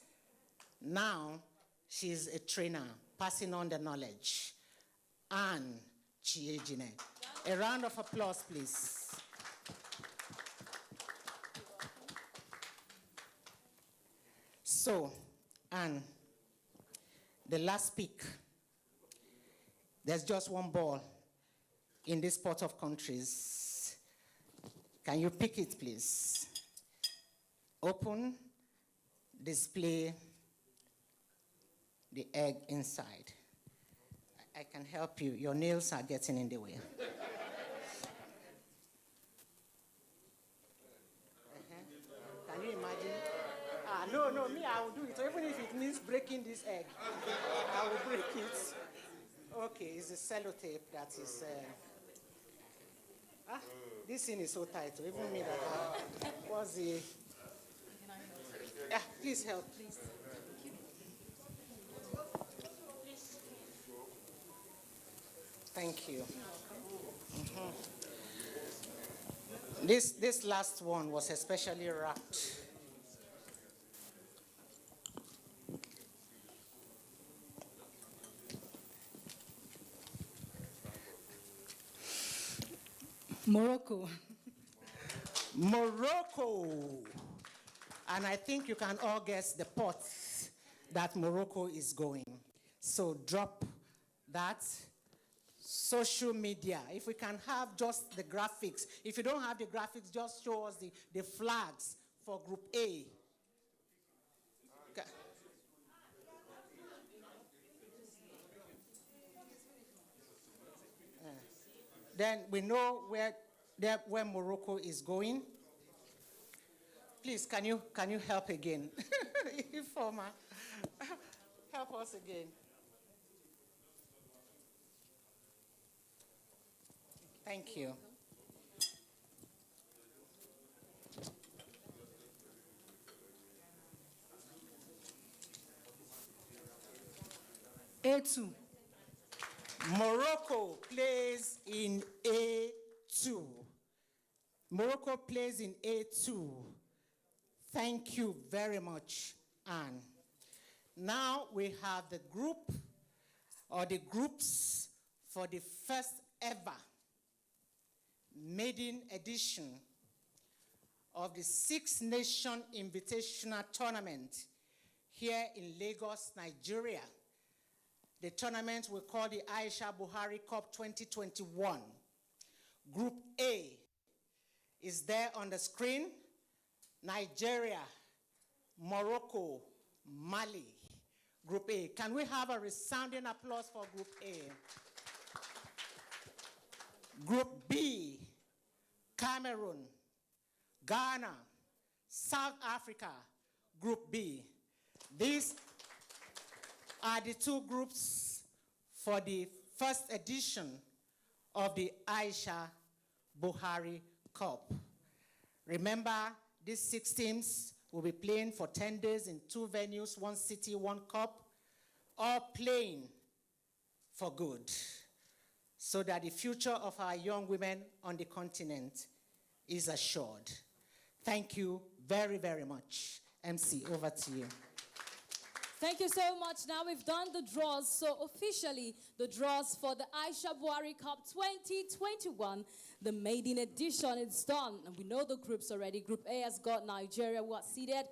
Now, she's a trainer, passing on the knowledge. Anne Chiejine. A round of applause, please. So, Anne, the last pick. There's just one ball in this pot of countries. Can you pick it, please? Open, display the egg inside. I can help you. Your nails are getting in the way. Can you imagine? No, me, I will do it. So even if it means breaking this egg, I will break it. Okay, it's the sellotape that is... this thing is so tight. So even me that what's the... please help. Please. Thank you. This last one was especially wrapped. Morocco. Morocco. And I think you can all guess the pot that Morocco is going. So drop that. Social media. If we can have just the graphics. If you don't have the graphics, just show us the flags for Group A. Okay. Then we know where Morocco is going. Please, can you help again? Informer, help us again. Thank you. A2. Morocco plays in A2. Morocco plays in A2. Thank you very much, Anne. Now we have the group or the groups for the first ever maiden edition of the Six Nation Invitational Tournament here in Lagos, Nigeria. The tournament we call the Aisha Buhari Cup 2021. Group A is there on the screen. Nigeria, Morocco, Mali. Group A. Can we have a resounding applause for Group A? Group B, Cameroon, Ghana, South Africa. Group B. These are the two groups for the first edition of the Aisha Buhari Cup. Remember, these 6 teams will be playing for 10 days in 2 venues, 1 city, 1 cup, all playing for good, so that the future of our young women on the continent is assured. Thank you very, very much. MC, over to you. Thank you so much. Now we've done the draws. So officially, the draws for the Aisha Buhari Cup 2021, the maiden edition, is done. And we know the groups already. Group A has got Nigeria, who are seeded,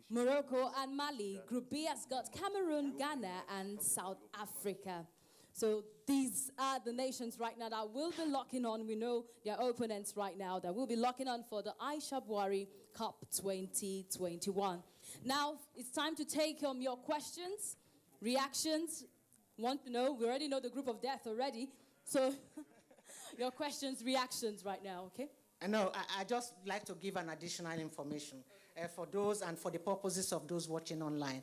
Morocco and Mali. Group B has got Cameroon, Ghana, and South Africa. So these are the nations right now that will be locking on. We know their opponents right now that will be locking on for the Aisha Buhari Cup 2021. Now it's time to take your questions, reactions. Want to know? We already know the group of death already. So your questions, reactions right now, okay? No, I just like to give an additional information for those and for the purposes of those watching online.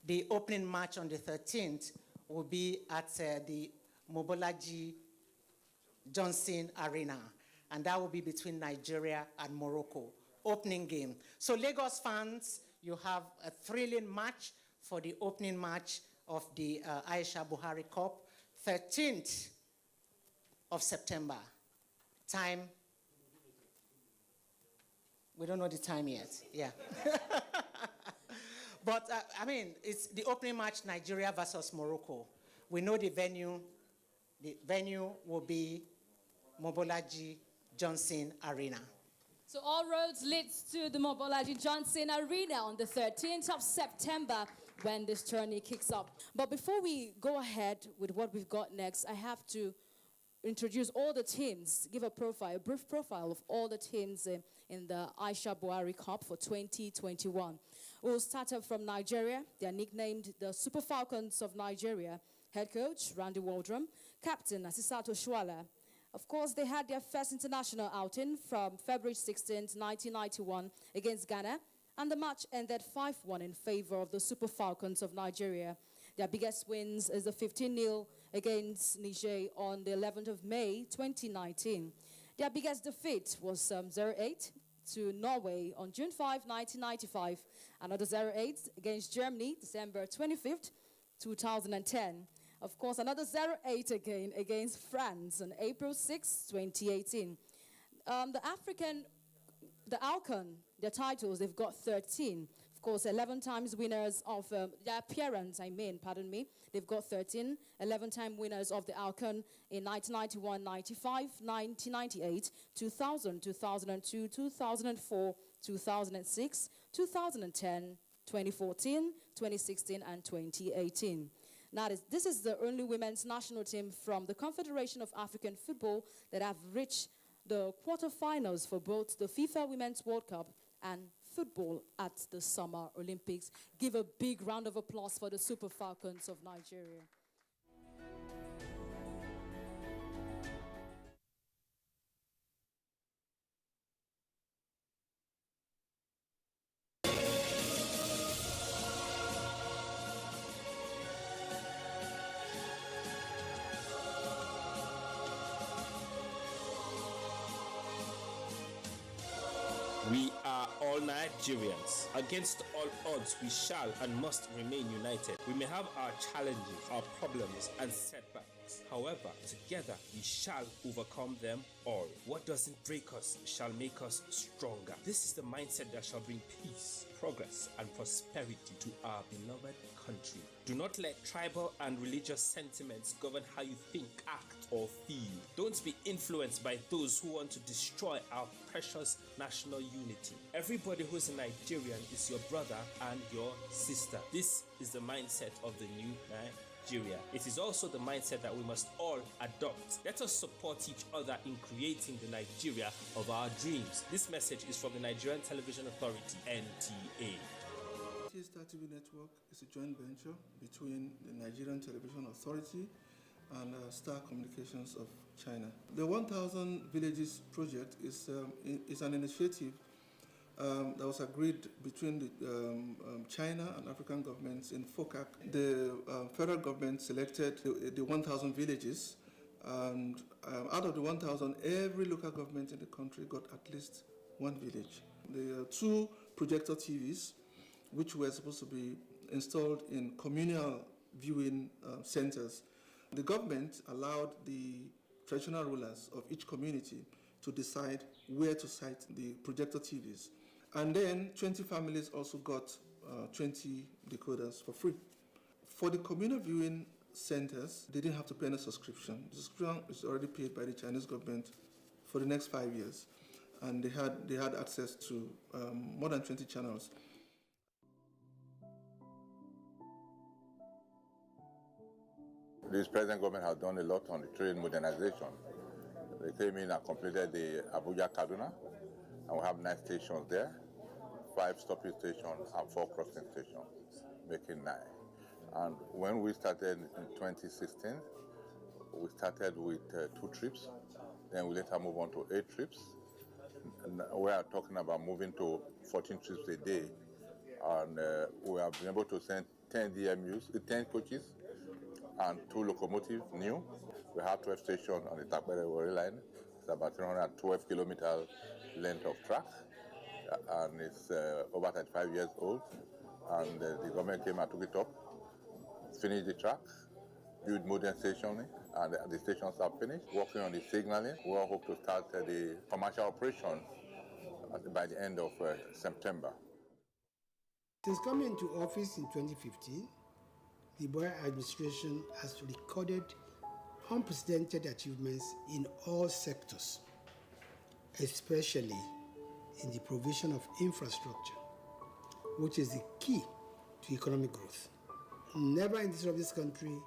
The opening match on the 13th will be at the Mobolaji Johnson Arena, and that will be between Nigeria and Morocco. Opening game. So Lagos fans, you have a thrilling match for the opening match of the Aisha Buhari Cup, 13th of September. Time, we don't know the time yet, yeah. But, I mean, it's the opening match, Nigeria versus Morocco. We know the venue. The venue will be Mobolaji Johnson Arena. So all roads lead to the Mobolaji Johnson Arena on the 13th of September when this journey kicks off. But before we go ahead with what we've got next, I have to introduce all the teams, give a brief profile of all the teams in the Aisha Buhari Cup for 2021. We'll start up from Nigeria. They're nicknamed the Super Falcons of Nigeria. Head coach, Randy Waldrum. Captain, Asisato Shuala. Of course, they had their first international outing from February 16, 1991 against Ghana, and the match ended 5-1 in favor of the Super Falcons of Nigeria. Their biggest wins is the 15-0 against Niger on the 11th of May, 2019. Their biggest defeat was 0-8 to Norway on June 5, 1995. Another 0-8 against Germany, December 25th, 2010. Of course, another 0-8 again against France on April 6, 2018. The Alcon, their titles, they've got 13. Of course, 11 times winners of their appearance, they've got 13. 11-time winners of the Alcon in 1991, 95, 1998, 2000, 2002, 2004, 2006, 2010, 2014, 2016, and 2018. Now, this is the only women's national team from the Confederation of African Football that have reached the quarterfinals for both the FIFA Women's World Cup and football at the Summer Olympics. Give a big round of applause for the Super Falcons of Nigeria. We are all Nigerians. Against all odds, we shall and must remain united. We may have our challenges, our problems, and setbacks. However, together we shall overcome them all. What doesn't break us shall make us stronger. This is the mindset that shall bring peace, progress, and prosperity to our beloved country. Do not let tribal and religious sentiments govern how you think, act, or feel. Don't be influenced by those who want to destroy our precious national unity. Everybody who's a Nigerian is your brother and your sister. This is the mindset of the new Nigeria. It is also the mindset that we must all adopt. Let us support each other in creating the Nigeria of our dreams. This message is from the Nigerian Television Authority, NTA. Star TV Network is a joint venture between the Nigerian Television Authority and Star Communications of China. The 1,000 Villages project is an initiative that was agreed between the, China and African governments in FOCAC. The federal government selected the 1,000 villages, and out of the 1,000, every local government in the country got at least one village. There are 2 projector TVs which were supposed to be installed in communal viewing centers. The government allowed the traditional rulers of each community to decide where to site the projector TVs. And then 20 families also got 20 decoders for free. For the communal viewing centers, they didn't have to pay any subscription. The subscription is already paid by the Chinese government for the next 5 years. And they had access to more than 20 channels. This present government has done a lot on the train modernization. They came in and completed the Abuja Kaduna, and we have 9 stations there, 5 stopping stations and 4 crossing stations, making 9. And when we started in 2016, we started with 2 trips, then we later moved on to 8 trips. And we are talking about moving to 14 trips a day, and we have been able to send 10 DMUs, 10 coaches, and 2 locomotives new. We have 12 stations on the Takbere line. It's about 312 kilometer length of track, and it's over 35 years old. And the government came and took it up, finished the track, built modern stationing, and the stations are finished. Working on the signaling. We all hope to start the commercial operation by the end of September. Since coming into office in 2015, the Buhari administration has recorded unprecedented achievements in all sectors, especially in the provision of infrastructure, which is the key to economic growth. Never in the history of this country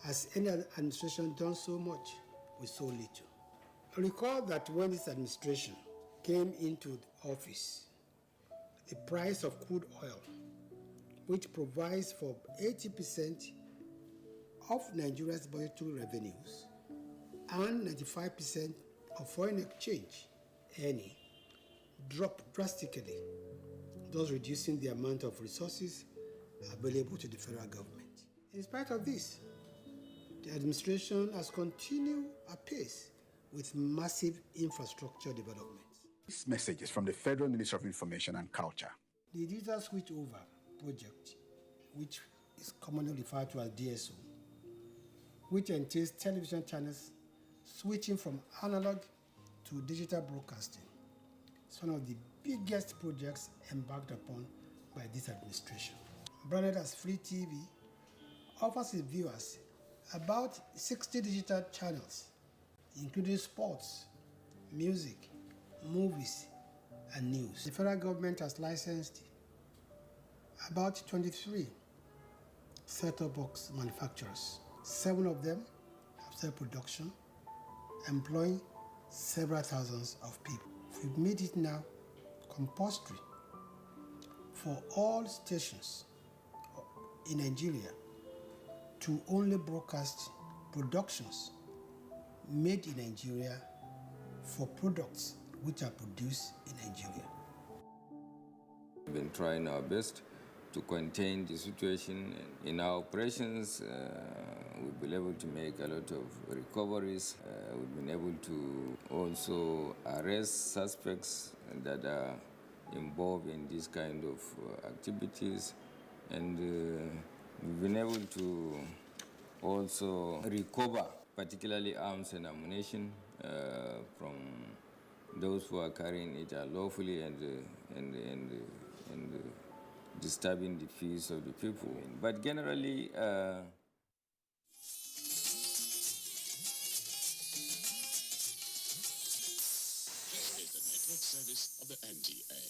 has any administration done so much with so little. I recall that when this administration came into office, the price of crude oil, which provides for 80% of Nigeria's budgetary revenues and 95% of foreign exchange earning, dropped drastically, thus reducing the amount of resources available to the federal government. In spite of this, the administration has continued apace with massive infrastructure developments. This message is from the Federal Ministry of Information and Culture. The digital switchover project, which is commonly referred to as DSO, which entails television channels switching from analog to digital broadcasting, is one of the biggest projects embarked upon by this administration. Branded as Free TV, offers its viewers about 60 digital channels, including sports, music, movies, and news. The federal government has licensed about 23 set-top box manufacturers. 7 of them have self-production, employing several thousands of people. We've made it now compulsory for all stations in Nigeria to only broadcast productions made in Nigeria for products which are produced in Nigeria. We've been trying our best to contain the situation. In our operations, we've been able to make a lot of recoveries. We've been able to also arrest suspects that are involved in this kind of activities. And we've been able to also recover, particularly arms and ammunition, from those who are carrying it unlawfully and disturbing the peace of the people. But generally, This is the network service of the NTA.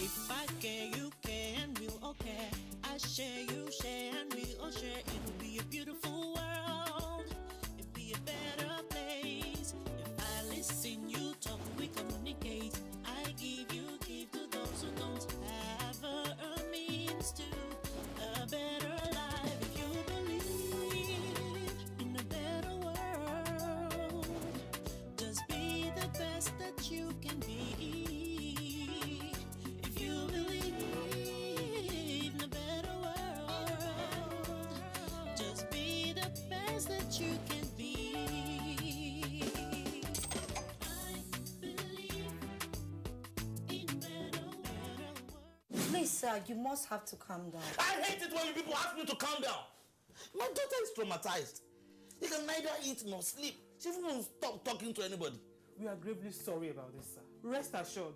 If I care, you care, and we'll all care. I share, you share, and we'll all share. It will be a beautiful world. It'll be a better place. If I listen, you talk, we communicate. I give, you give to those who don't have a means to a better life. If you believe in a better world, just be the best that you can be. That you can be. I believe in better world. Please, sir, you must have to calm down. I hate it when you people ask me to calm down. My daughter is traumatized. She can neither eat nor sleep. She won't stop talking to anybody. We are gravely sorry about this, sir. Rest assured.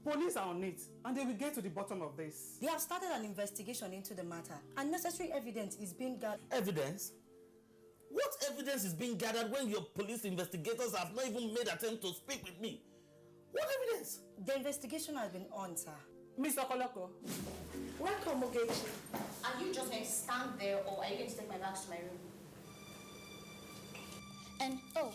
Police are on it, and they will get to the bottom of this. They have started an investigation into the matter, and necessary evidence is being gathered. Evidence? What evidence is being gathered when your police investigators have not even made attempt to speak with me? What evidence? The investigation has been on, sir. Mr. Koloko. Welcome, Ogechi. Are you just going to stand there, or are you going to take my bags to my room? And, oh,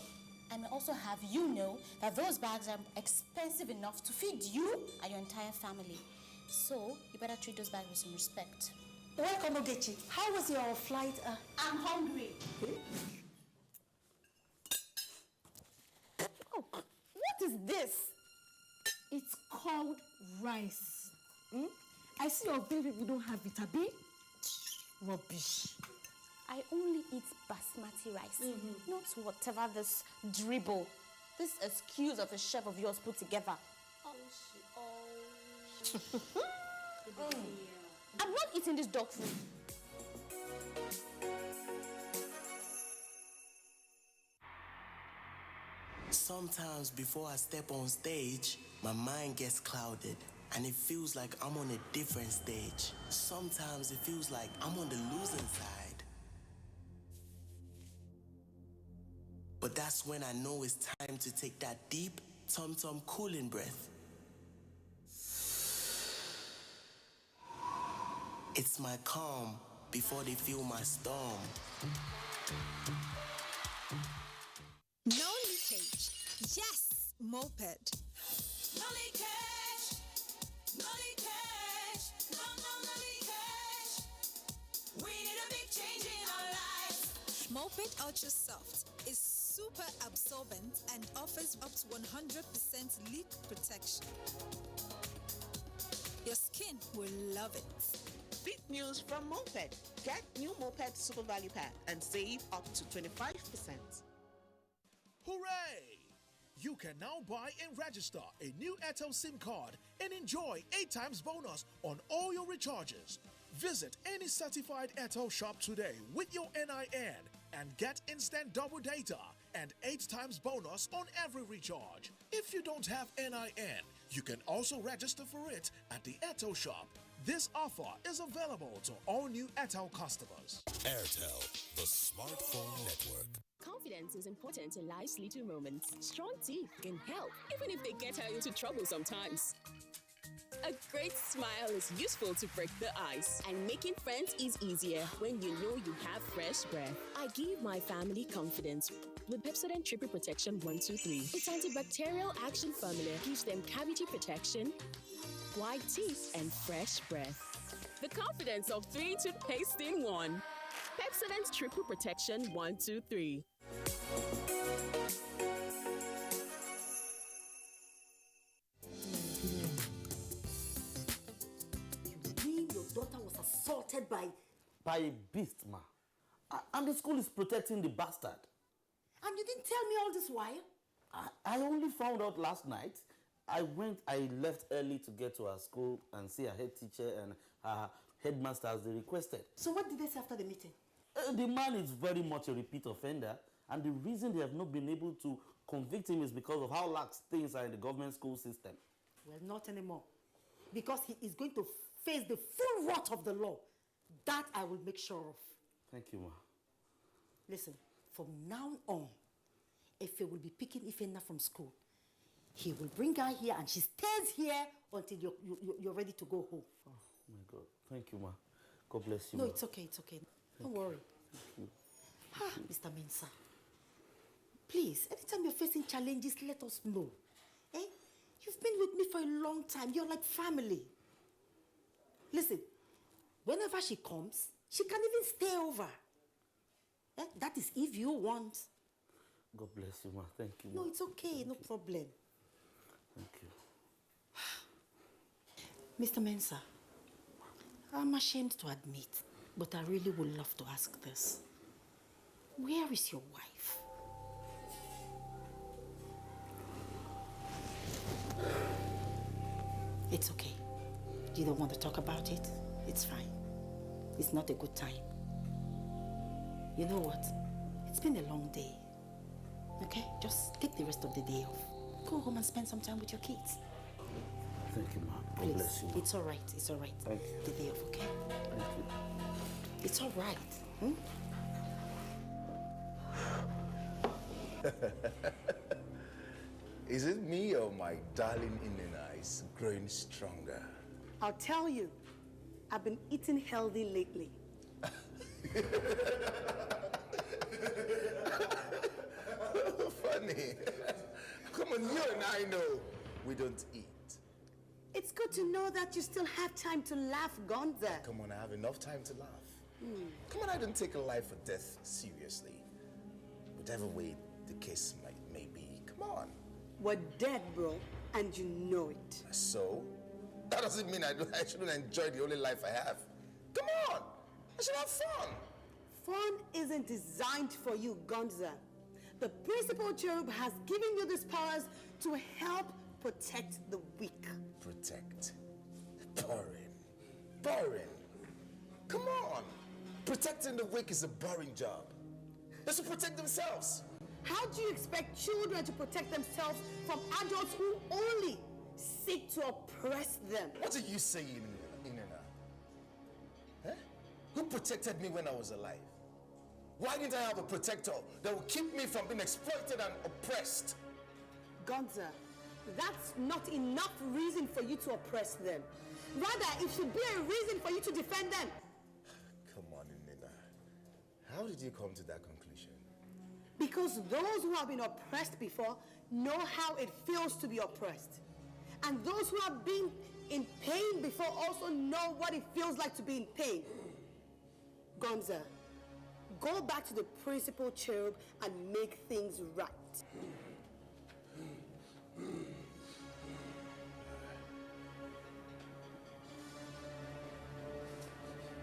I may also have you know that those bags are expensive enough to feed you and your entire family. So, you better treat those bags with some respect. Welcome, Ogechi. How was your flight? I'm hungry. Oh, what is this? It's called rice. I see your baby people don't have it, abi? Rubbish. I only eat basmati rice, not whatever this dribble, this excuse of a chef of yours put together. I'm not eating this dog food. Sometimes before I step on stage, my mind gets clouded and it feels like I'm on a different stage. Sometimes it feels like I'm on the losing side. But that's when I know it's time to take that deep, tum-tum cooling breath. It's my calm before they feel my storm. No leakage. Yes, moped. No leakage. No leakage. No leakage. We need a big change in our lives. Moped Ultra Soft is super absorbent and offers up to 100% leak protection. Your skin will love it. Big news from Moped. Get new Moped Super Value Pack and save up to 25%. Hooray! You can now buy and register a new Airtel SIM card and enjoy 8 times bonus on all your recharges. Visit any certified Airtel shop today with your NIN and get instant double data and 8 times bonus on every recharge. If you don't have NIN, you can also register for it at the Airtel shop. This offer is available to all new Airtel customers. Airtel, the smartphone network. Confidence is important in life's little moments. Strong teeth can help, even if they get her into trouble sometimes. A great smile is useful to break the ice, and making friends is easier when you know you have fresh breath. I give my family confidence with Pepsodent Triple Protection 123. Its antibacterial action formula gives them cavity protection, white teeth, and fresh breath. The confidence of 3 toothpaste in 1. Pepsodent Triple Protection 123. Your daughter was assaulted by a beast, ma. And the school is protecting the bastard. And you didn't tell me all this while? I only found out last night. I left early to get to our school and see our head teacher and our headmaster as they requested. So what did they say after the meeting? The man is very much a repeat offender, and the reason they have not been able to convict him is because of how lax things are in the government school system. Well, not anymore. Because he is going to face the full wrath of the law. That I will make sure of. Thank you, ma. Listen, from now on, Efe will be picking Ifena from school. He will bring her here and she stays here until you're ready to go home. Oh my God. Thank you, ma. God bless you. No, ma. it's okay, it's okay. Don't worry. Thank you. Mr. Mensah, please, anytime you're facing challenges, let us know. Eh? You've been with me for a long time. You're like family. Listen, whenever she comes, she can even stay over. Eh? That is if you want. God bless you, ma. Thank you, No, ma. it's okay. No problem. Thank you. Mr. Mensah, I'm ashamed to admit, but I really would love to ask this. Where is your wife? It's okay. You don't want to talk about it? It's fine. It's not a good time. You know what? It's been a long day. Okay? Just take the rest of the day off. Go home and spend some time with your kids. Thank you, Ma. God Please. bless you, Ma. It's all right. It's all right. Thank you. The day off, okay? Thank you. It's all right. Is it me or my darling Inena is growing stronger? I'll tell you, I've been eating healthy lately. Funny. Come on, you and I know we don't eat. It's good to know that you still have time to laugh, Gonza. Come on, I have enough time to laugh. Come on, I don't take a life or death seriously. Whatever way the case may be, come on. We're dead, bro, and you know it. So? That doesn't mean I shouldn't enjoy the only life I have. Come on, I should have fun. Fun isn't designed for you, Gonza. The principal cherub has given you these powers to help protect the weak. Protect. Boring. Boring. Come on. Protecting the weak is a boring job. They should protect themselves. How do you expect children to protect themselves from adults who only seek to oppress them? What are you saying, Inena? Huh? Who protected me when I was alive? Why didn't I have a protector that would keep me from being exploited and oppressed? Gonza, that's not enough reason for you to oppress them. Rather, it should be a reason for you to defend them. Come on, Inena. How did you come to that conclusion? Because those who have been oppressed before know how it feels to be oppressed. And those who have been in pain before also know what it feels like to be in pain. Gonza, go back to the principal cherub and make things right.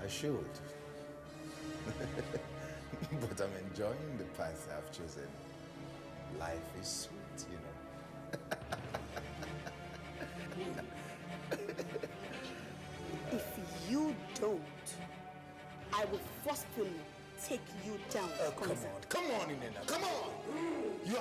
I should. But I'm enjoying the path I've chosen. Life is sweet, you know. If you don't, I will forcefully take you down. Come on, Inena, come on! You have